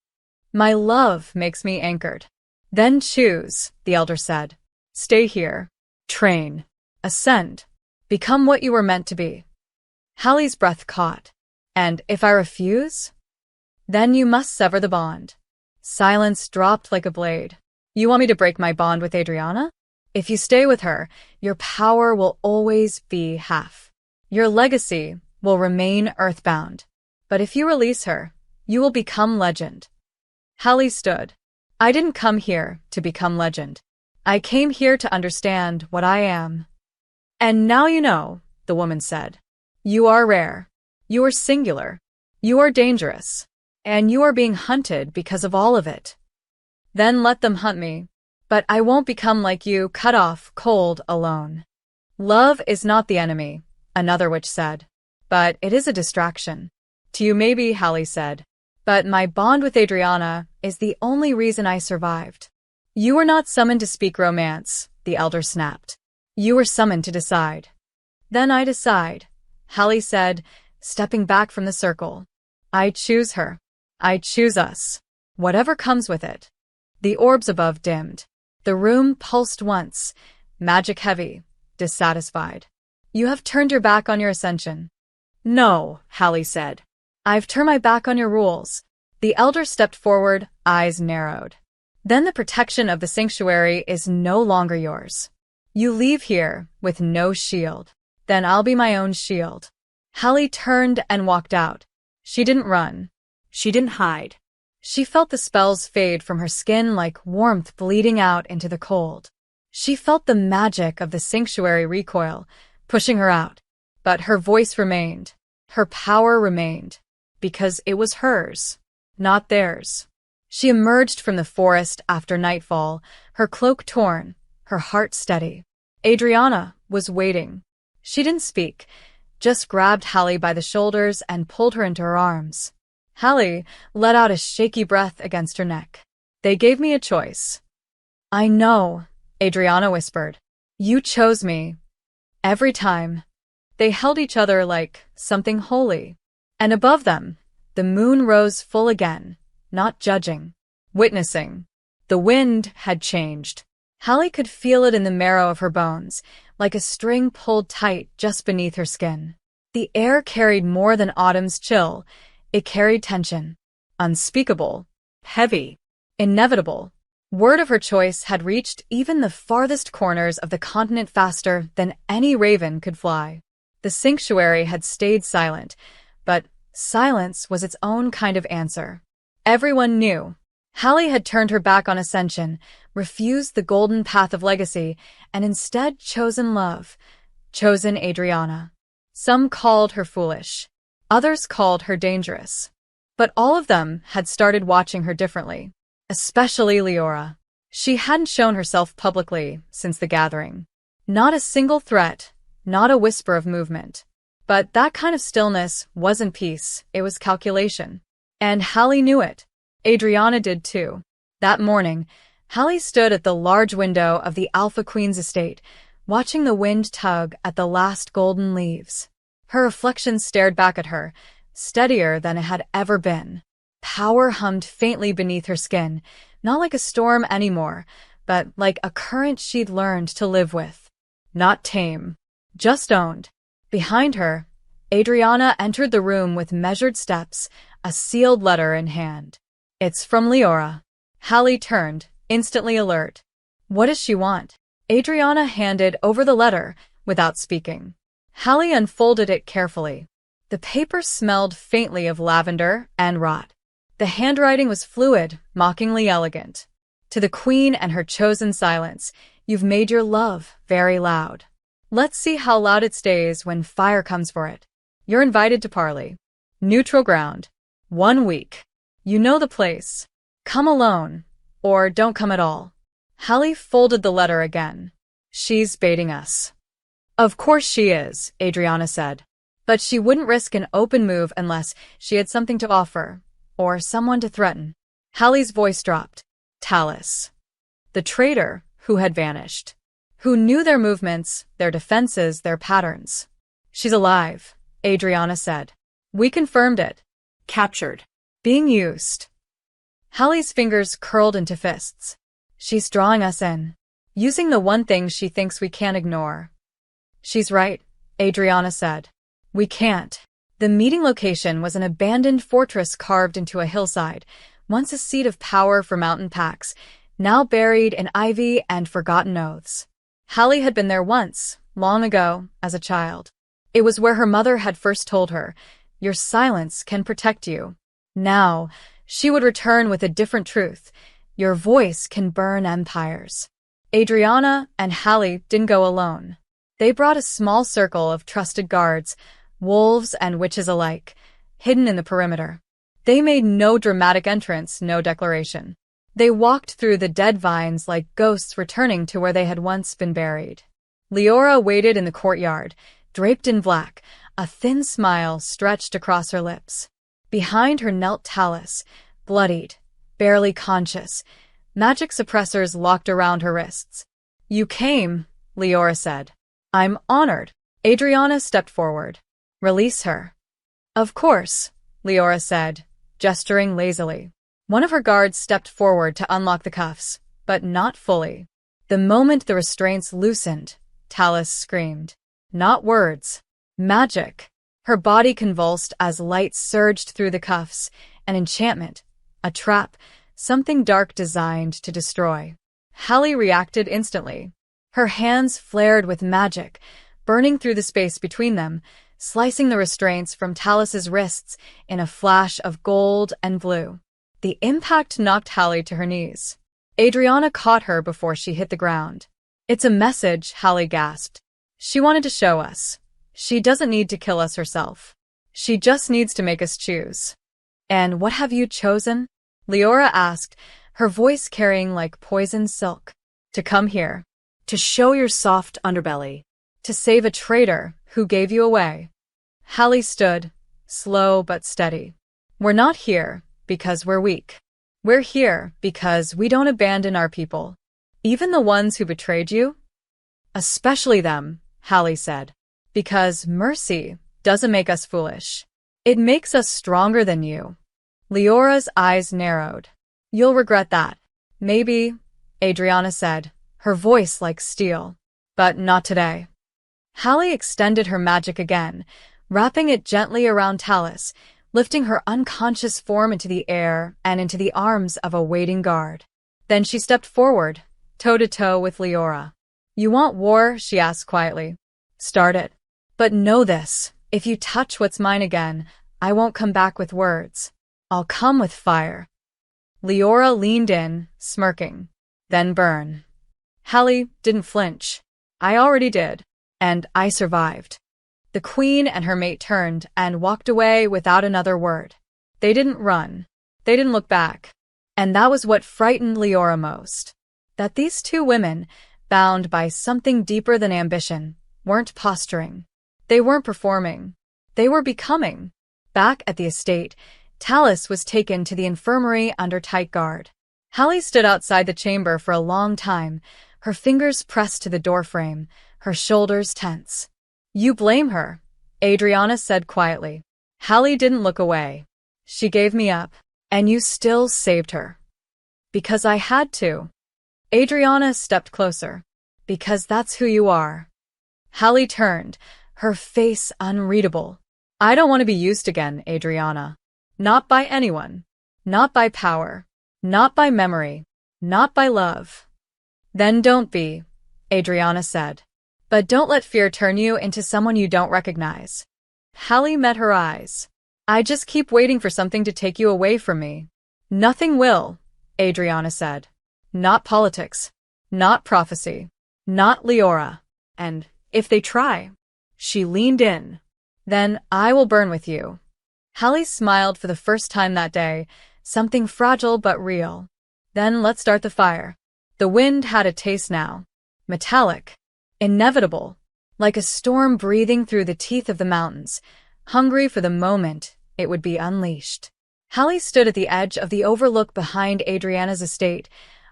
My love makes me anchored." "Then choose," the elder said. "Stay here. Train. Ascend. Become what you were meant to be." Hallie's breath caught. "And if I refuse?" "Then you must sever the bond." Silence dropped like a blade. "You want me to break my bond with Adriana? If you stay with her, your power will always be half. Your legacy will remain earthbound. But if you release her, you will become legend." Hallie stood. "I didn't come here to become legend. I came here to understand what I am." "And now you know," the woman said. "You are rare. You are singular. You are dangerous. And you are being hunted because of all of it. Then let them hunt me. But I won't become like you, cut off, cold, alone." "Love is not the enemy," another witch said. "But it is a distraction." "To you maybe," Hallie said. "But my bond with Adriana is the only reason I survived." You were not summoned to speak romance, the elder snapped. You were summoned to decide. Then I decide, Hallie said, stepping back from the circle. I choose her. I choose us. Whatever comes with it. The orbs above dimmed. The room pulsed once, magic heavy, dissatisfied. You have turned your back on your ascension. No, Hallie said. I've turned my back on your rules. The elder stepped forward, eyes narrowed. Then the protection of the sanctuary is no longer yours. You leave here with no shield. Then I'll be my own shield. Hallie turned and walked out. She didn't run. She didn't hide. She felt the spells fade from her skin like warmth bleeding out into the cold. She felt the magic of the sanctuary recoil, pushing her out. But her voice remained. Her power remained. Because it was hers, not theirs. She emerged from the forest after nightfall, her cloak torn, her heart steady. Adriana was waiting. She didn't speak, just grabbed Hallie by the shoulders and pulled her into her arms. Hallie let out a shaky breath against her neck. They gave me a choice. I know, Adriana whispered. You chose me. Every time. They held each other like something holy. And above them, the moon rose full again, not judging, witnessing. The wind had changed. Hallie could feel it in the marrow of her bones, like a string pulled tight just beneath her skin. The air carried more than autumn's chill. It carried tension. Unspeakable. Heavy. Inevitable. Word of her choice had reached even the farthest corners of the continent faster than any raven could fly. The sanctuary had stayed silent, but silence was its own kind of answer. Everyone knew. Hallie had turned her back on ascension, refused the golden path of legacy, and instead chosen love, chosen Adriana. Some called her foolish. Others called her dangerous. But all of them had started watching her differently. Especially Leora. She hadn't shown herself publicly since the gathering. Not a single threat, not a whisper of movement. But that kind of stillness wasn't peace, it was calculation. And Hallie knew it. Adriana did too. That morning, Hallie stood at the large window of the Alpha Queen's estate, watching the wind tug at the last golden leaves. Her reflection stared back at her, steadier than it had ever been. Power hummed faintly beneath her skin, not like a storm anymore, but like a current she'd learned to live with. Not tame. Just owned. Behind her, Adriana entered the room with measured steps, a sealed letter in hand. It's from Leora. Hallie turned, instantly alert. What does she want? Adriana handed over the letter without speaking. Hallie unfolded it carefully. The paper smelled faintly of lavender and rot. The handwriting was fluid, mockingly elegant. To the Queen and her chosen silence, you've made your love very loud. Let's see how loud it stays when fire comes for it. You're invited to parley. Neutral ground. 1 week. You know the place. Come alone, or don't come at all. Hallie folded the letter again. She's baiting us. Of course she is, Adriana said. But she wouldn't risk an open move unless she had something to offer, or someone to threaten. Hallie's voice dropped. Talus. The traitor who had vanished. Who knew their movements, their defenses, their patterns. She's alive, Adriana said. We confirmed it. Captured. Being used. Hallie's fingers curled into fists. She's drawing us in. Using the one thing she thinks we can't ignore. She's right, Adriana said. We can't. The meeting location was an abandoned fortress carved into a hillside, once a seat of power for mountain packs, now buried in ivy and forgotten oaths. Hallie had been there once, long ago, as a child. It was where her mother had first told her, your silence can protect you. Now, she would return with a different truth. Your voice can burn empires. Adriana and Hallie didn't go alone. They brought a small circle of trusted guards, wolves and witches alike, hidden in the perimeter. They made no dramatic entrance, no declaration. They walked through the dead vines like ghosts returning to where they had once been buried. Leora waited in the courtyard, draped in black, a thin smile stretched across her lips. Behind her knelt Talus, bloodied, barely conscious, Magic suppressors locked around her wrists. You came, Leora said. I'm honored. Adriana stepped forward. Release her. Of course, Leora said, gesturing lazily. One of her guards stepped forward to unlock the cuffs, but not fully. The moment the restraints loosened, Talus screamed. Not words. Magic. Her body convulsed as light surged through the cuffs, an enchantment, a trap, something dark designed to destroy. Hallie reacted instantly. Her hands flared with magic, burning through the space between them, slicing the restraints from Talus's wrists in a flash of gold and blue. The impact knocked Hallie to her knees. Adriana caught her before she hit the ground. It's a message, Hallie gasped. She wanted to show us. She doesn't need to kill us herself. She just needs to make us choose. And what have you chosen? Leora asked, her voice carrying like poisoned silk. To come here. To show your soft underbelly. To save a traitor who gave you away. Hallie stood, slow but steady. We're not here because we're weak. We're here because we don't abandon our people. Even the ones who betrayed you? Especially them, Hallie said. Because mercy doesn't make us foolish. It makes us stronger than you. Leora's eyes narrowed. You'll regret that. Maybe, Adriana said, her voice like steel. But not today. Hallie extended her magic again, wrapping it gently around Talus, lifting her unconscious form into the air and into the arms of a waiting guard. Then she stepped forward, toe-to-toe with Leora. You want war? She asked quietly. Start it. But know this, if you touch what's mine again, I won't come back with words. I'll come with fire. Leora leaned in, smirking. Then burn. Hallie didn't flinch. I already did. And I survived. The queen and her mate turned and walked away without another word. They didn't run. They didn't look back. And that was what frightened Leora most. That these two women, bound by something deeper than ambition, weren't posturing. They weren't performing. They were becoming. Back at the estate, Talus was taken to the infirmary under tight guard. Hallie stood outside the chamber for a long time, her fingers pressed to the doorframe, her shoulders tense. You blame her, Adriana said quietly. Hallie didn't look away. She gave me up, and you still saved her. Because I had to. Adriana stepped closer. Because that's who you are. Hallie turned, her face unreadable. I don't want to be used again, Adriana. Not by anyone. Not by power. Not by memory. Not by love. Then don't be, Adriana said. But don't let fear turn you into someone you don't recognize. Hallie met her eyes. I just keep waiting for something to take you away from me. Nothing will, Adriana said. Not politics. Not prophecy. Not Leora. And if they try, she leaned in. Then I will burn with you. Hallie smiled for the first time that day, something fragile but real. Then let's start the fire. The wind had a taste now. Metallic. Inevitable. Like a storm breathing through the teeth of the mountains, hungry for the moment it would be unleashed. Hallie stood at the edge of the overlook behind Adriana's estate,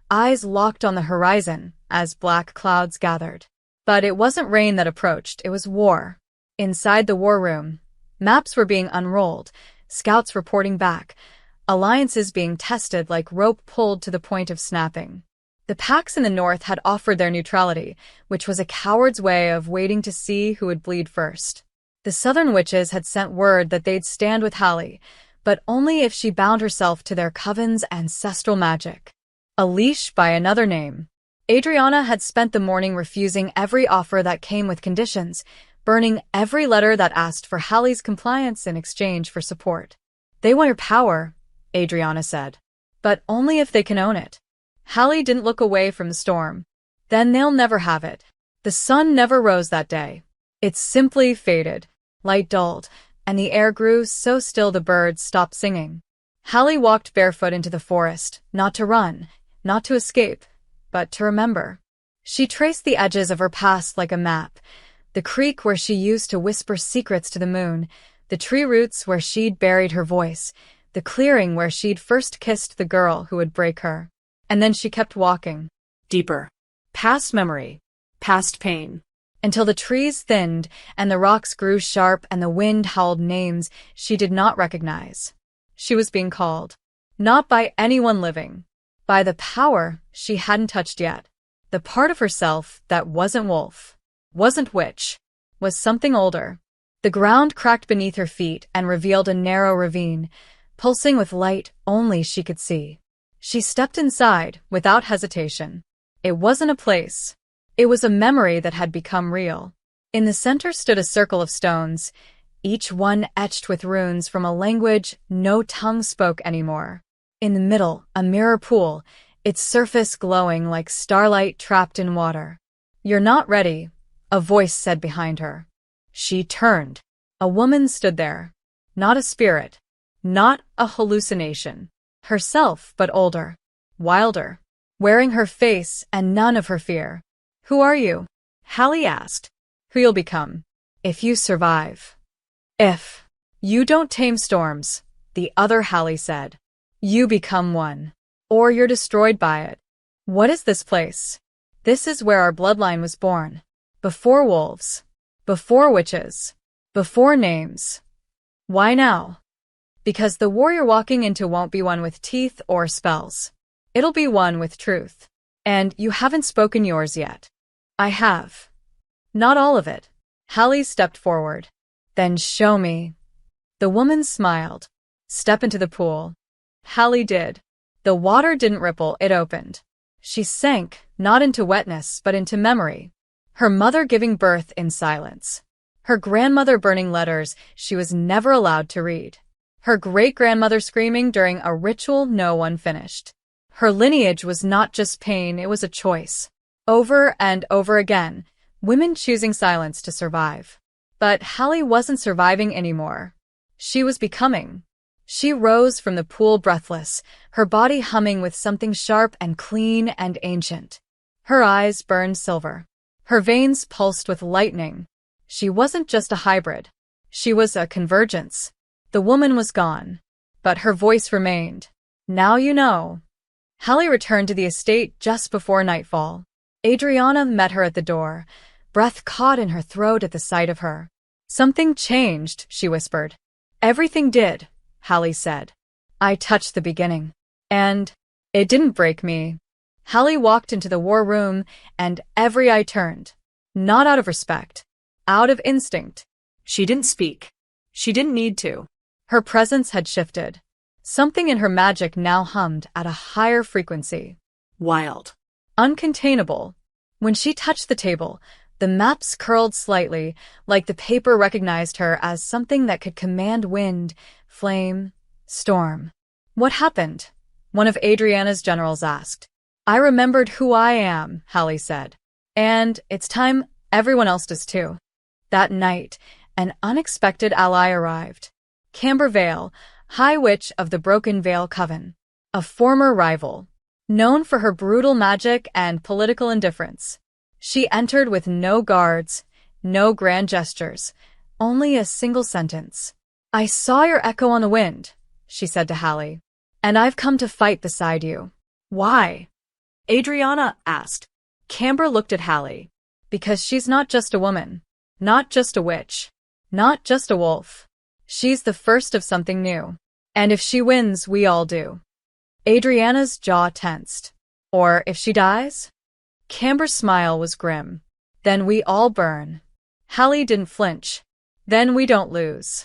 eyes locked on the horizon as black clouds gathered. But it wasn't rain that approached, it was war. Inside the war room, maps were being unrolled, scouts reporting back, alliances being tested like rope pulled to the point of snapping. The packs in the north had offered their neutrality, which was a coward's way of waiting to see who would bleed first. The southern witches had sent word that they'd stand with Hallie, but only if she bound herself to their coven's ancestral magic. A leash by another name. Adriana had spent the morning refusing every offer that came with conditions, burning every letter that asked for Hallie's compliance in exchange for support. They want your power, Adriana said. But only if they can own it. Hallie didn't look away from the storm. Then they'll never have it. The sun never rose that day. It simply faded. Light dulled, and the air grew so still the birds stopped singing. Hallie walked barefoot into the forest, not to run, not to escape, but to remember. She traced the edges of her past like a map, the creek where she used to whisper secrets to the moon, the tree roots where she'd buried her voice, the clearing where she'd first kissed the girl who would break her. And then she kept walking. Deeper. Past memory. Past pain. Until the trees thinned and the rocks grew sharp and the wind howled names she did not recognize. She was being called. Not by anyone living. By the power she hadn't touched yet. The part of herself that wasn't wolf, wasn't witch, was something older. The ground cracked beneath her feet and revealed a narrow ravine, pulsing with light only she could see. She stepped inside without hesitation. It wasn't a place. It was a memory that had become real. In the center stood a circle of stones, each one etched with runes from a language no tongue spoke anymore. In the middle, a mirror pool, its surface glowing like starlight trapped in water. "You're not ready," a voice said behind her. She turned. A woman stood there. Not a spirit. Not a hallucination. Herself, but older. Wilder. Wearing her face and none of her fear. "Who are you?" Hallie asked. "Who you'll become. If you survive." "If you don't tame storms," the other Hallie said. "You become one. Or you're destroyed by it." "What is this place?" "This is where our bloodline was born. Before wolves. Before witches. Before names." "Why now?" "Because the war you're walking into won't be one with teeth or spells. It'll be one with truth. And you haven't spoken yours yet." "I have. Not all of it." Hallie stepped forward. "Then show me." The woman smiled. "Step into the pool." Hallie did. The water didn't ripple, it opened. She sank, not into wetness, but into memory. Her mother giving birth in silence. Her grandmother burning letters she was never allowed to read. Her great-grandmother screaming during a ritual no one finished. Her lineage was not just pain, it was a choice. Over and over again, women choosing silence to survive. But Hallie wasn't surviving anymore. She was becoming. She rose from the pool breathless, her body humming with something sharp and clean and ancient. Her eyes burned silver. Her veins pulsed with lightning. She wasn't just a hybrid. She was a convergence. The woman was gone. But her voice remained. "Now you know." Hallie returned to the estate just before nightfall. Adriana met her at the door, breath caught in her throat at the sight of her. "Something changed," she whispered. "Everything did," Hallie said. "I touched the beginning. And it didn't break me." Hallie walked into the war room, and every eye turned. Not out of respect. Out of instinct. She didn't speak. She didn't need to. Her presence had shifted. Something in her magic now hummed at a higher frequency. Wild. Uncontainable. When she touched the table, the maps curled slightly, like the paper recognized her as something that could command wind, flame, storm. "What happened?" one of Adriana's generals asked. "I remembered who I am," Hallie said. "And it's time everyone else does too." That night, an unexpected ally arrived. Camber Vale, High Witch of the Broken Vale Coven. A former rival. Known for her brutal magic and political indifference. She entered with no guards, no grand gestures, only a single sentence. "I saw your echo on the wind," she said to Hallie. "And I've come to fight beside you." "Why?" Adriana asked. Camber looked at Hallie. "Because she's not just a woman. Not just a witch. Not just a wolf. She's the first of something new. And if she wins, we all do." Adriana's jaw tensed. "Or if she dies?" Camber's smile was grim. "Then we all burn." Hallie didn't flinch. "Then we don't lose."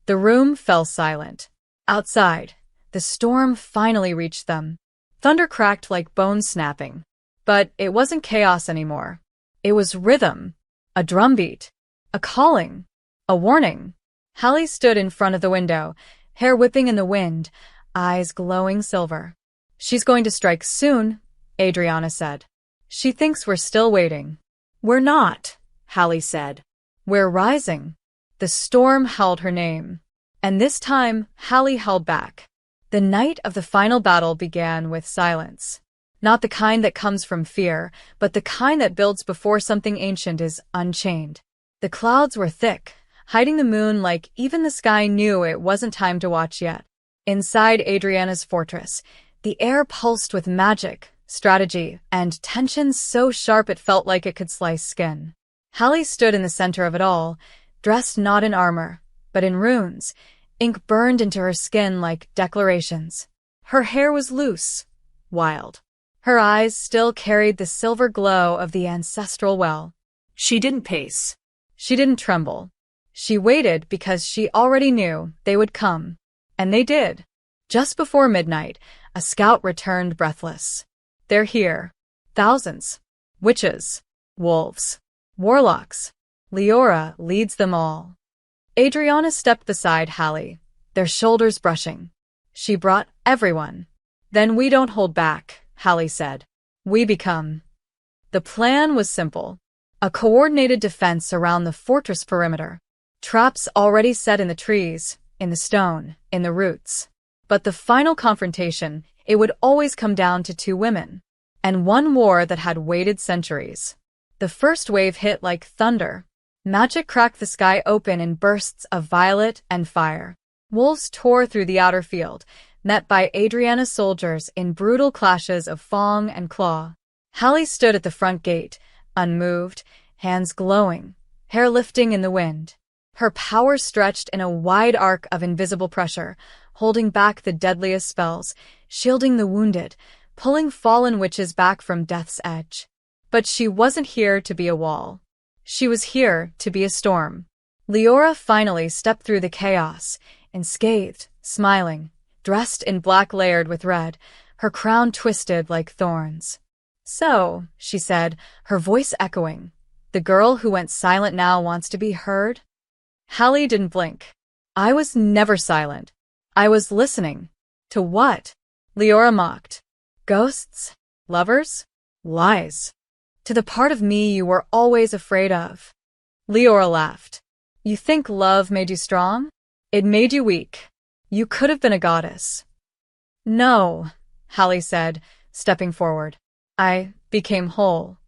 The room fell silent. Outside, the storm finally reached them. Thunder cracked like bones snapping. But it wasn't chaos anymore. It was rhythm. A drumbeat. A calling. A warning. Hallie stood in front of the window, hair whipping in the wind, eyes glowing silver. "She's going to strike soon," Adriana said. "She thinks we're still waiting." "We're not," Hallie said. "We're rising." The storm held her name. And this time, Hallie held back. The night of the final battle began with silence. Not the kind that comes from fear, but the kind that builds before something ancient is unchained. The clouds were thick, hiding the moon like even the sky knew it wasn't time to watch yet. Inside Adriana's fortress, The air pulsed with magic, strategy, and tension so sharp it felt like it could slice skin. Hallie stood in the center of it all, dressed not in armor, but in runes. Ink burned into her skin like declarations. Her hair was loose, wild. Her eyes still carried the silver glow of the ancestral well. She didn't pace. She didn't tremble. She waited because she already knew they would come. And they did. Just before midnight, a scout returned breathless. They're here. Thousands. Witches. Wolves. Warlocks. Leora leads them all. Adriana stepped beside Hallie, their shoulders brushing. She brought everyone. Then we don't hold back, Hallie said. We become. The plan was simple. A coordinated defense around the fortress perimeter. Traps already set in the trees, in the stone, in the roots. But the final confrontation, it would always come down to two women. And one war that had waited centuries. The first wave hit like thunder. Magic cracked the sky open in bursts of violet and fire. Wolves tore through the outer field, met by Adriana's soldiers in brutal clashes of fang and claw. Hallie stood at the front gate, unmoved, hands glowing, hair lifting in the wind. Her power stretched in a wide arc of invisible pressure, holding back the deadliest spells, shielding the wounded, pulling fallen witches back from death's edge. But she wasn't here to be a wall. She was here to be a storm. Leora finally stepped through the chaos, unscathed, smiling, dressed in black layered with red, her crown twisted like thorns. So, she said, her voice echoing, the girl who went silent now wants to be heard? Hallie didn't blink. I was never silent. I was listening. To what? Leora mocked. Ghosts? Lovers? Lies. To the part of me you were always afraid of. Leora laughed. You think love made you strong? It made you weak. You could have been a goddess. No, Hallie said, stepping forward. I became whole.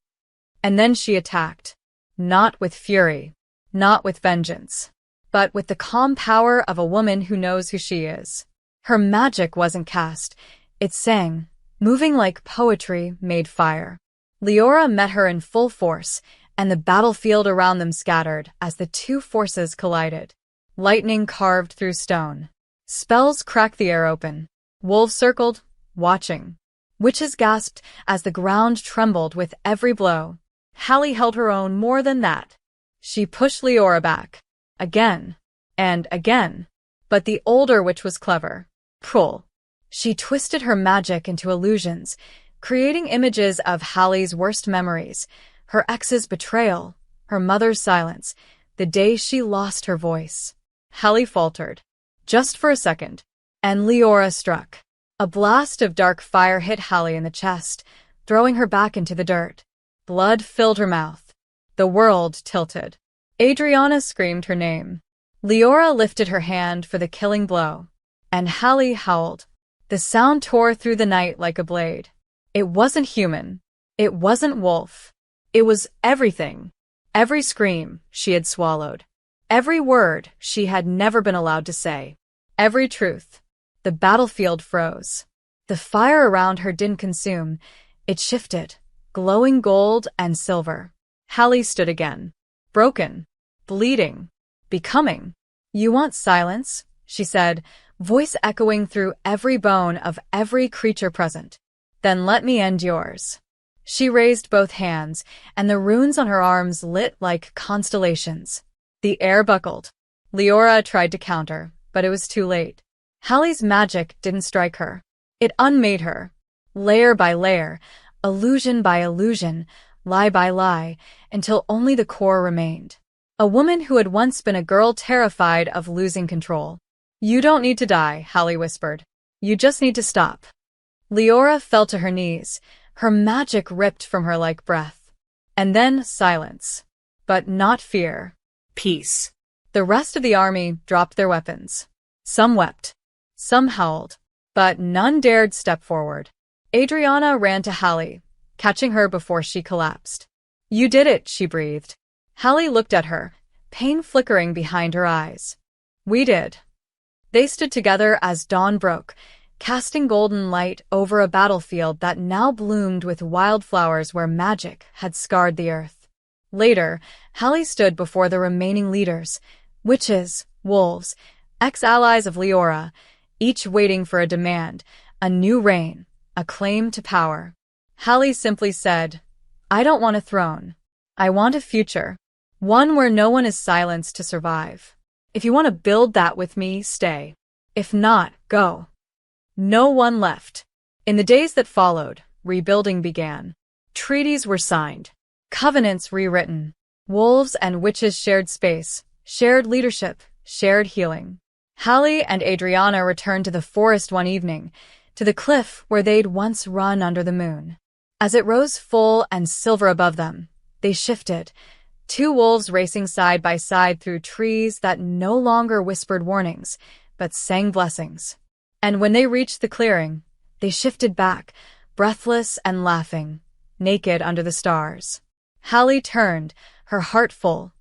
And then she attacked. Not with fury, not with vengeance, but with the calm power of a woman who knows who she is. Her magic wasn't cast. It sang, moving like poetry made fire. Leora met her in full force, and the battlefield around them scattered as the two forces collided. Lightning carved through stone. Spells cracked the air open. Wolves circled, watching. Witches gasped as the ground trembled with every blow. Hallie held her own more than that. She pushed Leora back. Again. And again. But the older witch was clever. Pull. She twisted her magic into illusions, creating images of Hallie's worst memories, her ex's betrayal, her mother's silence, the day she lost her voice. Hallie faltered. Just for a second. And Leora struck. A blast of dark fire hit Hallie in the chest, throwing her back into the dirt. Blood filled her mouth. The world tilted. Adriana screamed her name. Leora lifted her hand for the killing blow. And Hallie howled. The sound tore through the night like a blade. It wasn't human. It wasn't wolf. It was everything. Every scream she had swallowed. Every word she had never been allowed to say. Every truth. The battlefield froze. The fire around her didn't consume. It shifted, glowing gold and silver. Hallie stood again. Broken. Bleeding. Becoming. You want silence? She said, voice echoing through every bone of every creature present. Then let me end yours. She raised both hands, and the runes on her arms lit like constellations. The air buckled. Leora tried to counter, but it was too late. Hallie's magic didn't strike her. It unmade her. Layer by layer, illusion by illusion, lie by lie, until only the core remained. A woman who had once been a girl terrified of losing control. You don't need to die, Hallie whispered. You just need to stop. Leora fell to her knees, her magic ripped from her like breath. And then silence. But not fear. Peace. The rest of the army dropped their weapons. Some wept. Some howled. But none dared step forward. Adriana ran to Hallie, catching her before she collapsed. You did it, she breathed. Hallie looked at her, pain flickering behind her eyes. We did. They stood together as dawn broke, casting golden light over a battlefield that now bloomed with wildflowers where magic had scarred the earth. Later, Hallie stood before the remaining leaders, witches, wolves, ex-allies of Leora, each waiting for a demand, a new reign, a claim to power. Hallie simply said, "I don't want a throne. I want a future. One where no one is silenced to survive. If you want to build that with me, stay. If not, go." No one left. In the days that followed, rebuilding began. Treaties were signed. Covenants rewritten. Wolves and witches shared space, shared leadership, shared healing. Hallie and Adriana returned to the forest one evening, to the cliff where they'd once run under the moon. As it rose full and silver above them, they shifted, two wolves racing side by side through trees that no longer whispered warnings, but sang blessings. And when they reached the clearing, they shifted back, breathless and laughing, naked under the stars. Hallie turned, her heart full,